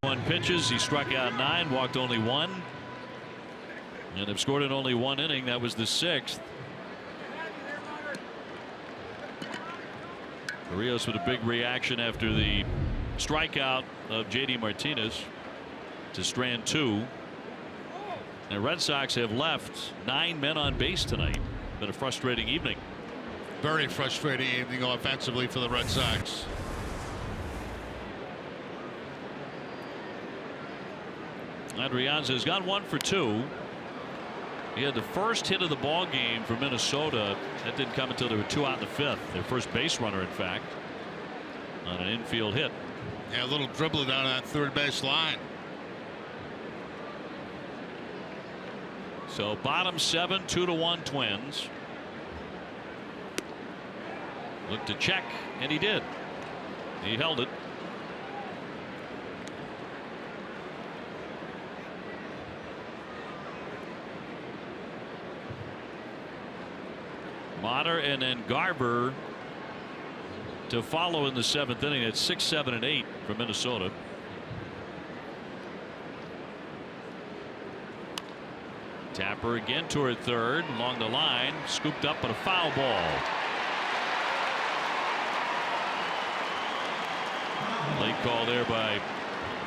1 pitches. He struck out 9, walked only 1, and have scored in only 1 inning. That was the 6th. Rios with a big reaction after the strikeout of J.D. Martinez to strand 2. And the Red Sox have left 9 men on base tonight. Been a frustrating evening. Very frustrating evening offensively for the Red Sox. Adrianza has gone 1 for 2. He had the first hit of the ball game for Minnesota. That didn't come until there were 2 out in the 5th. Their first base runner, in fact, on an infield hit. Yeah, a little dribbling down that third base line. So bottom 7, 2-1 Twins. Looked to check, and he did. He held it. Motter and then Garver to follow in the 7th inning. At 6, 7, and 8 for Minnesota. Tapper again toward third along the line, scooped up, but a foul ball. Late call there by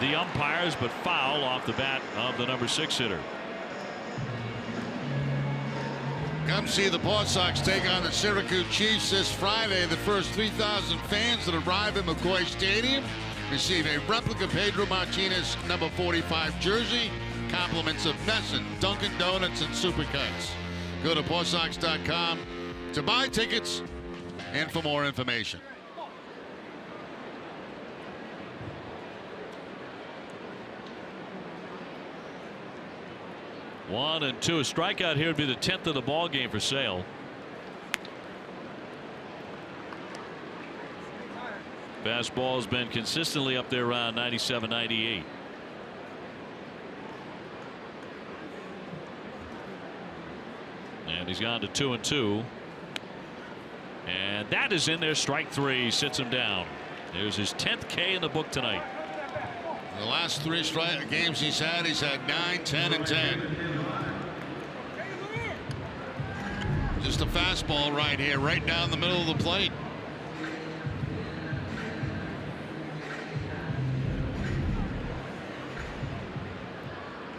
the umpires, but foul off the bat of the number 6 hitter. Come see the BOS Sox take on the Syracuse Chiefs this Friday. The first 3,000 fans that arrive at McCoy Stadium receive a replica Pedro Martinez number 45 jersey. Compliments of Nesson, Dunkin' Donuts, and Supercuts. Go to BOSSox.com to buy tickets and for more information. One and 2. A strikeout here would be the 10th of the ball game for Sale. Fastball has been consistently up there around 97, 98. And he's gone to 2 and 2. And that is in there. Strike 3 sits him down. There's his 10th K in the book tonight. The last 3 games he's had 9, 10, and 10. Just a fastball right here, right down the middle of the plate.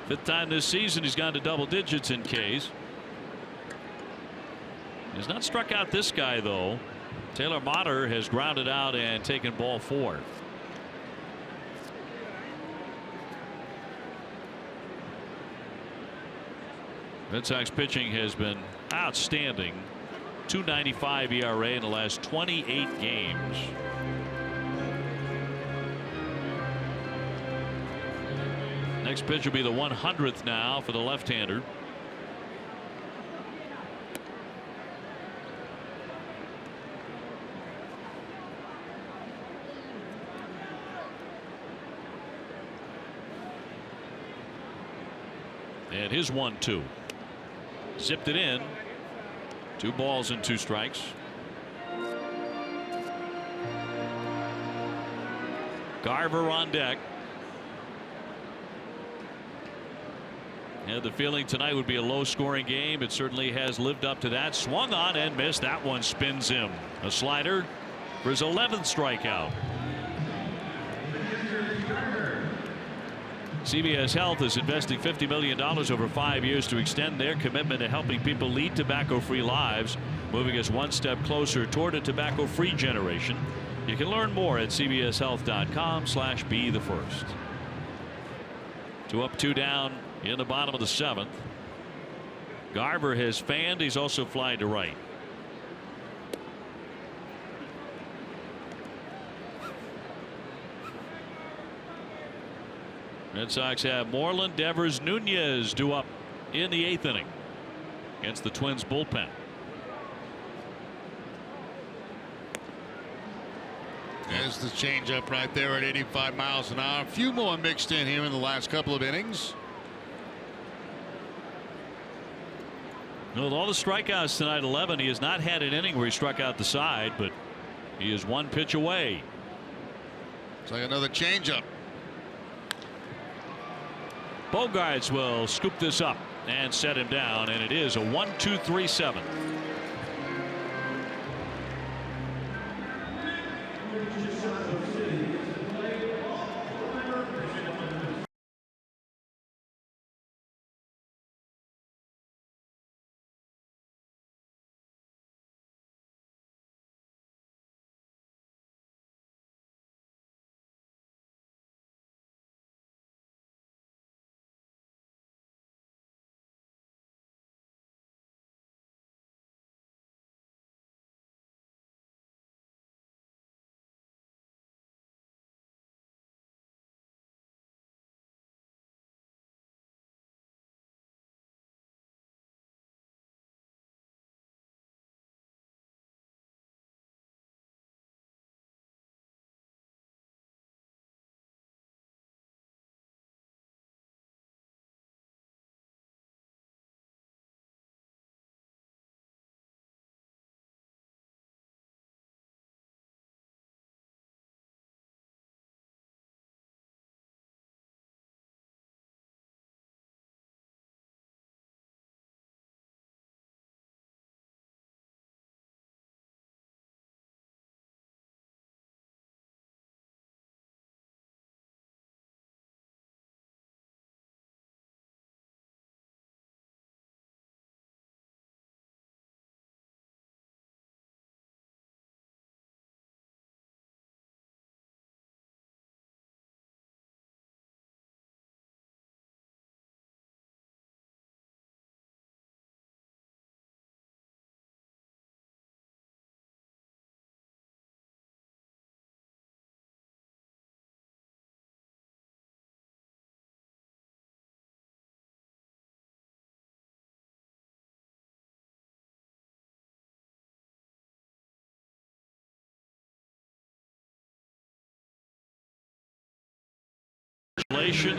Fifth time this season he's gone to double digits in Ks. He's not struck out this guy, though. Taylor Motter has grounded out and taken ball 4. Red Sox pitching has been outstanding. 2.95 ERA in the last 28 games. Next pitch will be the 100th now for the left-hander. And his 1-2. Zipped it in. 2 balls and 2 strikes. Garver on deck. Had the feeling tonight would be a low scoring game. It certainly has lived up to that. Swung on and missed. That one spins him. A slider for his 11th strikeout. CVS Health is investing $50 million over 5 years to extend their commitment to helping people lead tobacco-free lives, moving us one step closer toward a tobacco-free generation. You can learn more at cvshealth.com/be-the-first. 2 up, 2 down in the bottom of the 7th. Garver has fanned. He's also flied to right. Red Sox have Moreland, Devers, Nunez due up in the 8th inning against the Twins bullpen. There's the changeup right there at 85 miles an hour. A few more mixed in here in the last couple of innings. With all the strikeouts tonight, 11, he has not had an inning where he struck out the side, but he is 1 pitch away. It's like another changeup. Bogarts will scoop this up and set him down, and it is a 1-2-3-7.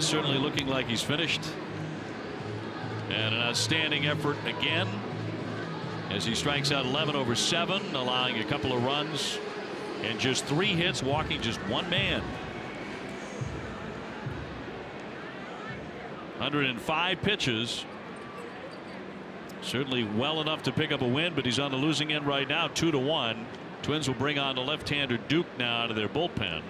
Certainly looking like he's finished, and an outstanding effort again as he strikes out 11 over 7, allowing a couple of runs and just 3 hits, walking just 1 man. 105 pitches. Certainly well enough to pick up a win, but he's on the losing end right now, 2-1. Twins will bring on the left-hander Duke now out of their bullpen.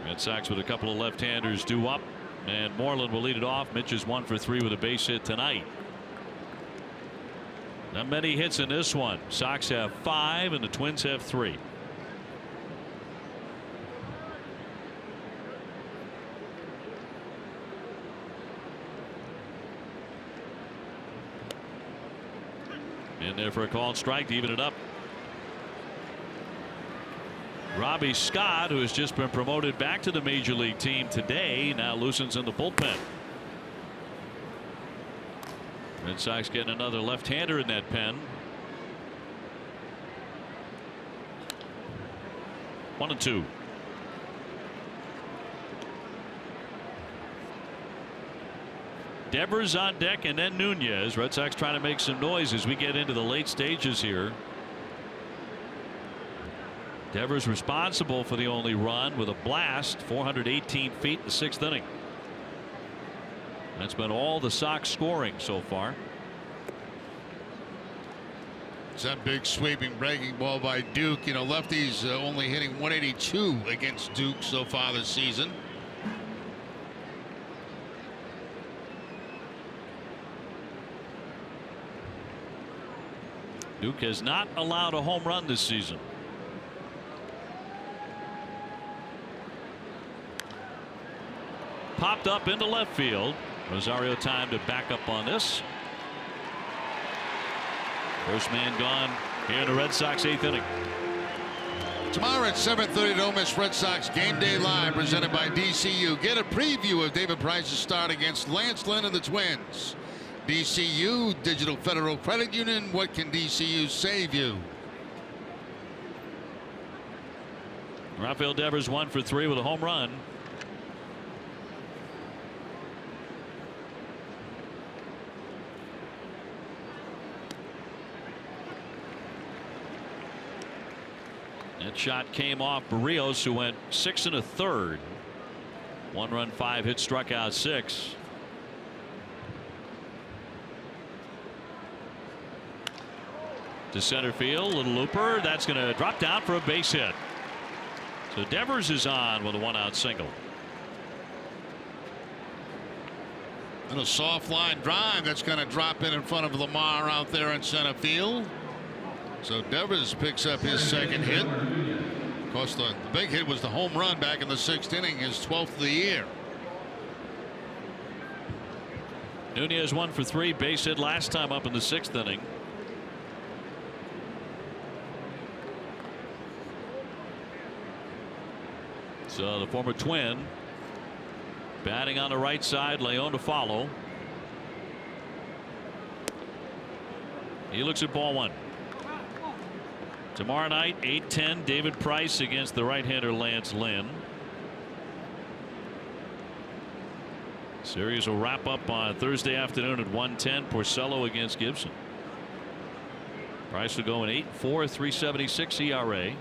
Red Sox with a couple of left-handers due up, and Moreland will lead it off. Mitch is 1 for 3 with a base hit tonight. Not many hits in this one. Sox have 5 and the Twins have 3. In there for a called strike to even it up. Robbie Scott, who has just been promoted back to the major league team today, now loosens in the bullpen. Red Sox getting another left-hander in that pen. 1-2. Devers on deck, and then Nunez. Red Sox trying to make some noise as we get into the late stages here. Devers responsible for the only run with a blast, 418 feet in the 6th inning. That's been all the Sox scoring so far. It's that big sweeping breaking ball by Duke. You know, lefties only hitting 182 against Duke so far this season. Duke has not allowed a home run this season. Popped up into left field. Rosario time to back up on this. First man gone here in the Red Sox 8th inning. Tomorrow at 7:30, don't miss Red Sox Game Day Live presented by DCU. Get a preview of David Price's start against Lance Lynn and the Twins. DCU, Digital Federal Credit Union. What can DCU save you? Rafael Devers 1 for 3 with a home run. That shot came off Barrios, who went 6 1/3. 1 run, 5 hits, struck out 6. To center field, little looper. That's going to drop down for a base hit. So Devers is on with a 1-out single. And a soft line drive that's going to drop in front of Lamar out there in center field. So Devers picks up his second hit. Of course, the big hit was the home run back in the 6th inning, his 12th of the year. Nunez 1 for 3, base hit last time up in the 6th inning. So the former Twin batting on the right side, Leon to follow. He looks at ball 1. Tomorrow night, 8:10, David Price against the right-hander Lance Lynn. Series will wrap up on Thursday afternoon at 1:10. Porcello against Gibson. Price will go in 8-4, 3.76 ERA.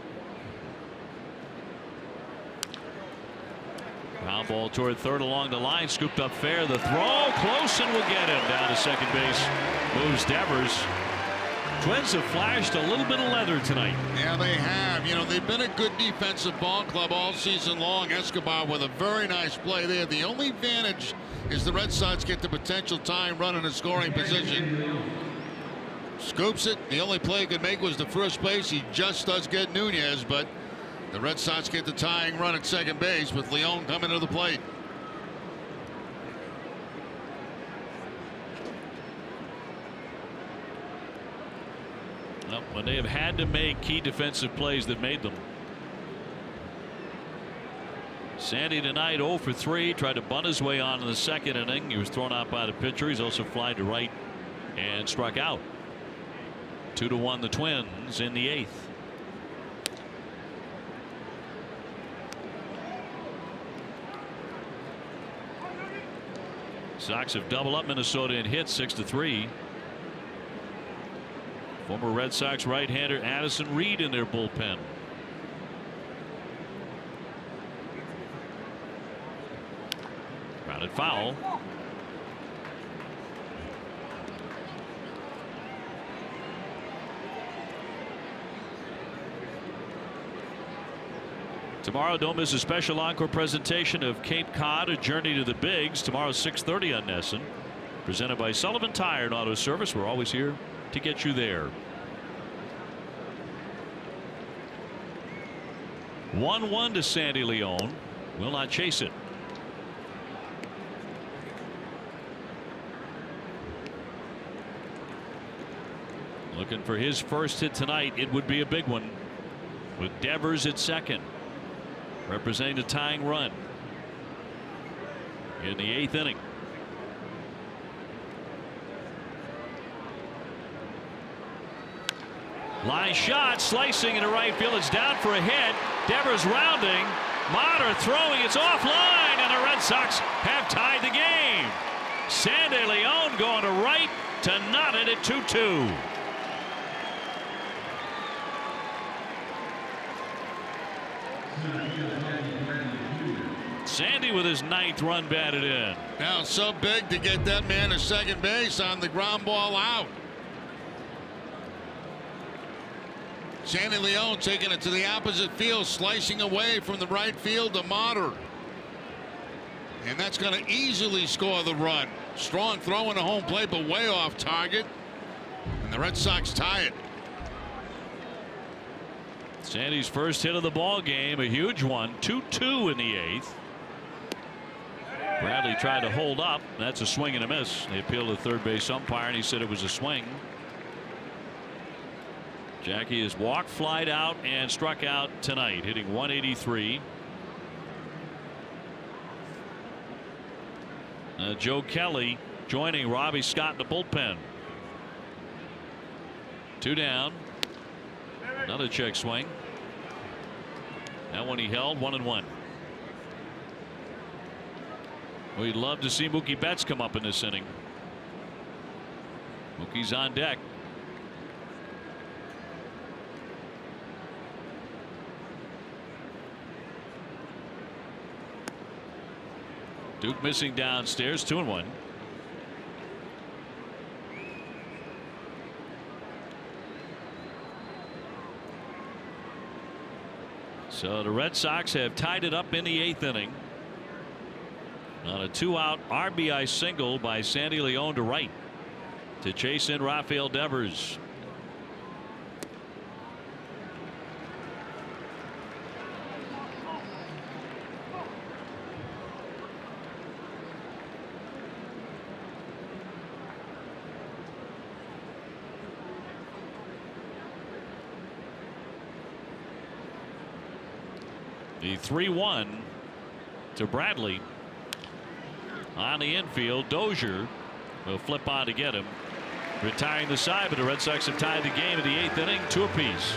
Ground ball toward third along the line, scooped up fair. The throw close and will get him down to second base. Moves Devers. Twins have flashed a little bit of leather tonight. Yeah, they have. You know, they've been a good defensive ball club all season long. Escobar with a very nice play there. The only advantage is the Red Sox get the potential tying run in a scoring position. Scoops it. The only play he could make was the first base. He just does get Nunez, but the Red Sox get the tying run at second base with Leon coming to the plate. Well, when they have had to make key defensive plays that made them. Sandy tonight 0 for 3, tried to bunt his way on in the 2nd inning. He was thrown out by the pitcher. He's also flied to right and struck out. 2-1 the Twins in the 8th. Sox have doubled up Minnesota in hits 6-3. Former Red Sox right-hander Addison Reed in their bullpen. Grounded foul. Tomorrow, don't miss a special encore presentation of Cape Cod, A Journey to the Bigs. Tomorrow, 6:30 on NESN. Presented by Sullivan Tire and Auto Service. We're always here to get you there. 1-1 to Sandy Leon. Will not chase it. Looking for his first hit tonight. It would be a big one with Devers at second, representing the tying run in the 8th inning. Line shot, slicing into right field. It's down for a hit. Devers rounding. Motter throwing. It's offline, and the Red Sox have tied the game. Sandy Leon going to right to knot it at 2-2. Sandy with his 9th run batted in. Now so big to get that man to second base on the ground ball out. Sandy Leon taking it to the opposite field, slicing away from the right field to Motter. And that's going to easily score the run. Strong throw in the home plate, but way off target. And the Red Sox tie it. Sandy's first hit of the ball game, a huge one. 2-2 in the 8th. Bradley tried to hold up. That's a swing and a miss. They appealed to the third base umpire, and he said it was a swing. Jackie has walked, flied out, and struck out tonight, hitting 183. Joe Kelly joining Robbie Scott in the bullpen. 2 down. Another check swing. That one he held, 1-1. We'd love to see Mookie Betts come up in this inning. Mookie's on deck. Duke missing downstairs, 2-1. So the Red Sox have tied it up in the 8th inning on a 2-out RBI single by Sandy Leon to right to chase in Rafael Devers. The 3-1 to Bradley on the infield. Dozier will flip on to get him, retiring the side, but the Red Sox have tied the game in the 8th inning, 2 apiece.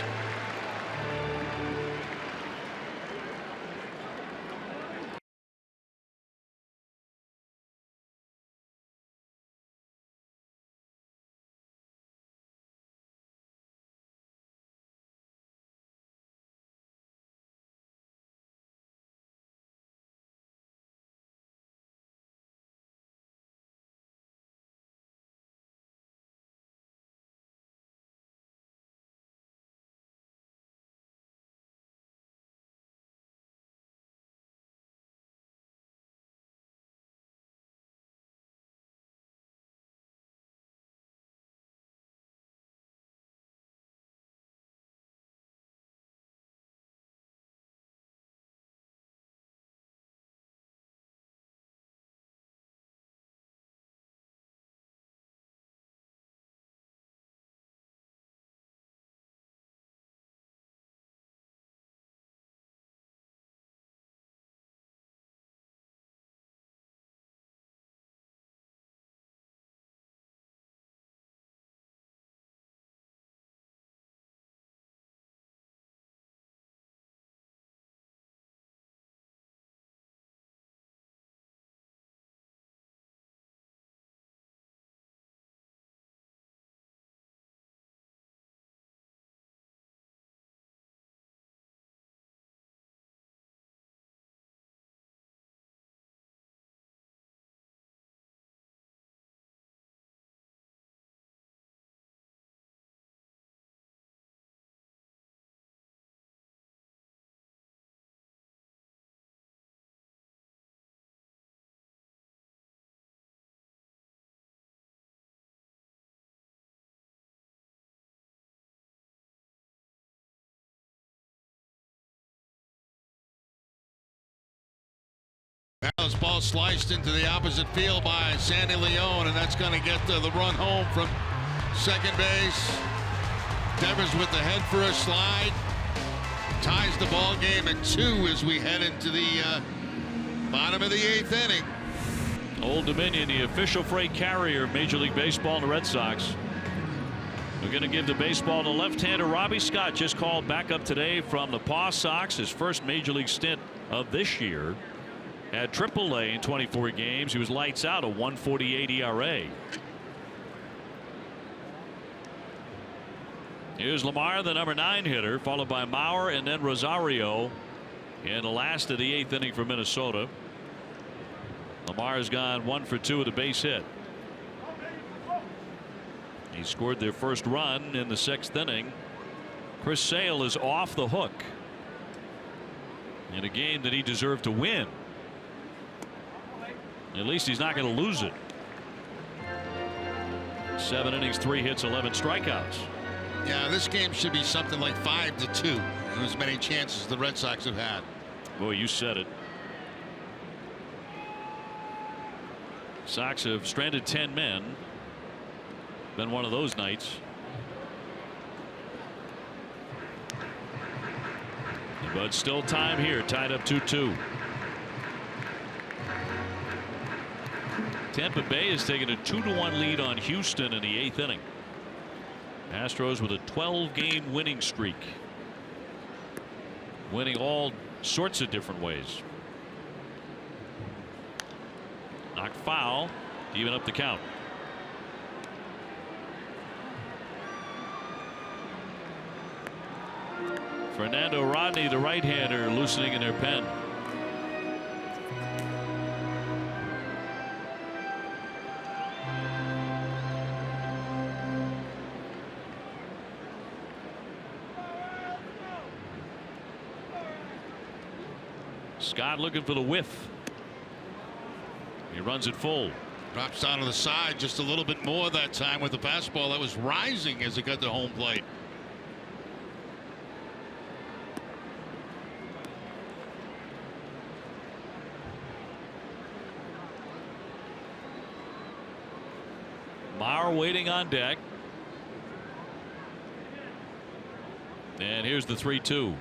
Now this ball sliced into the opposite field by Sandy Leon, and that's going to get the run home from second base. Devers with the head first slide ties the ball game at 2 as we head into the bottom of the 8th inning. Old Dominion, the official freight carrier of Major League Baseball and the Red Sox. We're going to give the baseball to left-hander Robbie Scott, just called back up today from the Paw Sox, his first Major League stint of this year. At AAA in 24 games, he was lights out, a 1.48 ERA. Here's Lamar, the number 9 hitter, followed by Mauer and then Rosario in the last of the 8th inning for Minnesota. Lamar has gone 1 for 2 with a base hit. He scored their first run in the 6th inning. Chris Sale is off the hook in a game that he deserved to win. At least he's not going to lose it. 7 innings, 3 hits, 11 strikeouts. Yeah, this game should be something like 5-2. As many chances the Red Sox have had. Boy, you said it. Sox have stranded 10 men. Been one of those nights. But still time here, tied up 2-2. Tampa Bay has taken a 2-1 lead on Houston in the 8th inning. Astros with a 12-game winning streak, winning all sorts of different ways. Knocked foul to even up the count. Fernando Rodney, the right-hander, loosening in their pen. Scott looking for the whiff. He runs it full. Drops down to the side just a little bit more that time with the fastball that was rising as it got to home plate. Mauer waiting on deck. And here's the 3-2.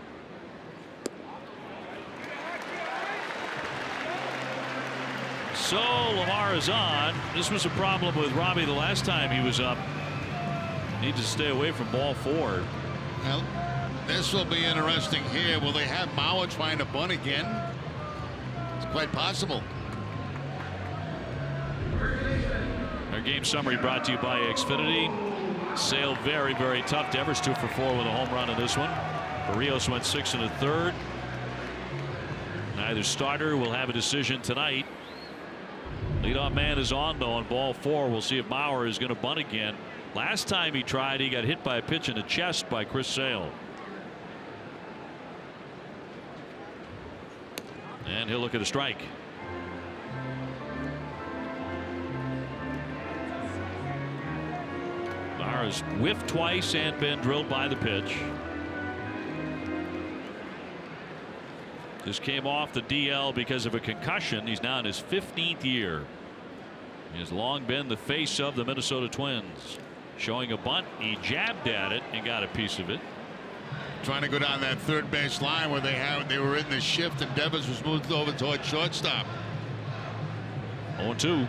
So Lamar is on. This was a problem with Robbie the last time he was up. Needs to stay away from ball 4. Well, this will be interesting here. Will they have Mauer trying to bunt again? It's quite possible. Our game summary brought to you by Xfinity. Sale very, very tough. Devers 2 for 4 with a home run in this one. Barrios went 6 1/3. Neither starter will have a decision tonight. Leadoff man is on though on ball 4. We'll see if Mauer is going to bunt again. Last time he tried, he got hit by a pitch in the chest by Chris Sale. And he'll look at a strike. Mauer's whiffed twice and been drilled by the pitch. Just came off the DL because of a concussion. He's now in his 15th year. He has long been the face of the Minnesota Twins. Showing a bunt, he jabbed at it and got a piece of it. Trying to go down that third base line where they were in the shift and Devers was moved over toward shortstop. 0-2.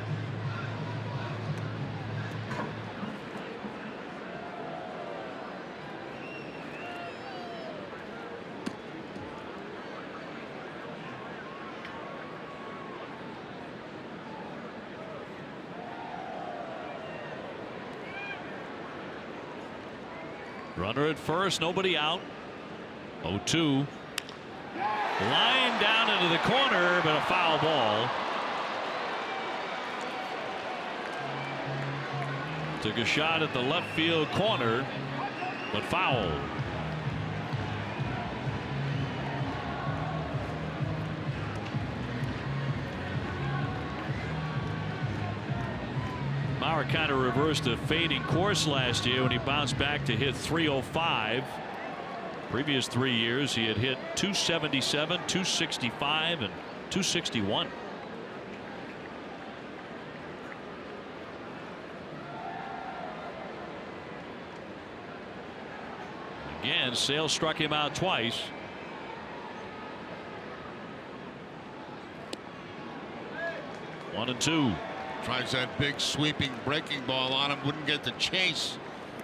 Runner at first, nobody out. 0-2. Line down into the corner, but a foul ball. Took a shot at the left field corner, but foul. Mauer kind of reversed a fading course last year when he bounced back to hit .305. Previous 3 years he had hit .277, .265, and .261. Again, Sale struck him out twice. One and two. Tries that big sweeping breaking ball on him. Wouldn't get to chase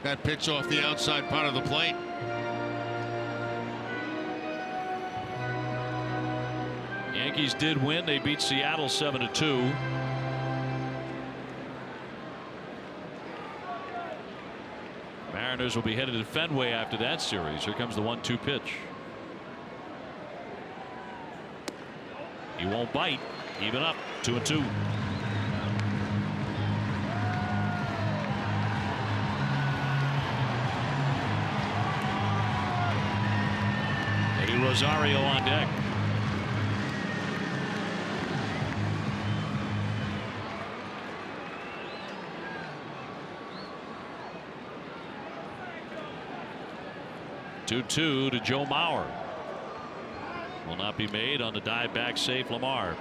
that pitch off the outside part of the plate. Yankees did win. They beat Seattle 7-2. Mariners will be headed to Fenway after that series. Here comes the 1-2 pitch. He won't bite. Even up. 2-2. Eddie Rosario on deck. Two to Joe Mauer. Will not be made on the dive back safe Lamar.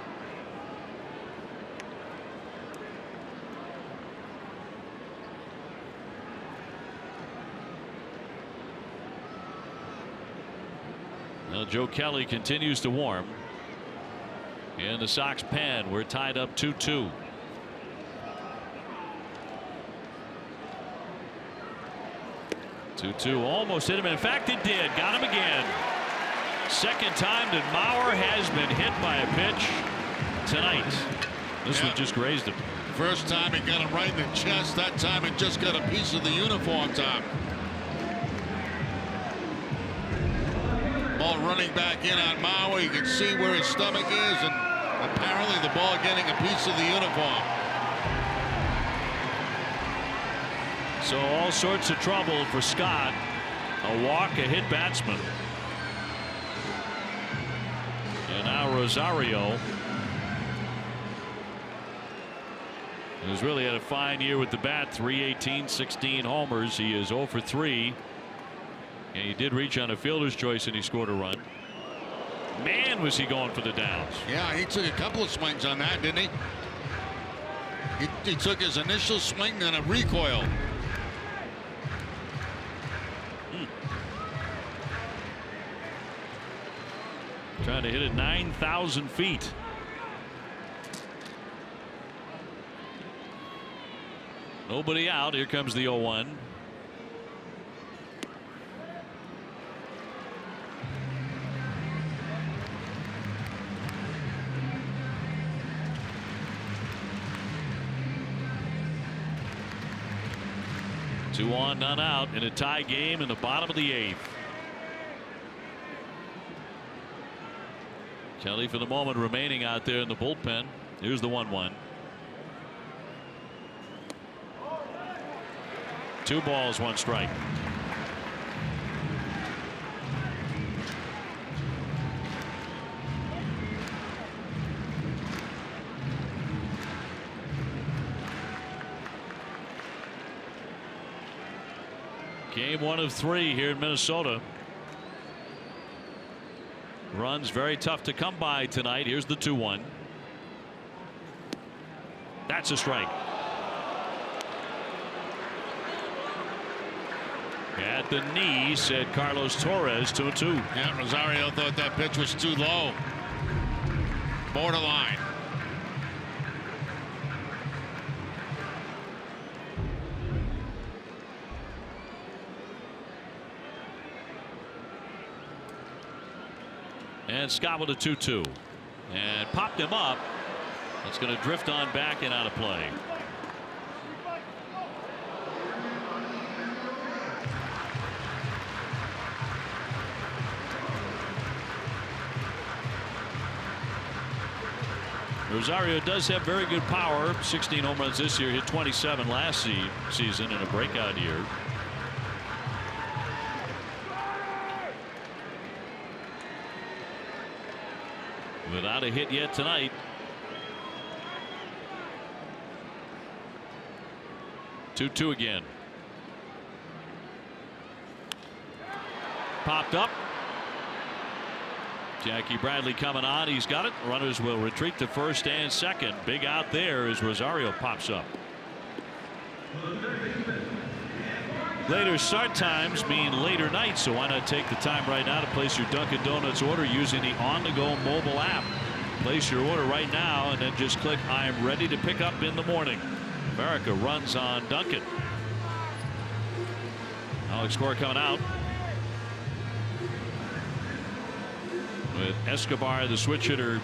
Well, Joe Kelly continues to warm in the Sox pen. We're tied up 2-2. Almost hit him. In fact, it did. Got him again. Second time that Mauer has been hit by a pitch tonight. This one just grazed him. First time it got him right in the chest. That time it just got a piece of the uniform top. Ball running back in on Mauer. You can see where his stomach is, and apparently the ball getting a piece of the uniform. So all sorts of trouble for Scott. A walk, a hit batsman. And now Rosario, who's really had a fine year with the bat. 318, 16 homers. He is 0 for 3. And he did reach on a fielder's choice and he scored a run. Man, was he going for the downs. Yeah, he took a couple of swings on that, didn't he? He took his initial swing, then a recoil. Trying to hit it 9,000 feet. Nobody out. Here comes the 0-1. Two on, none out in a tie game in the bottom of the 8th. Kelly for the moment remaining out there in the bullpen. Here's the 1-1. 2 balls, 1 strike. Game 1 of 3 here in Minnesota. Runs very tough to come by tonight. Here's the 2-1. That's a strike. At the knee, said Carlos Torres, 2-2. Yeah, Rosario thought that pitch was too low. Borderline. And Scott with a 2-2 and popped him up. It's going to drift on back and out of play. Rosario does have very good power. 16 home runs this year, hit 27 last season in a breakout year. Without a hit yet tonight. Two again. Popped up. Jackie Bradley coming on. He's got it. Runners will retreat to first and second. Big out there as Rosario pops up. Later start times mean later nights, so why not take the time right now to place your Dunkin' Donuts order using the on-the-go mobile app. Place your order right now and then just click I'm ready to pick up in the morning. America runs on Dunkin'. Alex Cora coming out with Escobar, the switch hitter,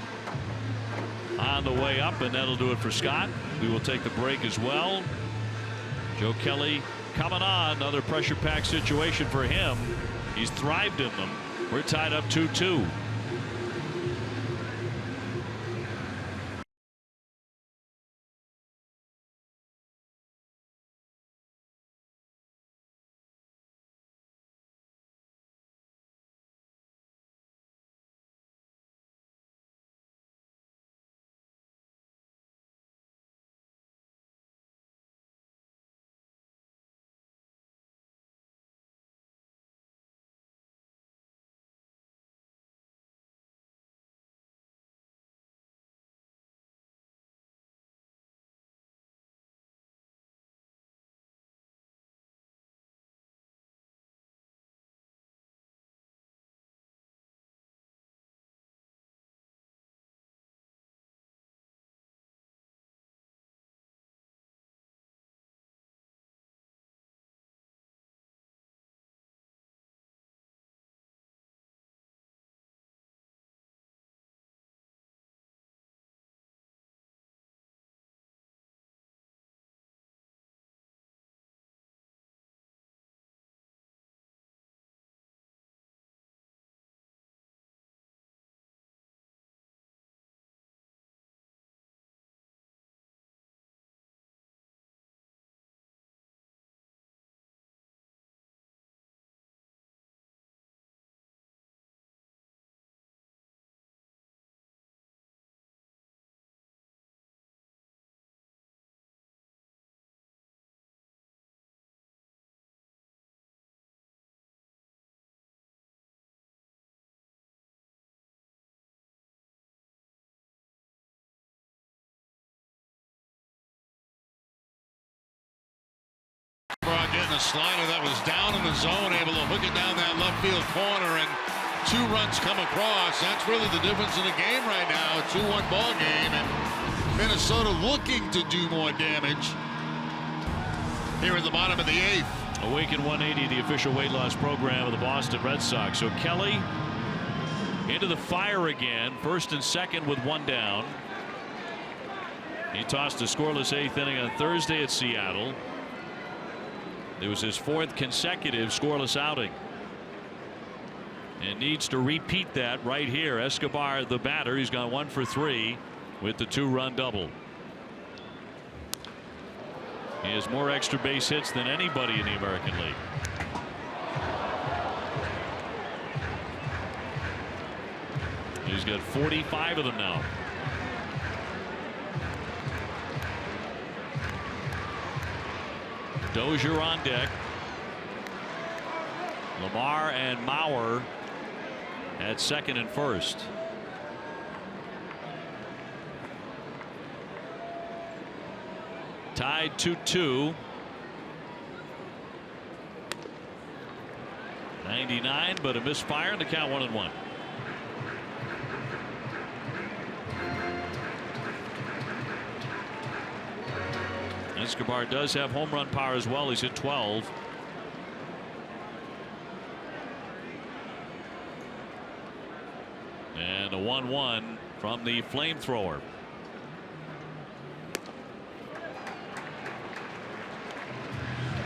on the way up, and that'll do it for Scott. We will take the break as well. Joe Kelly coming on. Another pressure packed situation for him. He's thrived in them. We're tied up 2-2. the slider that was down in the zone, able to hook it down that left field corner, and 2 runs come across. That's really the difference in the game right now. A 2-1 ball game, and Minnesota looking to do more damage here in the bottom of the 8th. Awaken 180, the official weight loss program of the Boston Red Sox. So Kelly into the fire again, first and second with 1 down. He tossed a scoreless 8th inning on Thursday at Seattle. It was his 4th consecutive scoreless outing, and needs to repeat that right here. Escobar, the batter, he's gone 1 for 3 with the 2-run double. He has more extra base hits than anybody in the American League. He's got 45 of them now. Dozier on deck. Lamar and Mauer at second and first. Tied 2-2. 99, but a misfire, and the count 1-1. Escobar does have home run power as well. He's hit 12. And a 1-1 from the flamethrower.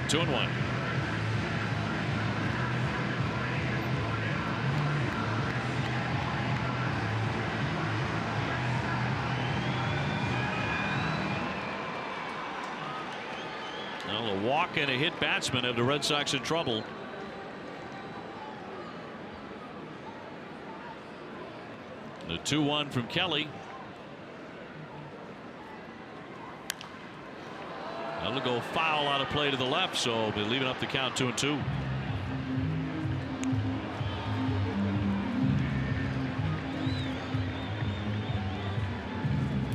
Two and 1. Well, a walk and a hit batsman have the Red Sox in trouble. The 2-1 from Kelly. That'll go foul out of play to the left, so they're leaving up the count 2-2.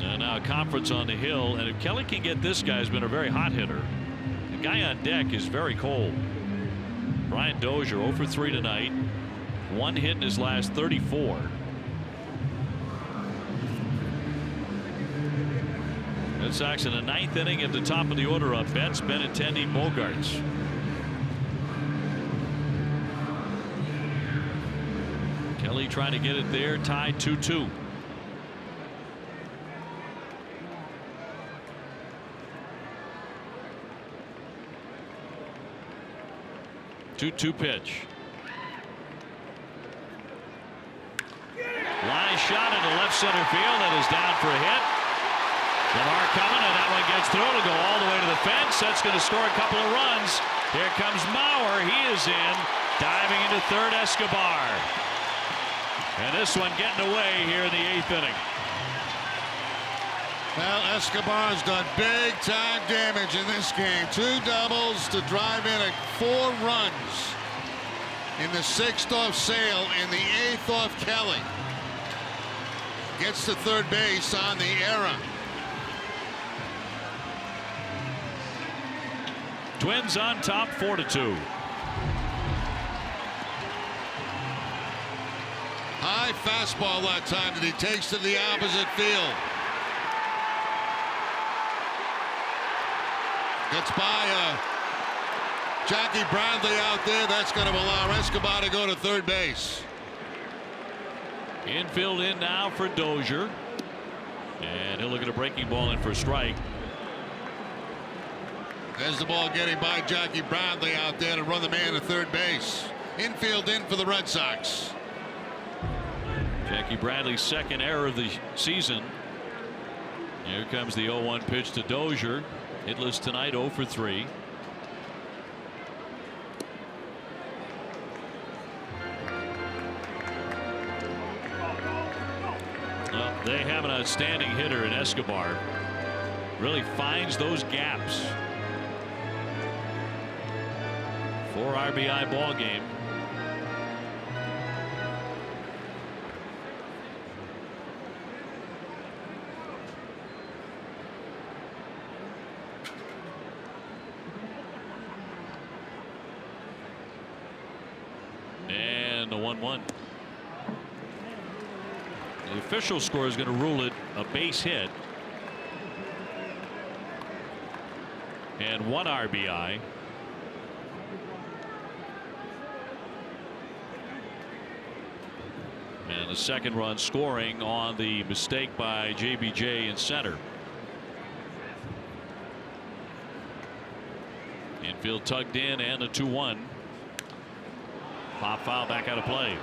And now a conference on the hill, and if Kelly can get this guy, who's been a very hot hitter. The guy on deck is very cold. Brian Dozier 0 for 3 tonight. 1 hit in his last 34. Red Sox in the 9th inning at the top of the order of Betts, Benintendi, Bogarts. Kelly trying to get it there, tied 2-2. Two pitch. Line shot into left center field. That is down for a hit. Lamar coming, and that one gets through. It'll go all the way to the fence. That's going to score a couple of runs. Here comes Mauer. He is in. Diving into third, Escobar. And this one getting away here in the 8th inning. Well, Escobar's done big time damage in this game. 2 doubles to drive in 4 runs. In the 6th off Sale, in the 8th off Kelly. Gets to third base on the error. Twins on top 4-2. High fastball that time that he takes to the opposite field. Gets by Jackie Bradley out there. That's going to allow Escobar to go to third base. Infield in now for Dozier. And he'll look at a breaking ball in for a strike. There's the ball getting by Jackie Bradley out there to run the man to third base. Infield in for the Red Sox. Jackie Bradley's 2nd error of the season. Here comes the 0-1 pitch to Dozier. Hitless tonight, 0 for 3. Well, they have an outstanding hitter in Escobar. Really finds those gaps. 4 RBI ball game. the 1-1. The official score is going to rule it a base hit and 1 RBI. And the second run scoring on the mistake by JBJ in center. Infield tugged in and a 2-1. Pop foul back out of play.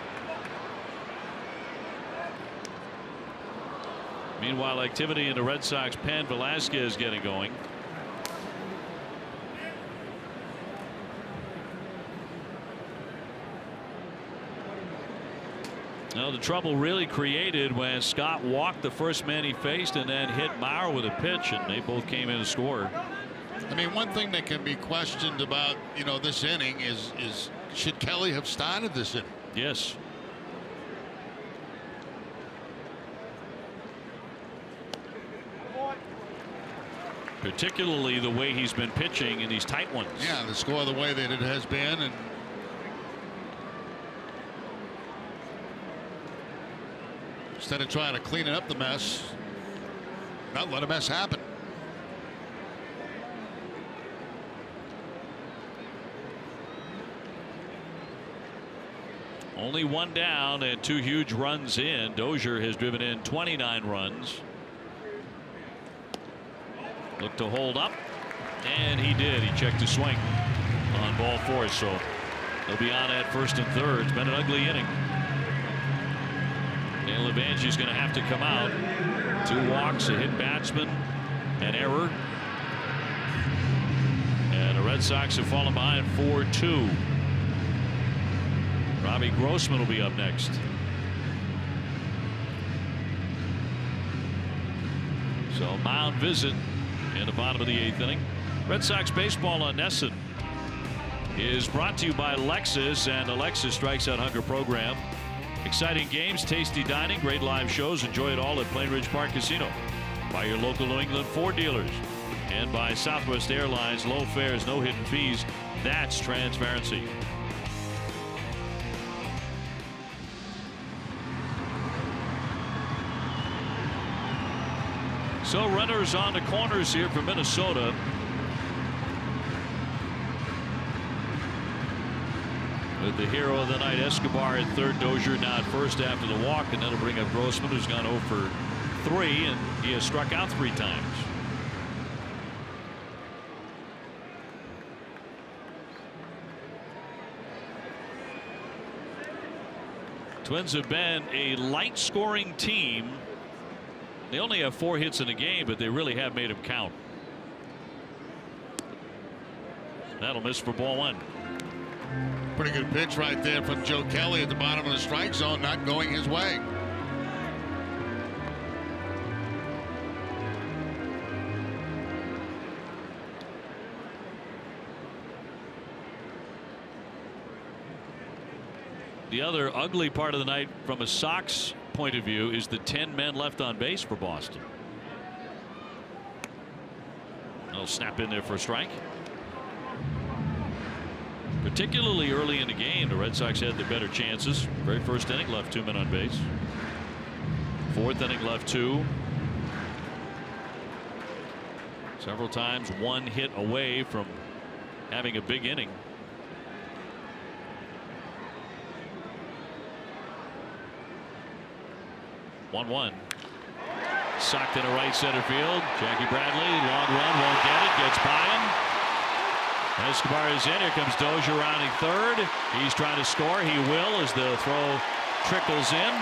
Meanwhile, activity in the Red Sox pen. Velasquez getting going. Now the trouble really created when Scott walked the first man he faced and then hit Mauer with a pitch, and they both came in to score. I mean, one thing that can be questioned about, this inning is should Kelly have started this inning? Yes. Particularly the way he's been pitching in these tight ones. Yeah, the score the way that it has been, and instead of trying to clean up the mess, not let a mess happen. Only 1 down and 2 huge runs in. Dozier has driven in 29 runs. Looked to hold up, and he did. He checked his swing on ball 4, so they'll be on at first and third. It's been an ugly inning. And Levangi's going to have to come out. 2 walks, a hit batsman, an error. And the Red Sox have fallen behind 4-2. Robbie Grossman will be up next. So mound visit in the bottom of the 8th inning. Red Sox baseball on NESN is brought to you by Lexus and the Lexus Strikes Out Hunger program. Exciting games, tasty dining, great live shows. Enjoy it all at Plain Ridge Park Casino. By your local New England Ford dealers. And by Southwest Airlines. Low fares, no hidden fees. That's transparency. So runners on the corners here for Minnesota. With the hero of the night, Escobar at third, Dozier now at first after the walk, and that'll bring up Grossman, who's gone 0 for 3, and he has struck out 3 times. Twins have been a light scoring team. They only have 4 hits in the game, but they really have made them count. That'll miss for ball 1. Pretty good pitch right there from Joe Kelly at the bottom of the strike zone, not going his way. The other ugly part of the night from a Sox point of view is the 10 men left on base for Boston. They'll snap in there for a strike. Particularly early in the game, the Red Sox had the better chances. Very first inning, left 2 men on base. 4th inning, left 2. Several times 1 hit away from having a big inning. One. Socked into right center field. Jackie Bradley, long run, won't get it, gets by him. Escobar is in. Here comes Dozier rounding third. He's trying to score. He will as the throw trickles in.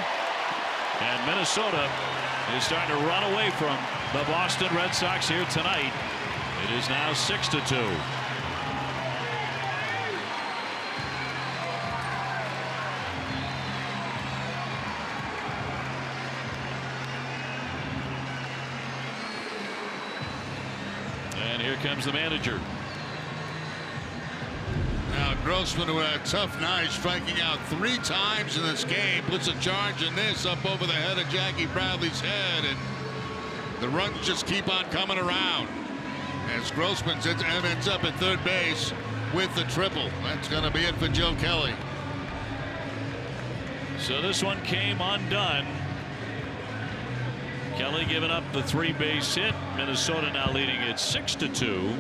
And Minnesota is starting to run away from the Boston Red Sox here tonight. It is now 6-2. And here comes the manager. Now Grossman, who had a tough night, striking out 3 times in this game, puts a charge in this up over the head of Jackie Bradley's head, and the runs just keep on coming around as Grossman ends up at third base with the triple. That's going to be it for Joe Kelly. So this one came undone. Kelly giving up the 3-base hit. Minnesota now leading it 6-2.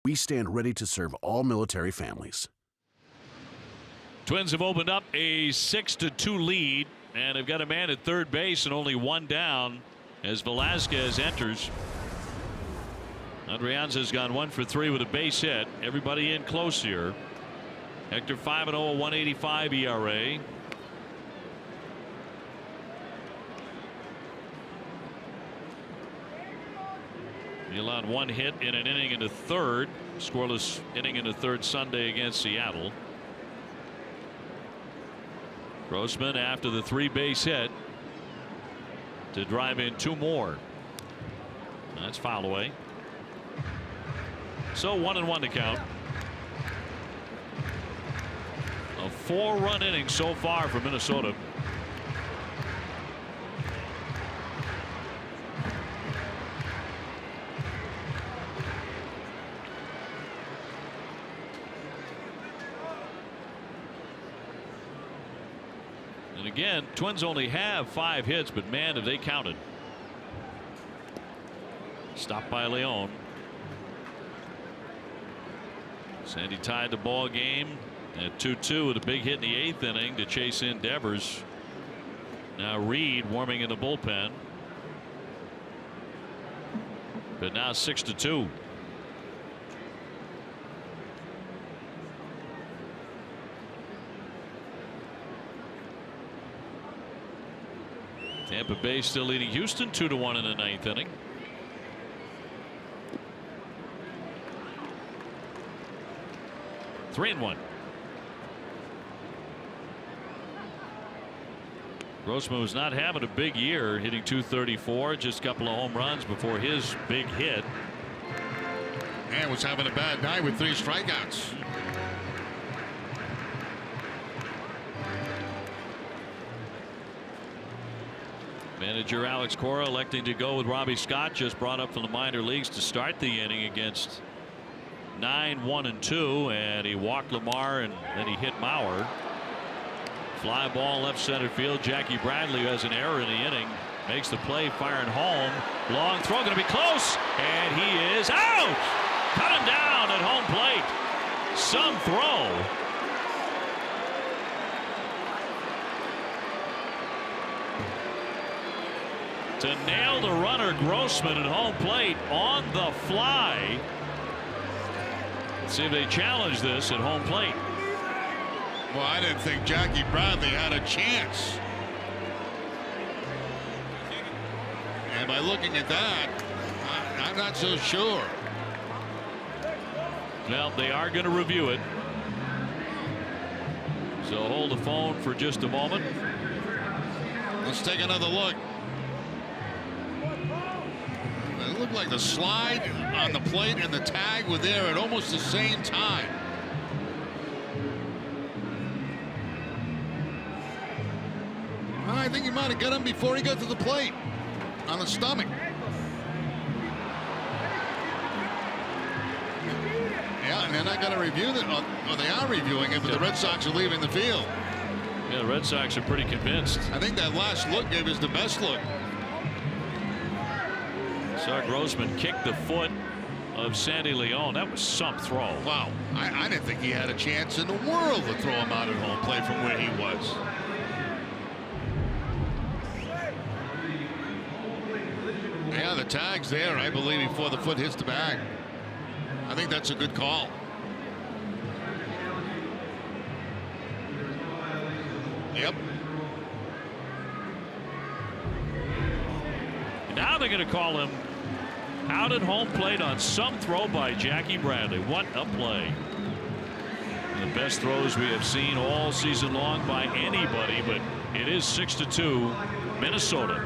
We stand ready to serve all military families. Twins have opened up a 6-2 lead, and they've got a man at third base and only one down as Velasquez enters. Adrianza's gone 1 for 3 with a base hit. Everybody in close here. Hector 5-0, 185 ERA. He allowed 1 hit in an inning in the third. Scoreless inning in the third Sunday against Seattle. Grossman after the 3-base hit to drive in 2 more. That's fouled away. So 1-1 to count. A 4-run inning so far for Minnesota. And again, Twins only have 5 hits, but man, have they counted. Stopped by Leon. Sandy tied the ball game at 2-2 with a big hit in the 8th inning to chase in Devers. Now Reed warming in the bullpen. But now 6-2. Tampa Bay still leading Houston 2-1 in the 9th inning. Three and 1. Grossman was not having a big year, hitting .234, just a couple of home runs before his big hit. And was having a bad night with 3 strikeouts. Manager Alex Cora electing to go with Robbie Scott, just brought up from the minor leagues to start the inning against 9-1-2, and he walked Lamar and then he hit Mauer. Fly ball left center field. Jackie Bradley, who has an error in the inning, makes the play, firing home. Long throw, going to be close, and he is out. Cut him down at home plate. Some throw. To nail the runner Grossman at home plate on the fly. See if they challenge this at home plate. Well, I didn't think Jackie Bradley had a chance. And by looking at that, I'm not so sure. Well, they are going to review it. So hold the phone for just a moment. Let's take another look. It looked like the slide on the plate and the tag were there at almost the same time. I think he might have got him before he got to the plate on the stomach. Yeah, and they're not going to review it. Or they are reviewing it, but the Red Sox are leaving the field. Yeah, the Red Sox are pretty convinced. I think that last look gave us the best look. Saw Grossman kick the foot of Sandy Leon. That was some throw. Wow. I didn't think he had a chance in the world to throw him out at home plate from where he was. Yeah, the tag's there, I believe, before the foot hits the bag. I think that's a good call. Yep. Now they're going to call him out at home plate on some throw by Jackie Bradley. What a play. The best throws we have seen all season long by anybody, but it is 6-2 Minnesota.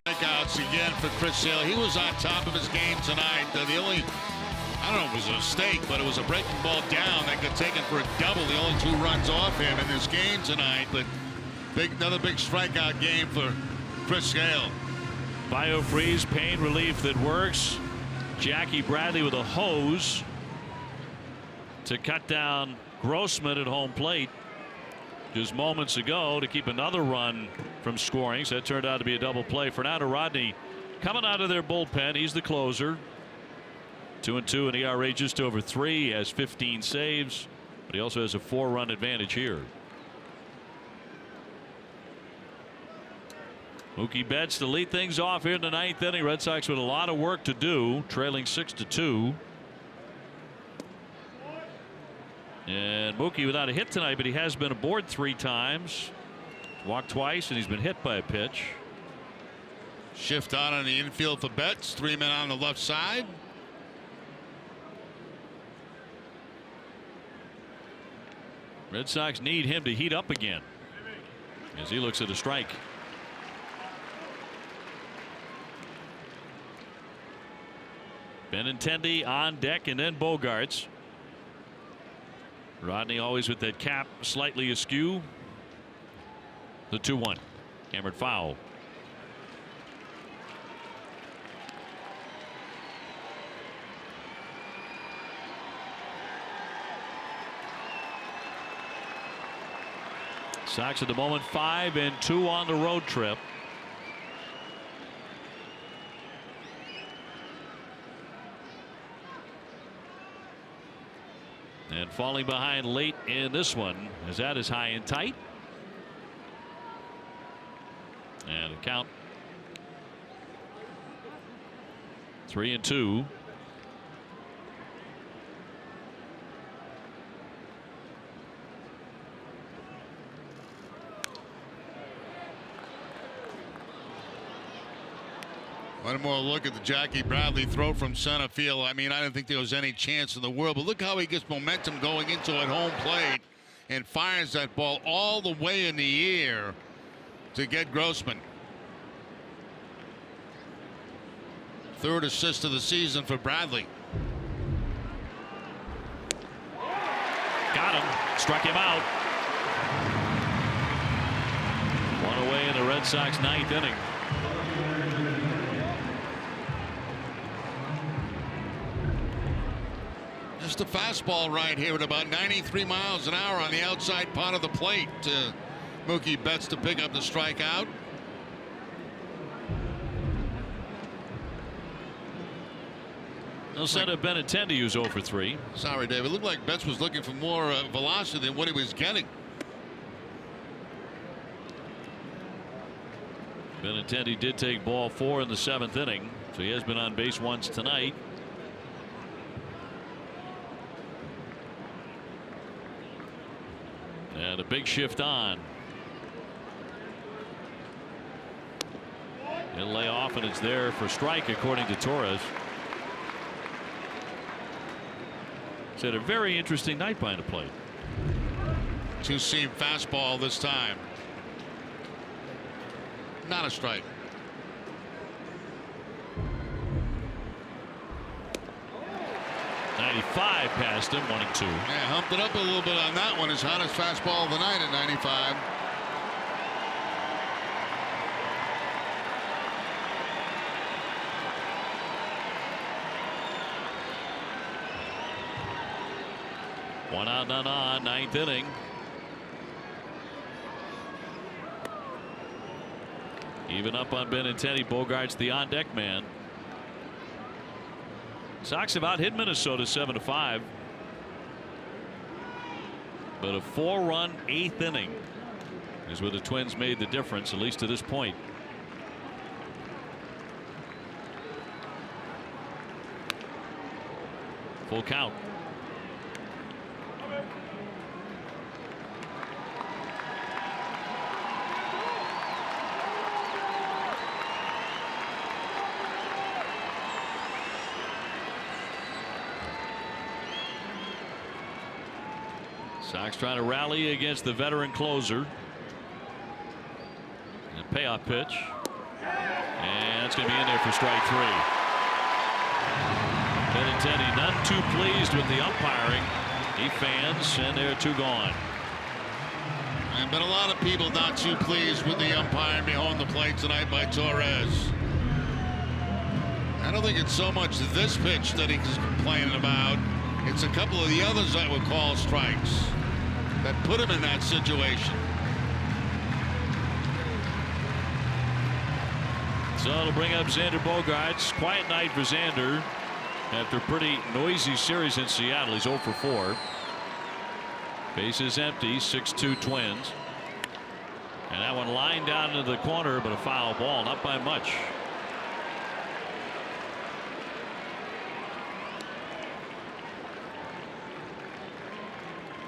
Strikeouts again for Chris Sale. He was on top of his game tonight. The only, I don't know if it was a mistake, but it was a breaking ball down that got taken for a double. The only 2 runs off him in this game tonight. But another big strikeout game for Chris Sale. BioFreeze pain relief that works. Jackie Bradley with a hose to cut down Grossman at home plate just moments ago to keep another run from scoring. So that turned out to be a double play. Fernando Rodney coming out of their bullpen. He's the closer. 2-2 in ERA, just over 3. He has 15 saves, but he also has a 4-run advantage here. Mookie Betts to lead things off here in the 9th inning. Red Sox with a lot of work to do, trailing 6-2. And Mookie without a hit tonight, but he has been aboard 3 times. Walked twice, and he's been hit by a pitch. Shift on the infield for Betts. 3 men on the left side. Red Sox need him to heat up again as he looks at a strike. Benintendi on deck, and then Bogarts. Rodney always with that cap slightly askew. The 2-1. Hammered foul. Sox at the moment 5-2 on the road trip. And falling behind late in this one, as that is high and tight. And a count 3-2. One more look at the Jackie Bradley throw from center field. I mean, I didn't think there was any chance in the world, but look how he gets momentum going into at home plate and fires that ball all the way in the air to get Grossman. Third assist of the season for Bradley. Got him. Struck him out. One away in the Red Sox 9th inning. Just a fastball right here at about 93 miles an hour on the outside part of the plate. Mookie Betts to pick up the strikeout. They'll send a Benintendi, who's 0 for 3. Sorry, David. It looked like Betts was looking for more velocity than what he was getting. Benintendi did take ball 4 in the 7th inning, so he has been on base once tonight. And a big shift on. He'll lay off, and it's there for strike, according to Torres. It's had a very interesting night behind the plate. Two-seam fastball this time. Not a strike. .95 past him, 1-2. Yeah, humped it up a little bit on that one. His hottest fastball of the night at 95. One out, none on, 9th inning. Even up on Benintendi. Bogarts the on deck man. Sox have out hit Minnesota 7-5. But a 4-run 8th inning is where the Twins made the difference, at least to this point. Full count. Sox trying to rally against the veteran closer. And a payoff pitch. And it's going to be in there for strike 3. Benintendi not too pleased with the umpiring. He fans, and there are 2 gone. And been a lot of people not too pleased with the umpiring behind the plate tonight by Torres. I don't think it's so much this pitch that he's complaining about. It's a couple of the others that would call strikes that put him in that situation. So it'll bring up Xander Bogaerts. Quiet night for Xander after a pretty noisy series in Seattle. He's 0 for 4. Bases empty. 6-2 Twins. And that one lined down into the corner, but a foul ball, not by much.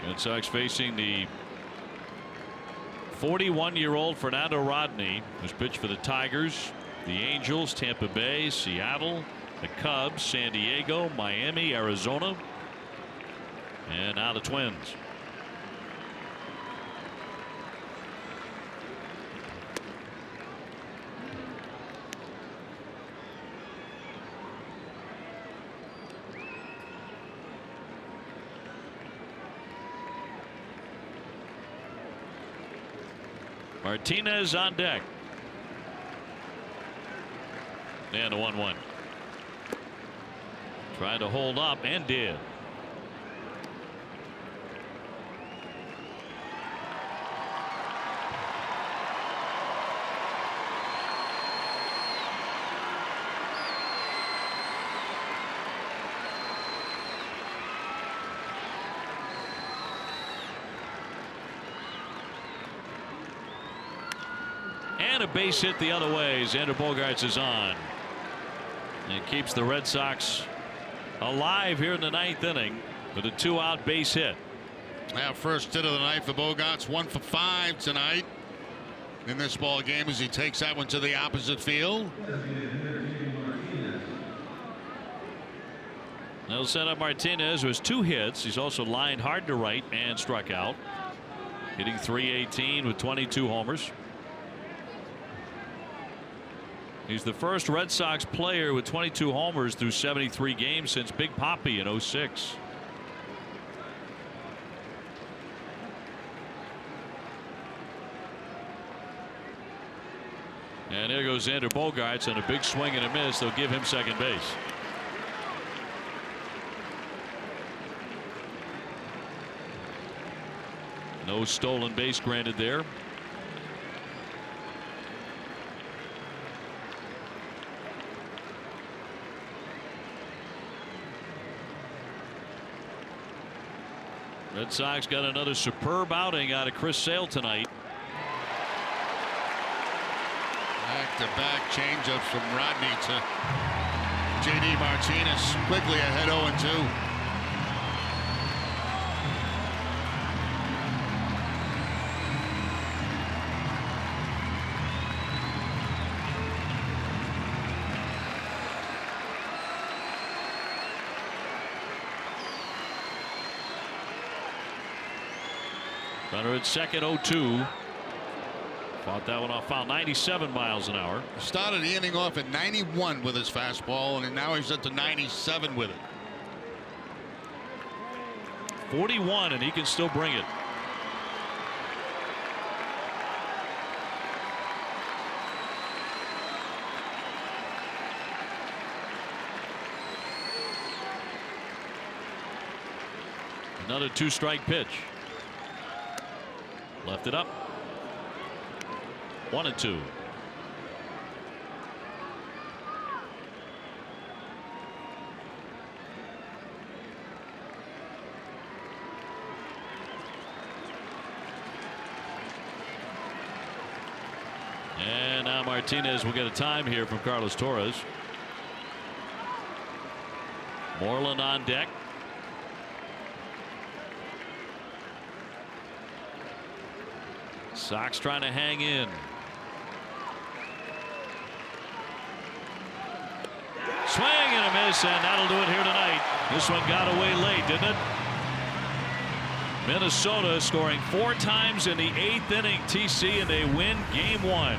Red Sox facing the 41-year-old Fernando Rodney, who's pitched for the Tigers, the Angels, Tampa Bay, Seattle, the Cubs, San Diego, Miami, Arizona, and now the Twins. Martinez on deck. And a 1-1. Trying to hold up and did. And a base hit the other way. Xander Bogaerts is on. And keeps the Red Sox alive here in the 9th inning with a 2-out base hit. Now, first hit of the night for Bogaerts, 1 for 5 tonight in this ball game as he takes that one to the opposite field. They'll set up Martinez, who has 2 hits. He's also lined hard to right and struck out, hitting .318 with 22 homers. He's the first Red Sox player with 22 homers through 73 games since Big Papi in '06. And there goes Xander Bogaerts on a big swing and a miss. They'll give him second base. No stolen base granted there. Red Sox got another superb outing out of Chris Sale tonight. Back-to-back changeups from Rodney to J.D. Martinez. Quickly ahead 0-2. Runner at second, 0-2. Fought that one off foul. 97 miles an hour. Started the inning off at 91 with his fastball, and now he's up to 97 with it. 41, and he can still bring it. Another 2-strike pitch. Left it up. 1-2. And now Martinez will get a time here from Carlos Torres. Moreland on deck. Sox trying to hang in. Swing and a miss, and that'll do it here tonight. This one got away late, didn't it? Minnesota scoring 4 times in the 8th inning, TC, and they win game 1.